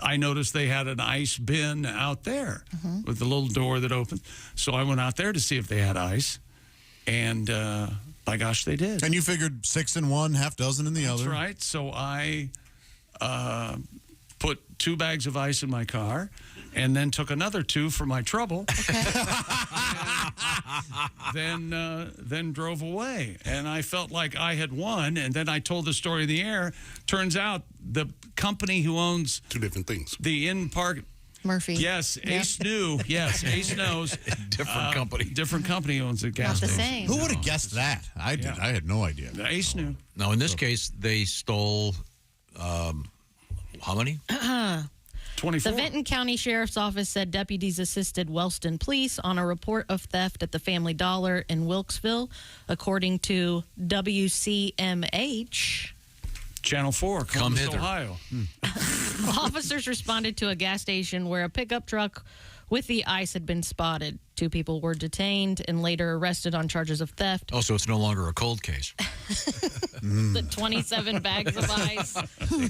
I noticed they had an ice bin out there with the little door that opened. So I went out there to see if they had ice, and by gosh, they did. And you figured 6 in one, half dozen in the other. That's right. So I put 2 bags of ice in my car, and then took another 2 for my trouble. Then drove away. And I felt like I had won, and then I told the story in the air. Turns out the company who owns 2 different things. The in-park... Murphy. Yes, Ace knew. Yes, Ace knows. Different company. Different company owns a gas Not the station. same. Who would have guessed that? I did. I had no idea. Ace knew. Now, in this case, they stole how many? 24. The Vinton County Sheriff's Office said deputies assisted Wellston Police on a report of theft at the Family Dollar in Wilkesville, according to WCMH. Channel 4, Columbus, Ohio. Officers responded to a gas station where a pickup truck with the ice had been spotted. 2 people were detained and later arrested on charges of theft. Oh, so it's no longer a cold case. The 27 bags of ice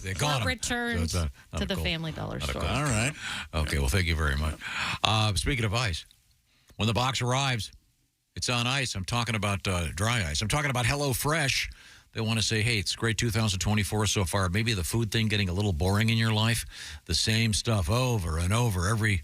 They got were 'em. returned So to the Family Dollar store. All right. Okay, well, thank you very much. Speaking of ice, when the box arrives, it's on ice. I'm talking about dry ice. I'm talking about HelloFresh. They want to say, hey, it's great 2024 so far. Maybe the food thing getting a little boring in your life. The same stuff over and over. Every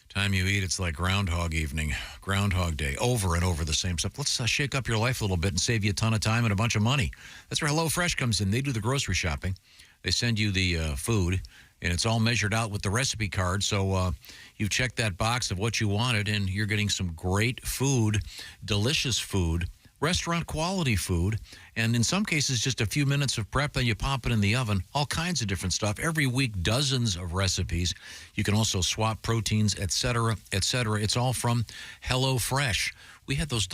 time you eat, it's like Groundhog Day. Over and over the same stuff. Let's shake up your life a little bit and save you a ton of time and a bunch of money. That's where HelloFresh comes in. They do the grocery shopping. They send you the food, and it's all measured out with the recipe card. So you've checked that box of what you wanted, and you're getting some great food, delicious food, restaurant quality food, and in some cases just a few minutes of prep, then you pop it in the oven. All kinds of different stuff. Every week, dozens of recipes. You can also swap proteins, etc., etc. It's all from HelloFresh. We had those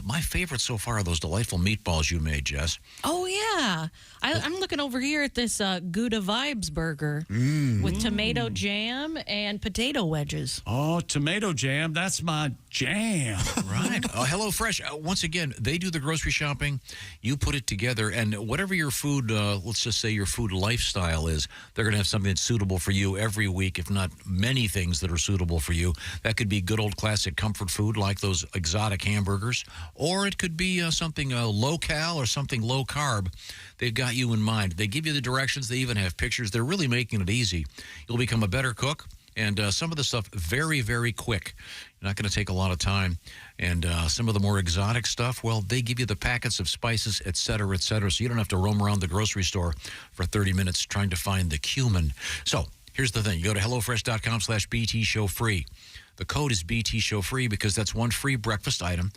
my favorite so far are those delightful meatballs you made, Jess. Oh, yeah. I'm looking over here at this Gouda Vibes burger with tomato jam and potato wedges. Oh, tomato jam. That's my jam. Right. HelloFresh, once again, they do the grocery shopping. You put it together, and whatever your food, let's just say your food lifestyle is, they're going to have something that's suitable for you every week, if not many things that are suitable for you. That could be good old classic comfort food like those exotic hamburgers, or it could be something low-cal or something low-carb. They've got you in mind. They give you the directions. They even have pictures. They're really making it easy. You'll become a better cook, and some of the stuff very, very quick. You're not going to take a lot of time. And some of the more exotic stuff, well, they give you the packets of spices, et cetera, so you don't have to roam around the grocery store for 30 minutes trying to find the cumin. So here's the thing. You go to HelloFresh.com/BT Show free. The code is BT Show free because that's one free breakfast item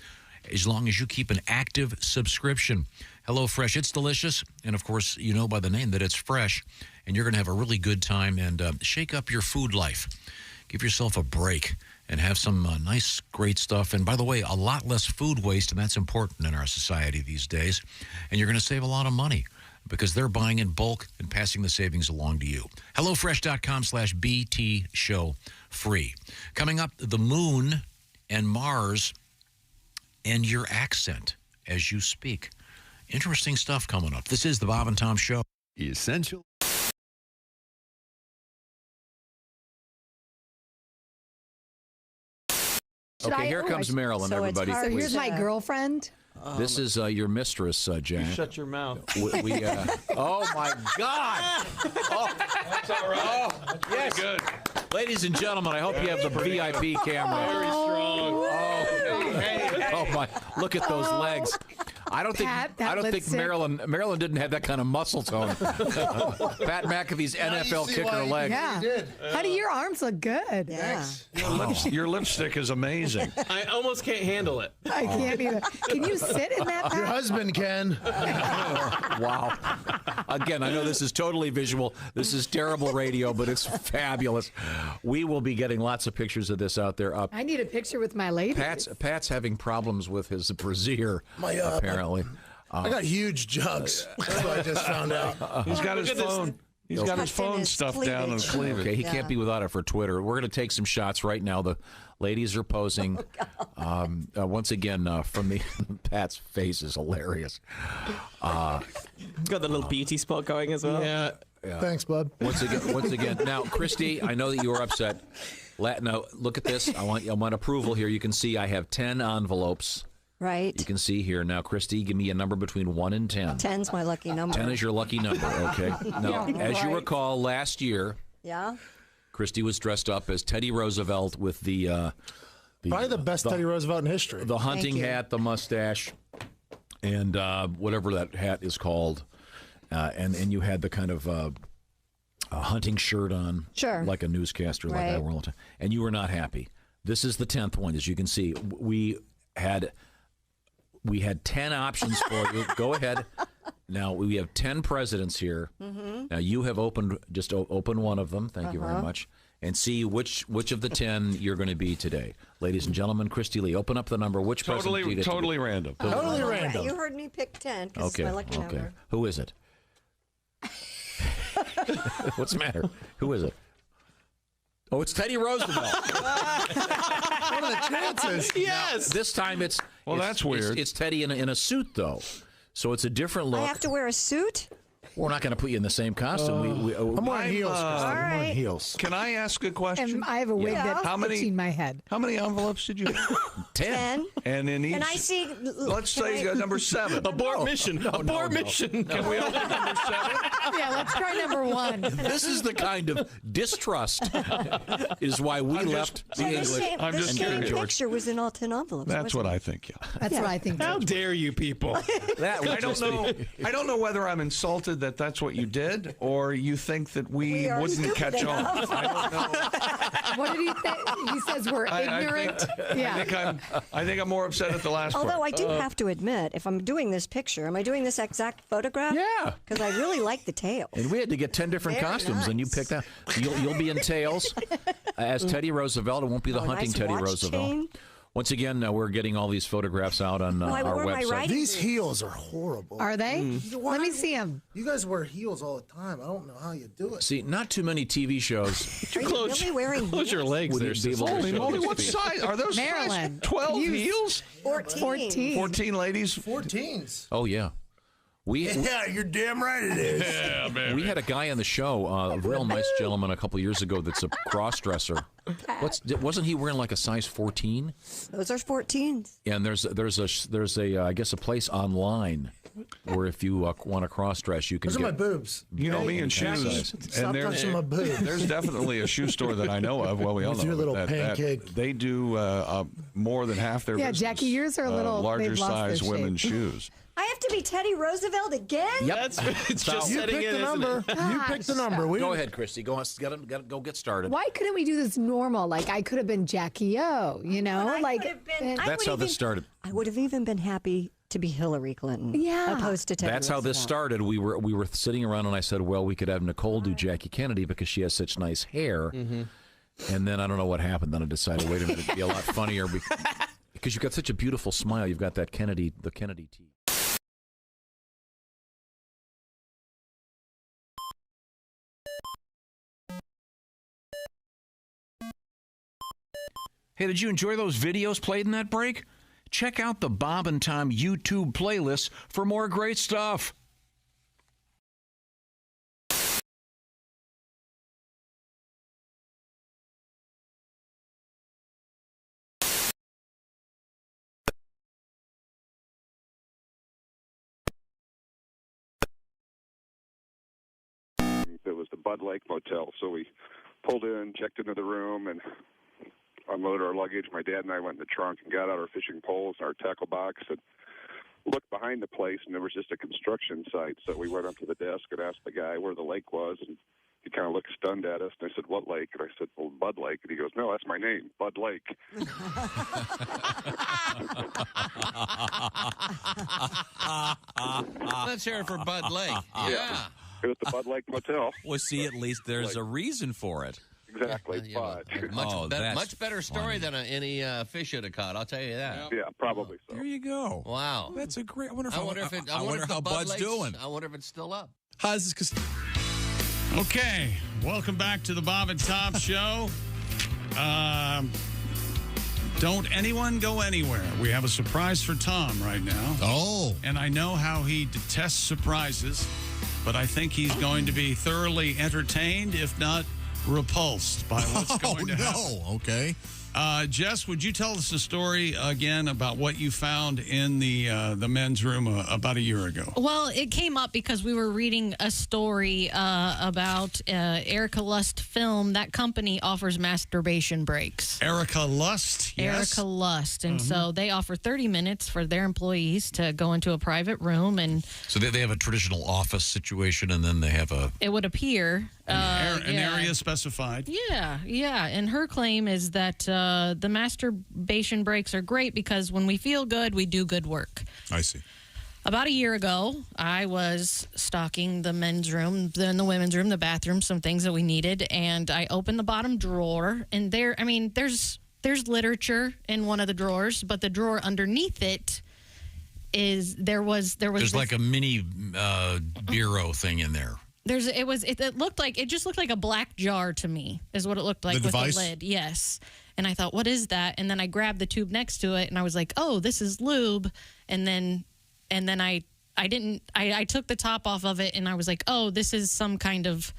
as long as you keep an active subscription. HelloFresh, it's delicious. And, of course, you know by the name that it's fresh. And you're going to have a really good time and shake up your food life. Give yourself a break and have some nice, great stuff. And, by the way, a lot less food waste, and that's important in our society these days. And you're going to save a lot of money because they're buying in bulk and passing the savings along to you. HelloFresh.com/BT Show free. Coming up, the moon and Mars and your accent as you speak. Interesting stuff coming up. This is the Bob and Tom Show. Essential. Okay, here comes Marilyn, everybody. So here's my girlfriend. This is your mistress, Jack. Shut your mouth. Oh, my God. Oh, that's all right. Oh, yes. Good. Ladies and gentlemen, I hope you have the VIP camera. Very strong. Oh, hey. Oh, my. Look at those legs. I don't think Marilyn didn't have that kind of muscle tone. Pat McAfee's NFL kicker legs. Yeah. How do your arms look good? Yeah. Your lipstick is amazing. I almost can't handle it. I can't either. Can you sit in that? Your husband can. Wow. Again, I know this is totally visual. This is terrible radio, but it's fabulous. We will be getting lots of pictures of this out there. I need a picture with my lady. Pat's having problems with his brassiere, apparently. I got huge jugs. That's what I just found out. He's got his phone. He's got his phone stuffed down and cleavage. Okay, he can't be without it for Twitter. We're going to take some shots right now. The ladies are posing. Once again, from the Pat's face is hilarious. Got the little beauty spot going as well. Yeah. Thanks, bud. Once again. Now, Kristi, I know that you were upset. Now, look at this. I want approval here. You can see I have 10 envelopes Right. You can see here. Now, Kristi, give me a number between 1 and 10. 10's my lucky number. 10 is your lucky number, okay? Now, as you recall, last year, Yeah. Kristi was dressed up as Teddy Roosevelt with the Probably the best Teddy Roosevelt in history. the hunting hat, the mustache, and whatever that hat is called. And you had the kind of a hunting shirt on. Sure. Like a newscaster, like I Right. were all the time. And you were not happy. This is the 10th one, as you can see. We had 10 options for you. Go ahead. Now, we have 10 presidents here. Mm-hmm. Now, you have open one of them. Thank you very much. And see which of the 10 you're going to be today. Ladies and gentlemen, Kristi Lee, open up the number. Which president do you get to be? Totally random. Totally random. You heard me pick 10 because Okay, it's my lucky number. Who is it? What's the matter? Who is it? Oh, it's Teddy Roosevelt. What are the chances? Yes. This time it's that's weird. It's Teddy in a suit though, so it's a different look. I have to wear a suit? We're not going to put you in the same costume. I'm wearing heels. Kristi. All I'm wearing right. heels. Can I ask a question? And I have a wig that's How many- itching my head. How many envelopes did you have? 10. And in each, And I see. let's say number 7. Abort mission. Abort mission. Can we open number 7? Yeah, let's try number 1. This is the kind of distrust is why we left the English. I'm The just same kidding, George. picture was in all 10 envelopes. That's what I think. Yeah. That's what I think. How dare you people? That would I don't just know. be- I don't know whether I'm insulted that that's what you did, or you think that we are wouldn't stupid catch on. enough. I don't know. What did he say? He says we're ignorant. I think I'm more upset at the last Although part. I do have to admit, if I'm doing this picture, am I doing this exact photograph? Yeah. Because I really like the tail. And we had to get 10 different Very costumes, and you nice. picked that. You'll be in tails as Teddy Roosevelt. It won't be the Oh, hunting nice Teddy watch Roosevelt. chain. Once again, we're getting all these photographs out on I our wore my website. riding These heels are horrible. Are they? Let me see them. You guys wear heels all the time. I don't know how you do it. See, not too many TV shows. Are you really wearing Close your heels? legs would there. be able to Holy show moly, these what feet. size? Are those Maryland. size 12 You- heels? 14. 14 ladies? 14s. Oh, yeah. Yeah, you're damn right it is. Yeah, baby. We had a guy on the show, a real nice gentleman, a couple years ago that's a cross-dresser. Wasn't he wearing like a size 14? Those are 14s. And there's a I guess a place online where if you want to cross-dress, you can Those are get. my boobs. You know me in shoes. Stop touching my boobs. There's definitely a shoe store that I know of. Well, we all With know your little that pancake. they do more than half their Yeah, business, Jackie, yours are a little- larger they've lost their size women's shape. shoes. I have to be Teddy Roosevelt again? Yep. It's just You setting picked in, the isn't number. it? You picked the number. Go ahead, Kristi. Go get started. Why couldn't we do this normal? Like I could have been Jackie O, you know? I Like could have been- I That's would how this even- started. I would have even been happy to be Hillary Clinton. Yeah. Opposed to Teddy That's how this Roosevelt. started. We were sitting around, and I said, "Well, we could have Nicole do Jackie Kennedy because she has such nice hair." Mm-hmm. And then I don't know what happened. Then I decided, wait a minute, it'd be a lot funnier because you've got such a beautiful smile. You've got that Kennedy teeth. Hey, did you enjoy those videos played in that break? Check out the Bob and Tom YouTube playlist for more great stuff. It was the Bud Lake Motel, so we pulled in, checked into the room, and unloaded our luggage. My dad and I went in the trunk and got out our fishing poles and our tackle box and looked behind the place, and there was just a construction site. So we went up to the desk and asked the guy where the lake was, and he kind of looked stunned at us. And I said, "What lake?" And I said, "Well, Bud Lake." And he goes, "No, that's my name, Bud Lake." Let's hear it for Bud Lake. Yeah. It was the Bud Lake Motel. Well, see, at least there's a reason for it. Exactly, but Much better story than any fish you'd have caught. I'll tell you that. Yeah, probably so. There you go. Wow, that's a great. I wonder if I wonder how Bud's doing. I wonder if it's still up. How's this? Okay, welcome back to the Bob and Tom Show. Don't anyone go anywhere. We have a surprise for Tom right now. Oh. And I know how he detests surprises, but I think he's going to be thoroughly entertained, if not repulsed, by what's going to happen. Oh, no. Okay. Jess, would you tell us a story again about what you found in the men's room about a year ago? Well, it came up because we were reading a story about Erica Lust Film. That company offers masturbation breaks. Erica Lust, yes. Erica Lust. And so they offer 30 minutes for their employees to go into a private room. And so they have a traditional office situation, and then they have it would appear an area specified. Yeah. And her claim is that the masturbation breaks are great because when we feel good, we do good work. I see. About a year ago, I was stocking the men's room, then the women's room, the bathroom, some things that we needed, and I opened the bottom drawer, and there's literature in one of the drawers, but the drawer underneath it is there's like a mini bureau thing in there. It just looked like a black jar to me, is what it looked like with the lid. Yes. And I thought, what is that? And then I grabbed the tube next to it and I was like, oh, this is lube. And then I took the top off of it and I was like, oh, this is some kind of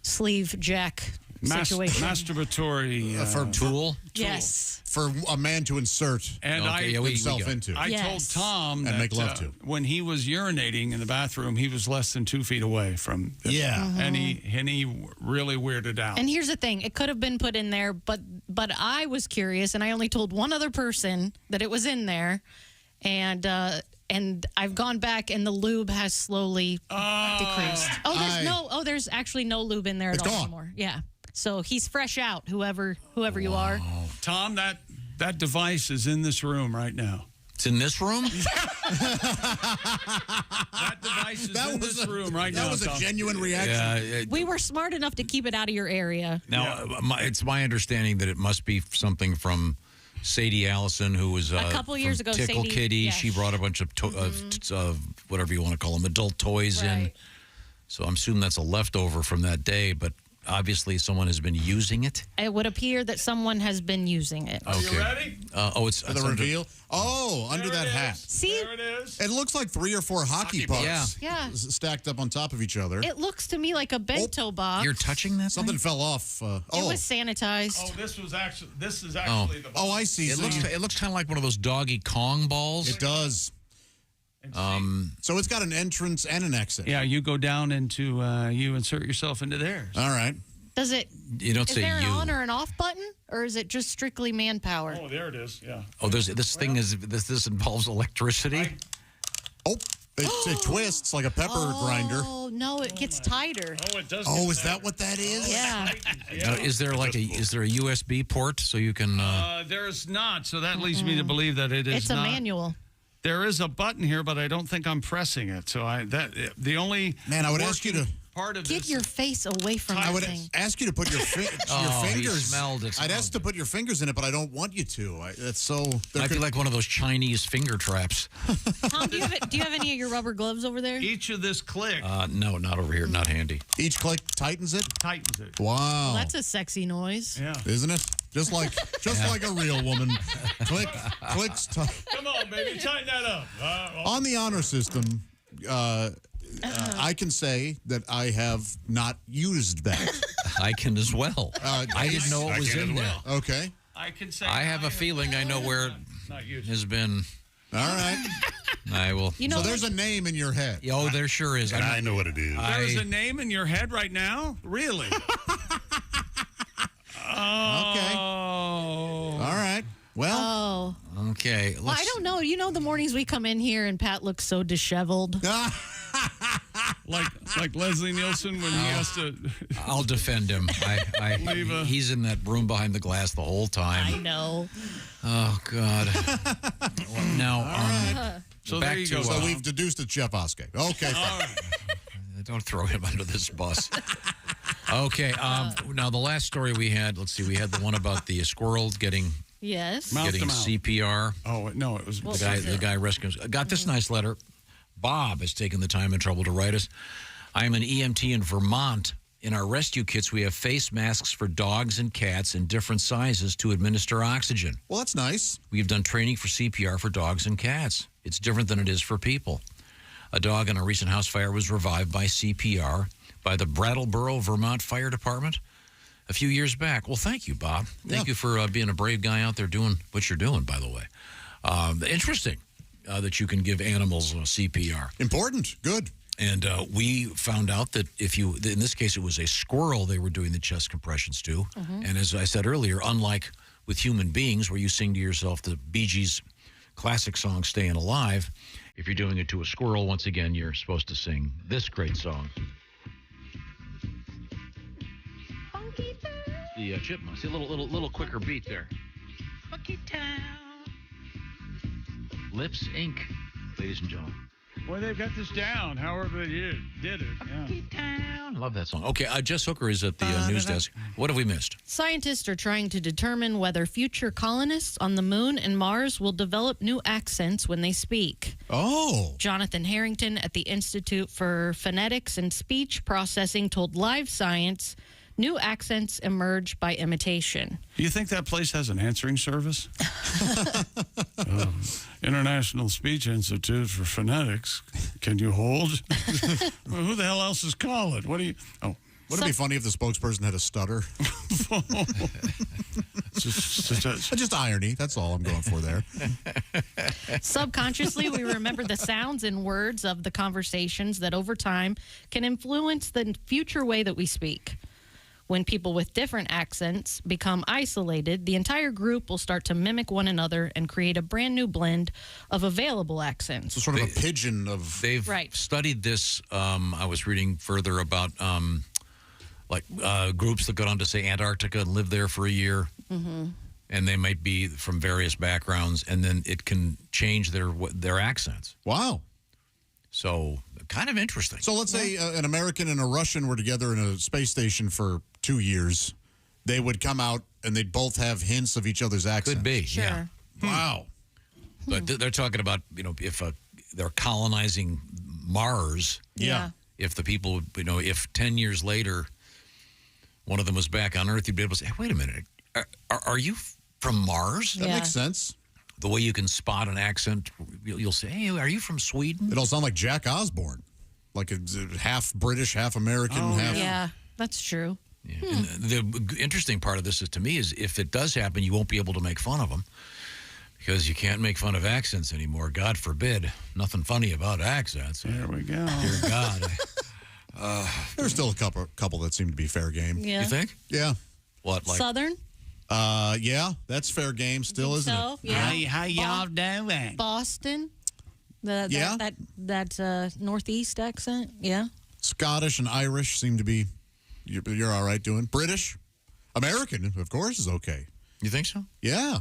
sleeve jack situation. Masturbatory tool? Yes. For a man to insert himself into. I told Tom and that make love to. When he was urinating in the bathroom, he was less than 2 feet away from this. And he really weirded out. And here's the thing. It could have been put in there, but I was curious, and I only told one other person that it was in there. And I've gone back, and the lube has slowly decreased. There's actually no lube in there at all anymore. Yeah. So he's fresh out, whoever you are. Tom, that device is in this room right now. It's in this room? That device is in this room right now. That was a genuine reaction. Yeah, we were smart enough to keep it out of your area. Now, it's my understanding that it must be something from Sadie Allison, who was a couple years ago. Tickle Sadie, Kitty. yeah. She brought a bunch of whatever you want to call them, adult toys in. So I'm assuming that's a leftover from that day, but obviously someone has been using it. It would appear that someone has been using it. Are you ready? It's for the reveal. Under that hat. See, there it is. It looks like 3 or 4 hockey pucks. Yeah. Stacked up on top of each other. It looks to me like a bento box. You're touching that? Something fell off. It was sanitized. Oh, this is actually the box. Oh, I see. It looks kind of like one of those Doggy Kong balls. It does. So it's got an entrance and an exit. Yeah, you go down into, you insert yourself into theirs. All right. Does it? You don't is say there an you. on or an off button, or is it just strictly manpower? Oh, there it is. Yeah. Oh, this thing is this involves electricity. It twists like a pepper grinder. Oh no, it gets tighter. Oh, it does. Oh, is that what that is? Yeah. Now, is there a USB port so you can? There's not. So that leads me to believe that it is. It's a manual. There is a button here, but I don't think I'm pressing it. So the only I would ask you to part of get your face away from I would thing. ask you to put your fingers. He smelled it. I'd ask to put your fingers in it, but I don't want you to. That's so. Might be like one of those Chinese finger traps. Tom, do you have any of your rubber gloves over there? Each of this click. No, not over here. Not handy. Each click tightens it. Tightens it. Wow. Well, that's a sexy noise. Yeah. Isn't it? Just like a real woman. Clicks. Come on, baby, tighten that up. On the honor system, I can say that I have not used that. I can as well. I didn't know it was in there. Okay. I can say. I have a feeling I know where it has been. All right. I will. So there's a name in your head. Oh, there sure is. I know what it is. There's a name in your head right now? Really? Okay. All right. Well. Okay. Well, I don't know. You know, the mornings we come in here and Pat looks so disheveled. like Leslie Nielsen when he has to. I'll defend him. He's in that room behind the glass the whole time. I know. Oh God. So back there you to, go. So we've deduced it's Jeff Oskey. Okay. All right. Don't throw him under this bus. Okay. Now the last story we had. Let's see. We had the one about the squirrel getting CPR. Oh no, it was the guy rescues. Got this nice letter. Bob has taken the time and trouble to write us. I am an EMT in Vermont. In our rescue kits, we have face masks for dogs and cats in different sizes to administer oxygen. Well, that's nice. We have done training for CPR for dogs and cats. It's different than it is for people. A dog in a recent house fire was revived by CPR by the Brattleboro, Vermont Fire Department. a few years back. Well, thank you, Bob. Thank you for being a brave guy out there doing what you're doing, by the way. Interesting that you can give animals CPR. Important. Good. And we found out that if you, in this case, it was a squirrel they were doing the chest compressions to. And as I said earlier, unlike with human beings where you sing to yourself the Bee Gees classic song, Staying Alive, if you're doing it to a squirrel, once again, you're supposed to sing this great song. The chipmunk. See, a little quicker beat there. Funky Town. Lips Inc., ladies and gentlemen. Boy, they've got this down. However they did it. Yeah. Love that song. Okay, Jess Hooker is at the news desk. What have we missed? Scientists are trying to determine whether future colonists on the moon and Mars will develop new accents when they speak. Oh. Jonathan Harrington at the Institute for Phonetics and Speech Processing told Live Science new accents emerge by imitation. Do you think that place has an answering service? International Speech Institute for Phonetics. Can you hold? Well, who the hell else is calling? What do you... Oh. Wouldn't it be funny if the spokesperson had a stutter? Just irony. That's all I'm going for there. Subconsciously, we remember the sounds and words of the conversations that over time can influence the future way that we speak. When people with different accents become isolated, the entire group will start to mimic one another and create a brand new blend of available accents. So sort of a pigeon of... They've studied this. I was reading further about groups that go down to, say, Antarctica and live there for a year. Mm-hmm. And they might be from various backgrounds, and then it can change their accents. Wow. So, kind of interesting. So let's say an American and a Russian were together in a space station for 2 years. They would come out, and they'd both have hints of each other's accents. Could be, Sure. yeah. Wow. But they're talking about, if they're colonizing Mars. Yeah. If the people, if 10 years later, one of them was back on Earth, you'd be able to say, hey, wait a minute, are you from Mars? That makes sense. The way you can spot an accent, you'll say, hey, are you from Sweden? It'll sound like Jack Osborne. Like a half British, half American, half... Yeah, that's true. Yeah. And the interesting part of this is, to me, is if it does happen, you won't be able to make fun of them because you can't make fun of accents anymore. God forbid. Nothing funny about accents. There we go. Dear God. There's still a couple that seem to be fair game. Yeah. You think? Yeah. What, like? Southern? Yeah, that's fair game still, isn't it? Yeah. How y'all doing? Boston? Yeah. That Northeast accent? Yeah. Scottish and Irish seem to be, you're all right doing. British? American, of course, is okay. You think so? Yeah.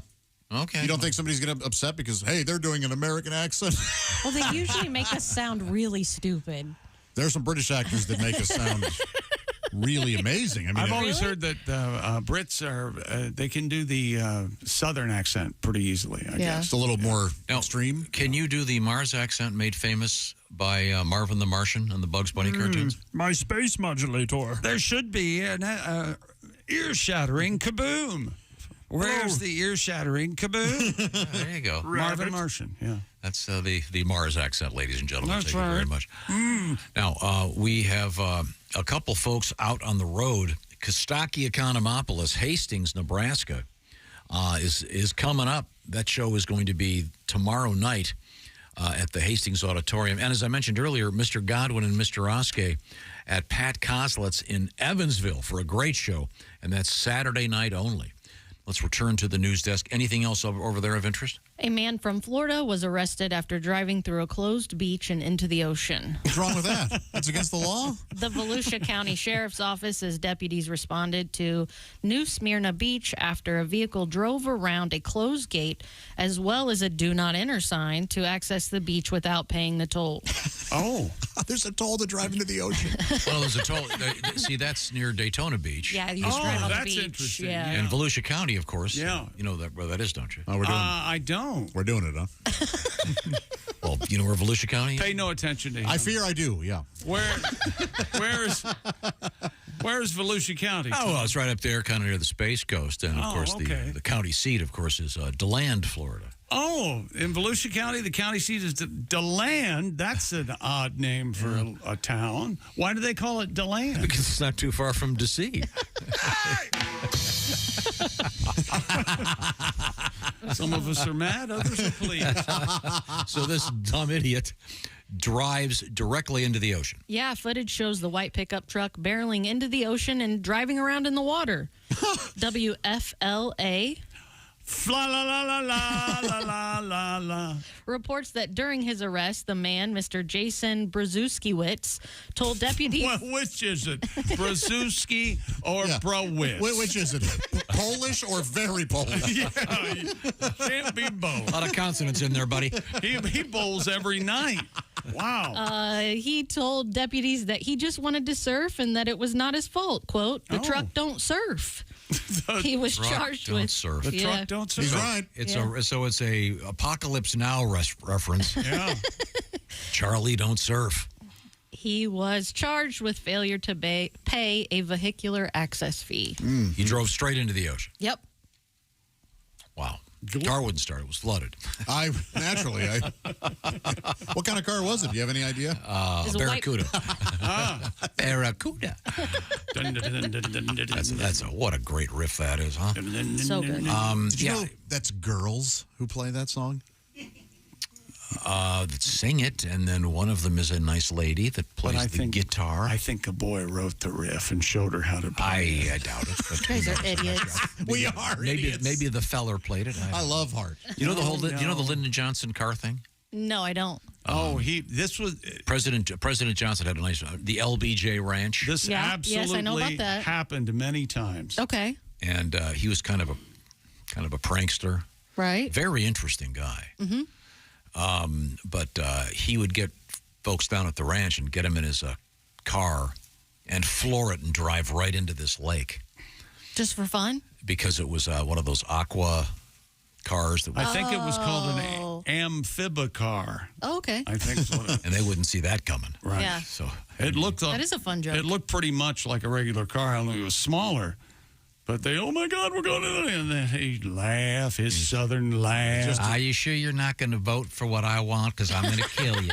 Okay. You don't think somebody's going to upset because, hey, they're doing an American accent? Well, they usually make us sound really stupid. There's some British actors that make us sound really amazing. I mean, I've always heard that Brits they can do the Southern accent pretty easily, I guess. It's a little more extreme. Can you do the Mars accent made famous by Marvin the Martian and the Bugs Bunny cartoons? My space modulator. There should be an ear-shattering kaboom. Where's the ear-shattering kaboom? There you go. Marvin Martian, yeah. That's the Mars accent, ladies and gentlemen. That's Thank you very much. Now, we have a couple folks out on the road. Kostaki Economopolis, Hastings, Nebraska, is coming up. That show is going to be tomorrow night at the Hastings Auditorium. And as I mentioned earlier, Mr. Godwin and Mr. Oskey at Pat Coslet's in Evansville for a great show. And that's Saturday night only. Let's return to the news desk. Anything else over there of interest? A man from Florida was arrested after driving through a closed beach and into the ocean. What's wrong with that? That's against the law? The Volusia County Sheriff's Office says deputies responded to New Smyrna Beach after a vehicle drove around a closed gate as well as a do not enter sign to access the beach without paying the toll. Oh, there's a toll to drive into the ocean. Well, there's a toll. See, that's near Daytona Beach. Yeah, you just drive on the that's beach. interesting. Yeah. And Volusia County, of course. Yeah. You know where that is, don't you? Oh, we're doing I don't. We're doing it, huh? Well, you know where Volusia County is? Pay no attention to him. I fear I do, yeah. Where's Volusia County? Oh, well, it's right up there, kind of near the Space Coast. And, of course, okay. the county seat, of course, is DeLand, Florida. Oh, in Volusia County, the county seat is DeLand. That's an odd name for a town. Why do they call it DeLand? Because it's not too far from D.C. Some of us are mad, others are pleased. So this dumb idiot drives directly into the ocean. Yeah, footage shows the white pickup truck barreling into the ocean and driving around in the water. WFLA la la la la la la la la reports that during his arrest, the man, Mr. Jason Brzezinskiewicz, told deputies... Well, which is it? Brzezinski or Browitz? Which is it? Polish or very Polish? Yeah, can't be both. A lot of consonants in there, buddy. He bowls every night. Wow. He told deputies that he just wanted to surf and that it was not his fault. Quote, the truck don't surf. He was charged with surf. The truck don't surf. He's right. It's a Apocalypse Now reference. Yeah. Charlie don't surf. He was charged with failure to pay a vehicular access fee. He drove straight into the ocean. Yep. Wow. Car wouldn't start. It was flooded. Naturally. What kind of car was it? Do you have any idea? Barracuda. Barracuda. What a great riff that is, huh? So good. Did you know that's girls who play that song? That sing it, and then one of them is a nice lady that plays the guitar. I think a boy wrote the riff and showed her how to play I doubt it. But You guys are idiots. We are idiots. Maybe the feller played it. I love Heart. You know you know the Lyndon Johnson car thing? No, I don't. This was President Johnson had a nice the LBJ Ranch. This absolutely I know about that. happened many times. Okay. And he was kind of a prankster. Right. Very interesting guy. Mm-hmm. But he would get folks down at the ranch and get him in his car and floor it and drive right into this lake. Just for fun? Because it was one of those aqua cars. I think it was called an amphibicar. Oh, okay. I think so. And they wouldn't see that coming. Right. Yeah. So it looked that is a fun joke. It looked pretty much like a regular car, only it was smaller. But they, oh my God, we're going to, and then he'd laugh, his southern laugh. Are you sure you're not going to vote for what I want? Because I'm going to kill you.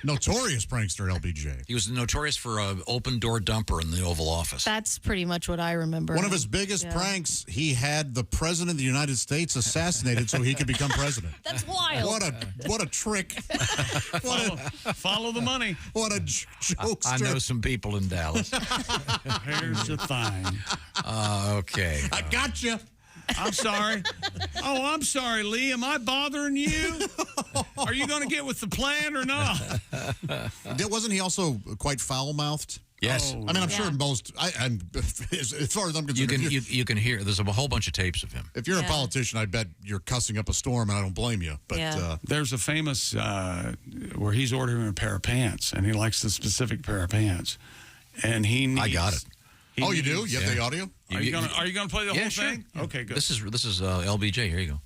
Notorious prankster LBJ. He was notorious for an open door dumper in the Oval Office. That's pretty much what I remember. One of his biggest pranks, he had the president of the United States assassinated so he could become president. That's wild. What a trick. Follow the money. What a jokester. I know some people in Dallas. Here's the thing. Okay. I got you. I'm sorry. Oh, I'm sorry, Lee. Am I bothering you? Are you going to get with the plan or not? Wasn't he also quite foul-mouthed? Yes. I mean, I'm sure most. I'm as far as I'm concerned. You can hear. There's a whole bunch of tapes of him. If you're a politician, I bet you're cussing up a storm, and I don't blame you. But there's a famous where he's ordering a pair of pants, and he likes the specific pair of pants, and he needs. I got it. Oh, you do? You have the audio? Are you gonna play the whole thing? Yeah. Okay, good. This is LBJ. Here you go.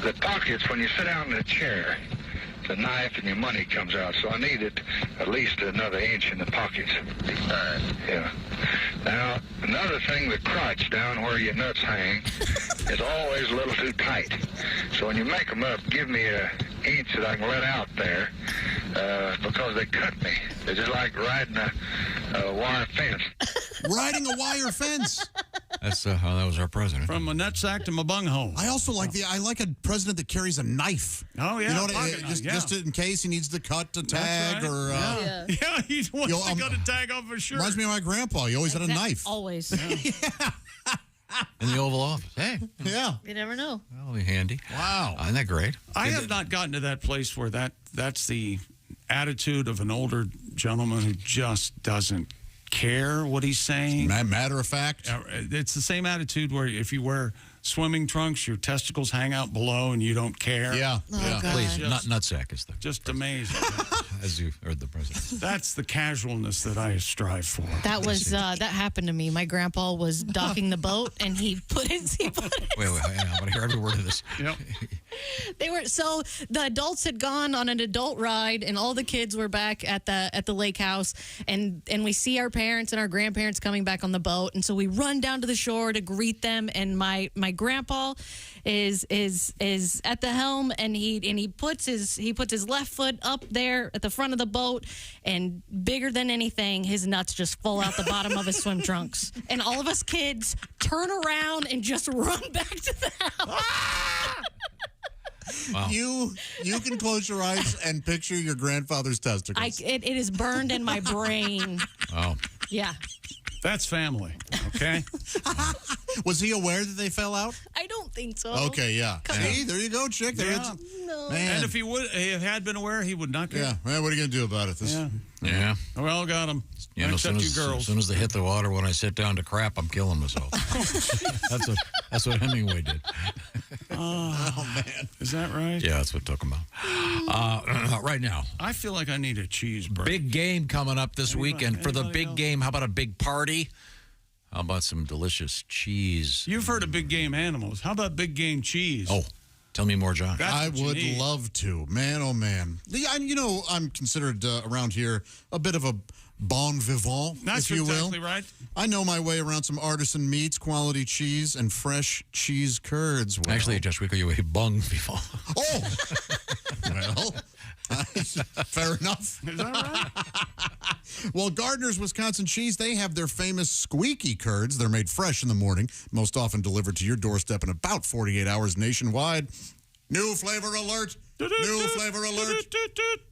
The pockets, when you sit down in a chair, the knife and your money comes out. So I needed at least another inch in the pockets. Yeah. Now, another thing, the crotch down where your nuts hang is always a little too tight. So when you make them up, give me an inch that I can let out there because they cut me. They're just like riding a wire fence. Riding a wire fence. That's how that was our president. From my nutsack to my bunghole. I also like I like a president that carries a knife. Oh yeah, you know what just in case he needs to cut to tag or he wants to cut a tag off his shirt. Reminds me of my grandpa. He always had a knife. Always. In the Oval Office. Hey. Yeah. You never know. That'll be handy. Wow. Isn't that great? I have not gotten to that place where that's the attitude of an older gentleman who just doesn't care what he's saying. Matter of fact. It's the same attitude where if you wear swimming trunks, your testicles hang out below and you don't care. Yeah. Please, nutsack is the just amazing. As you heard the president. That's the casualness that I strive for. That was that happened to me. My grandpa was docking the boat and he put his Wait, I want to hear every word of this. Yep. The adults had gone on an adult ride, and all the kids were back at the lake house, and we see our parents and our grandparents coming back on the boat, and so we run down to the shore to greet them, and my grandpa is at the helm, and he puts his left foot up there at the front of the boat, and bigger than anything, his nuts just fall out the bottom of his swim trunks, and all of us kids turn around and just run back to the house. Wow. You can close your eyes and picture your grandfather's testicles. It is burned in my brain. Oh. Yeah. That's family, okay? Was he aware that they fell out? I don't think so. Okay, yeah. See, there you go, chick. No. Man. And if he had been aware, he would not get. Yeah. Man, what are you going to do about it? Yeah. We all got him. Except you girls. As soon as they hit the water, when I sit down to crap, I'm killing myself. That's what Hemingway did. Oh, man. Is that right? Yeah, that's what took him out. Right now. I feel like I need a cheese break. Big game coming up this weekend. For the big game, how about a big party? How about some delicious cheese? You've heard of big game animals. How about big game cheese? Oh, tell me more, John. I would love to. Man, oh, man. I'm considered around here a bit of a bon vivant, That's if you will. exactly right. I know my way around some artisan meats, quality cheese, and fresh cheese curds. Well, actually, Jess, we call you a bon vivant. Oh! Well, fair enough. Is that right? Well, Gardner's Wisconsin Cheese, they have their famous squeaky curds. They're made fresh in the morning, most often delivered to your doorstep in about 48 hours nationwide. New flavor alert! New flavor alert!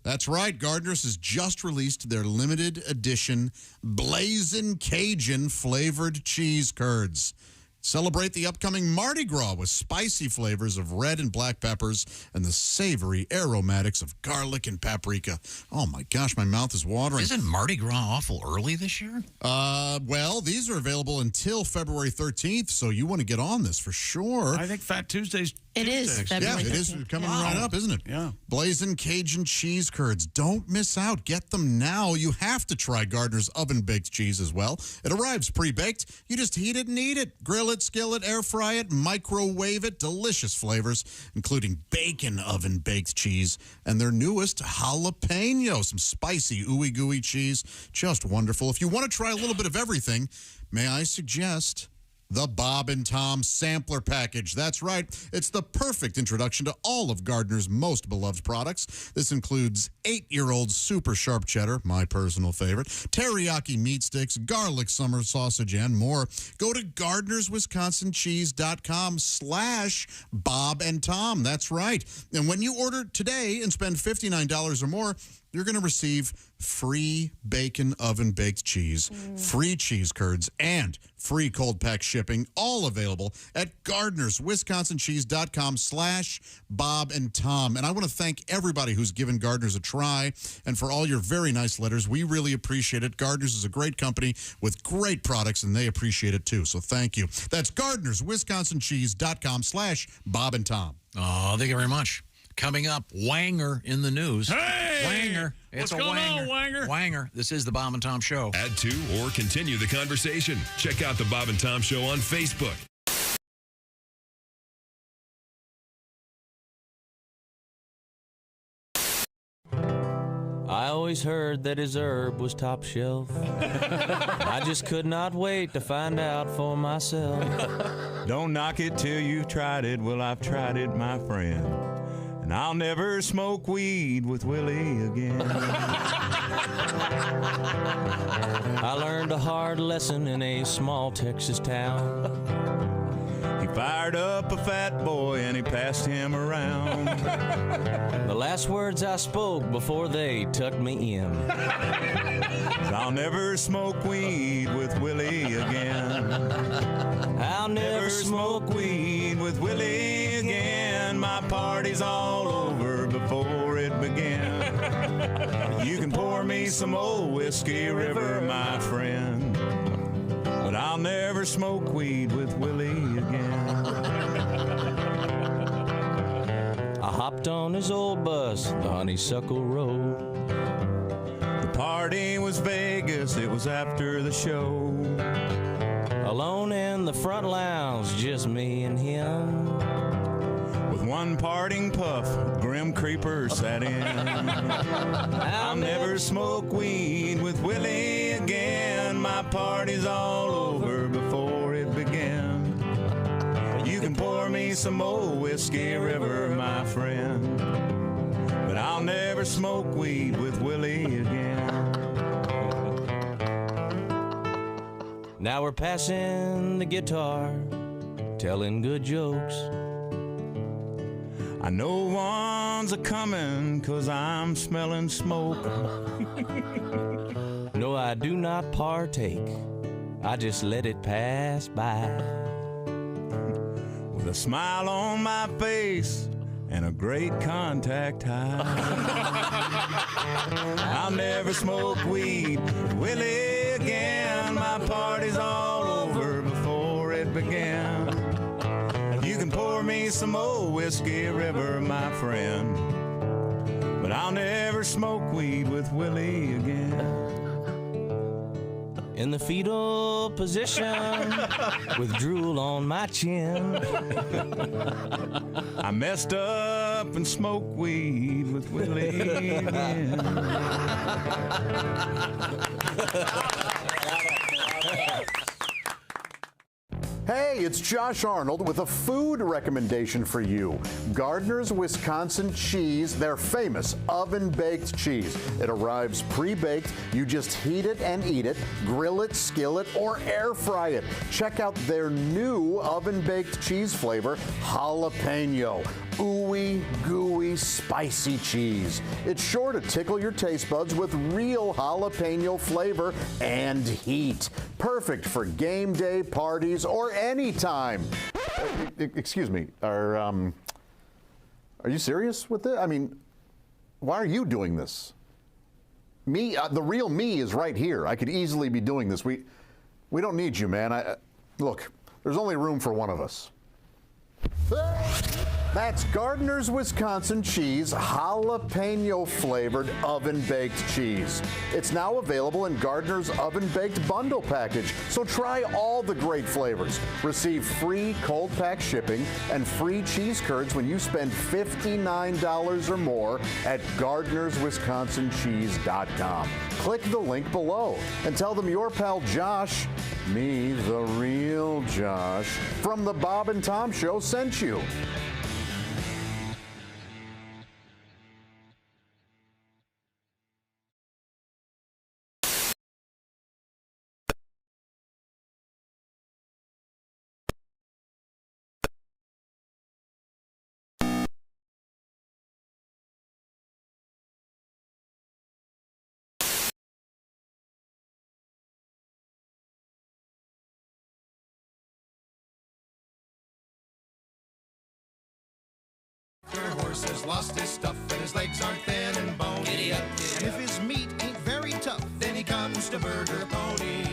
That's right. Gardner's has just released their limited edition Blazin' Cajun flavored cheese curds. Celebrate the upcoming Mardi Gras with spicy flavors of red and black peppers and the savory aromatics of garlic and paprika. Oh, my gosh, my mouth is watering. Isn't Mardi Gras awful early this year? Well, these are available until February 13th, so you want to get on this for sure. I think Fat Tuesday's It is February 13th. It is coming right up, isn't it? Yeah. Blazin' Cajun cheese curds. Don't miss out. Get them now. You have to try Gardner's oven-baked cheese as well. It arrives pre-baked. You just heat it and eat it. Grill it, skillet, air fry it, microwave it. Delicious flavors, including bacon oven-baked cheese and their newest jalapeno. Some spicy ooey-gooey cheese. Just wonderful. If you want to try a little bit of everything, may I suggest the Bob and Tom Sampler Package. That's right. It's the perfect introduction to all of Gardner's most beloved products. This includes 8-year-old super sharp cheddar, my personal favorite, teriyaki meat sticks, garlic summer sausage, and more. Go to GardnersWisconsinCheese.com/Bob and Tom. That's right. And when you order today and spend $59 or more, you're going to receive free bacon oven-baked cheese, free cheese curds, and free cold pack shipping, all available at GardnersWisconsinCheese.com/Bob and Tom. And I want to thank everybody who's given Gardner's a try and for all your very nice letters. We really appreciate it. Gardner's is a great company with great products, and they appreciate it too. So thank you. That's GardnersWisconsinCheese.com/Bob and Tom. Oh, thank you very much. Coming up, Wanger in the news. Hey! Wanger. What's going on, Wanger? Wanger. This is the Bob and Tom Show. Add to or continue the conversation. Check out the Bob and Tom Show on Facebook. I always heard that his herb was top shelf. I just could not wait to find out for myself. Don't knock it till you've tried it. Well, I've tried it, my friend. And I'll never smoke weed with Willie again. I learned a hard lesson in a small Texas town. He fired up a fat boy and he passed him around. The last words I spoke before they tucked me in. I'll never smoke weed with Willie again. I'll never smoke weed with Willie again. My party's all over before it began. You can pour me some old Whiskey River, my friend, but I'll never smoke weed with Willie again. I hopped on his old bus, the Honeysuckle Road. The party was Vegas, it was after the show. Alone in the front lounge, just me and him. With one parting puff, grim creeper sat in. I'll never smoke weed with Willie again. My party's all over before it began. You can pour me some old Whiskey River, my friend, but I'll never smoke weed with Willie again. Now we're passing the guitar, telling good jokes. I know one's a-comin' 'cause I'm smelling smoke. No, I do not partake. I just let it pass by. With a smile on my face and a great contact high. I'll never smoke weed with Willie again. My party's all over before it began. You can pour me some old Whiskey River, my friend, but I'll never smoke weed with Willie again. In the fetal position, with drool on my chin. I messed up and smoked weed with Willie again. Hey, it's Josh Arnold with a food recommendation for you. Gardner's Wisconsin cheese, their famous oven-baked cheese. It arrives pre-baked. You just heat it and eat it, grill it, skillet, or air fry it. Check out their new oven-baked cheese flavor, jalapeno. Ooey, gooey, spicy cheese. It's sure to tickle your taste buds with real jalapeno flavor and heat. Perfect for game day parties or any time. Excuse me, are you serious with this? I mean, why are you doing this? Me, the real me is right here. I could easily be doing this. We don't need you, man. Look, there's only room for one of us. That's Gardner's Wisconsin cheese, jalapeno flavored oven baked cheese. It's now available in Gardner's oven baked bundle package. So try all the great flavors. Receive free cold pack shipping and free cheese curds when you spend $59 or more at Gardner'sWisconsinCheese.com. Click the link below and tell them your pal Josh, me, the real Josh, from the Bob and Tom Show sent you. Your horse has lost his stuff and his legs aren't thin and bony. Giddy up, giddy and if his meat ain't very tough, then he comes to Burger Pony.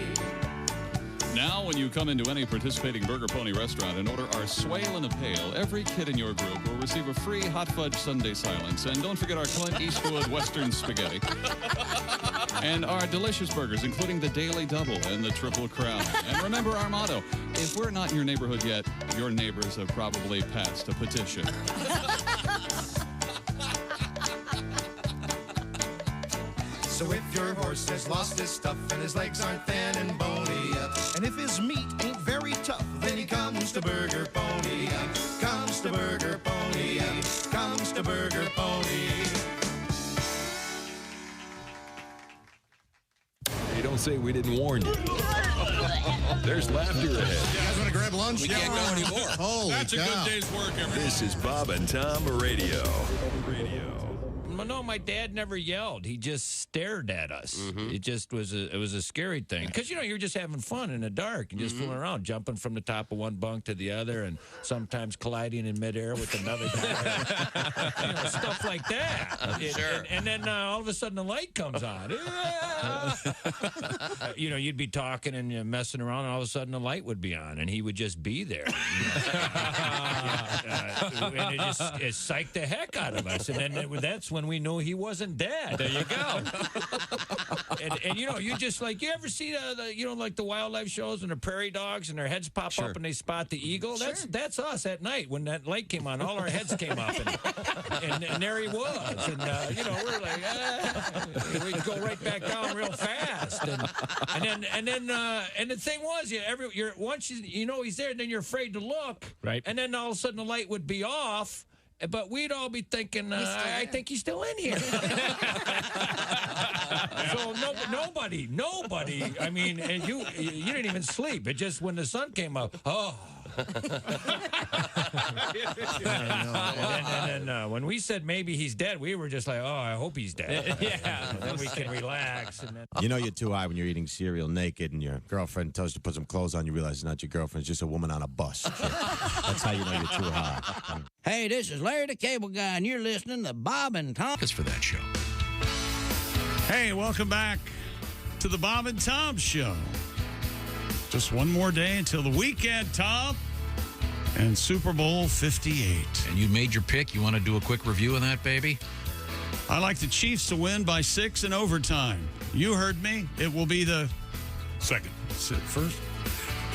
Now, when you come into any participating Burger Pony restaurant and order our Swale in a Pail, every kid in your group will receive a free hot fudge sundae silence. And don't forget our Clint Eastwood Western spaghetti. And our delicious burgers, including the Daily Double and the Triple Crown. And remember our motto, if we're not in your neighborhood yet, your neighbors have probably passed a petition. So if your horse has lost his stuff and his legs aren't thin and bony, and if his meat ain't very tough, then he comes to Burger Pony. Comes to Burger Pony. Comes to Burger Pony. Hey, don't say we didn't warn you. There's laughter ahead. You guys want to grab lunch? We can't go anymore. Holy That's cow. a good day's work, everybody. This is Bob and Tom Radio. No, my dad never yelled. He just stared at us. It just was a scary thing. Because, you're just having fun in the dark and just fooling around, jumping from the top of one bunk to the other and sometimes colliding in midair with another guy. Stuff like that. Sure. And then all of a sudden the light comes on. You'd be talking and messing around and all of a sudden the light would be on and he would just be there. And it psyched the heck out of us. And then that's when we we knew he wasn't dead. There you go. and you know, you ever see like the wildlife shows and the prairie dogs and their heads pop up and they spot the eagle? That's us at night when that light came on. All our heads came up and there he was. And we're like, we go right back down real fast. And the thing was, once you know he's there, then you're afraid to look. Right. And then all of a sudden the light would be off. But we'd all be thinking, I think he's still in here. So nobody. I mean, and you didn't even sleep. It just when the sun came up. Oh. And then when we said maybe he's dead, we were just like, oh, I hope he's dead. Yeah. Then we can relax. And then... You know you're too high when you're eating cereal naked and your girlfriend tells you to put some clothes on. You realize it's not your girlfriend. It's just a woman on a bus. That's how you know you're too high. Hey, this is Larry the Cable Guy, and you're listening to Bob and Tom. That's for that show. Hey, welcome back to the Bob and Tom Show. Just one more day until the weekend, Tom, and Super Bowl 58. And you made your pick. You want to do a quick review of that, baby? I like the Chiefs to win by 6 in overtime. You heard me. It will be the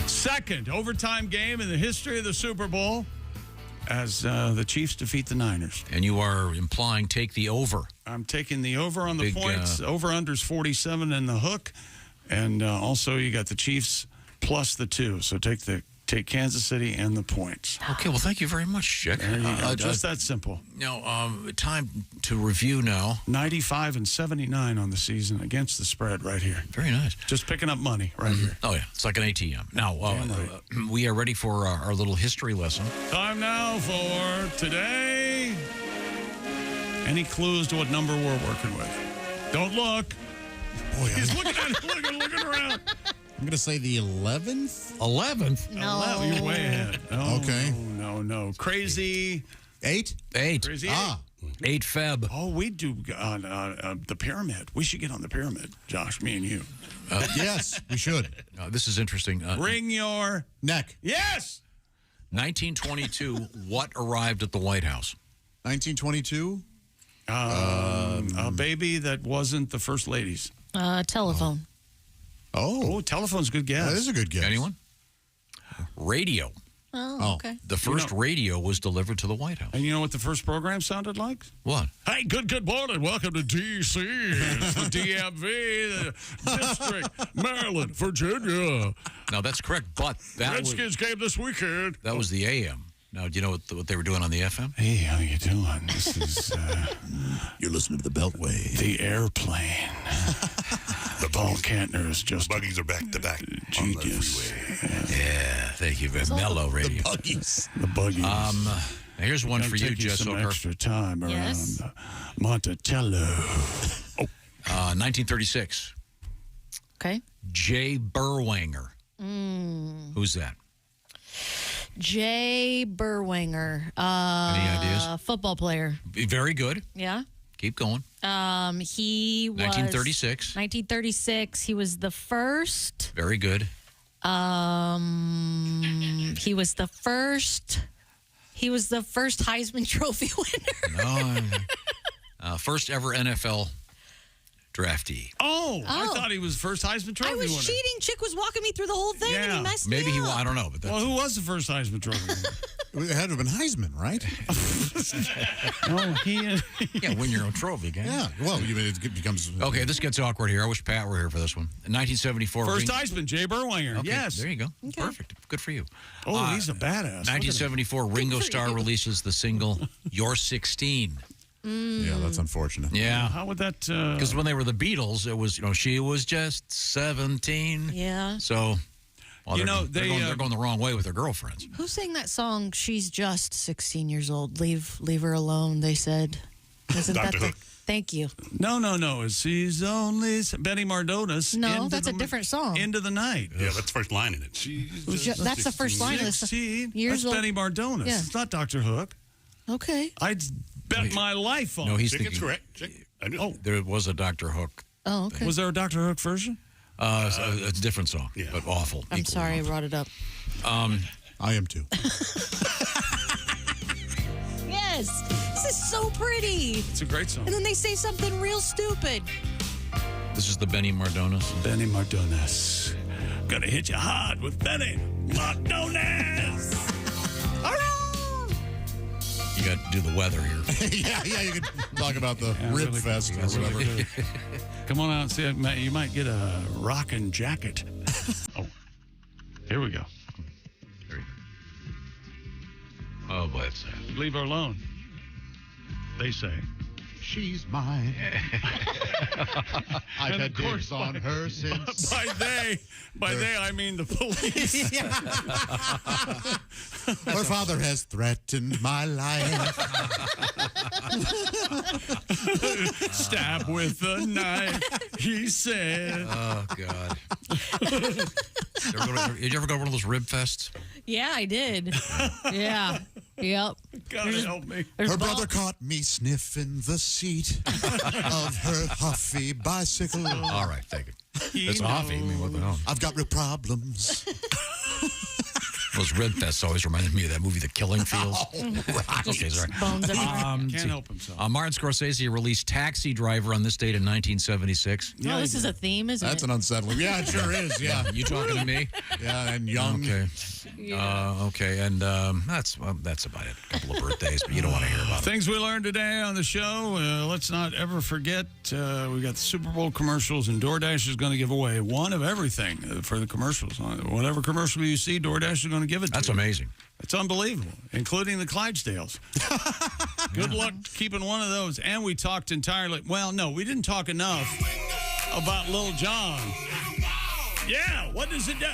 second overtime game in the history of the Super Bowl as the Chiefs defeat the Niners. And you are implying take the over. I'm taking the over on the points. Over-under's 47 and the hook. And also you got the Chiefs plus the 2. So take Kansas City and the points. Okay, well, thank you very much, Jack. Just that simple. Now, time to review now. 95 and 79 on the season against the spread right here. Very nice. Just picking up money right here. Oh, yeah. It's like an ATM. Now, we are ready for our little history lesson. Time now for today. Any clues to what number we're working with? Don't look. Boy, he's looking at it, looking around. I'm going to say the 11th. 11th? No. 11, you're way ahead. Oh, okay. No. Crazy. 8? Crazy 8 Feb. Oh, we do the pyramid. We should get on the pyramid, Josh, me and you. Yes, we should. This is interesting. Wring your neck. Yes. 1922, what arrived at the White House? 1922? A baby that wasn't the first lady's. Telephone. Oh, telephone's a good guess. That is a good guess. Anyone? Radio. Oh, okay. The first radio was delivered to the White House. And you know what the first program sounded like? What? Hey, good morning. Welcome to D.C. It's the DMV, the District, Maryland, Virginia. No, that's correct, but that Redskins game this weekend. That was the AM. Now, do you know what they were doing on the FM? Hey, how you doing? This is... You're listening to the Beltway. The airplane. The Paul Kantner's just... The buggies are back to back genius. on the freeway. Yeah, thank you. Very mellow radio. The buggies. The buggies. Here's one for you, Jess some Hooker. extra time around Monticello. 1936. Okay. Jay Berwanger. Who's that? Jay Berwanger. Any ideas? Football player. Very good. Yeah. Keep going. He was 1936. 1936. He was the first. Very good. He was the first Heisman Trophy winner. No. First ever NFL draftee. Oh, I thought he was first Heisman Trophy winner. I was cheating. Chick was walking me through the whole thing, and he messed Maybe me up. I don't know. But well, who was the first Heisman Trophy winner? It had to have been Heisman, right? Win your own trophy, gang. Yeah, well, it becomes... Okay, this gets awkward here. I wish Pat were here for this one. In 1974. First Heisman, Jay Berwanger. Okay, yes. There you go. Okay. Perfect. Good for you. Oh, he's a badass. 1974, Ringo Starr releases the single You're 16. Yeah, that's unfortunate. Yeah. How would that... Because when they were the Beatles, it was, she was just 17. Yeah. So... Well, they're going the wrong way with their girlfriends. Who sang that song? She's just 16 years old. Leave her alone. They said. Isn't that Dr. Hook. Thank you. No. She's only Benny Mardones. No, that's a different song. Into the night. Yeah, that's the first line in it. That's the first line. 16 years that's old. Benny Mardones. Yeah. It's not Dr. Hook. Okay. I'd bet my life on it. No, he's It's correct. There was a Dr. Hook. Oh, okay. Was there a Dr. Hook version? It's a different song, but awful. I'm sorry I brought it up. I am too. Yes. is so pretty. It's a great song. And then they say something real stupid. This is the Benny Mardones. Benny Mardones. Gonna hit you hard with Benny Mardones. You got to do the weather here. yeah, you could talk about the rib really fest good. or whatever. Really good. Come on out and see it. You might get a rockin' jacket. Oh, here we go. Oh, boy, it's leave her alone. They say. She's mine. I've And had of course, dibs on her since. By they, I mean the police. Her father has threatened my life. Stab with a knife, he said. Oh, God. Did you ever go to one of those rib fests? Yeah, I did. Yeah. Yep. God help me. Her brother caught me sniffing the seat of her huffy bicycle. All right, thank you. That's a huffy. I mean, what the hell? I've got real problems. Those rib fests always reminded me of that movie, The Killing Fields. Right. Okay, sorry. Bones everywhere. Can't help himself. Martin Scorsese released Taxi Driver on this date in 1976. No, this is a theme, isn't That's it? an unsettling. Yeah, it sure is. Yeah. You talking to me? Yeah, and young. Okay. Yeah. Okay, and that's about it. A couple of birthdays, but you don't want to hear about it. Things we learned today on the show. Let's not ever forget, we got the Super Bowl commercials, and DoorDash is going to give away one of everything for the commercials. Whatever commercial you see, DoorDash is going to give it to That's you. amazing. It's unbelievable, including the Clydesdales. Good luck keeping one of those. And we talked entirely, well, no, we didn't talk enough about Lil Jon. Yeah, what does it do?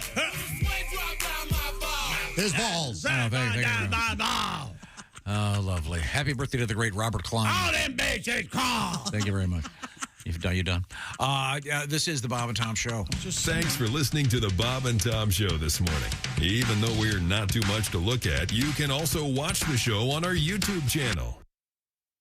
His balls. Oh, thank you. Oh, lovely. Happy birthday to the great Robert Klein. All them bitches call. Thank you very much. You done? This is the Bob and Tom Show. Thanks for listening to the Bob and Tom Show this morning. Even though we're not too much to look at, you can also watch the show on our YouTube channel.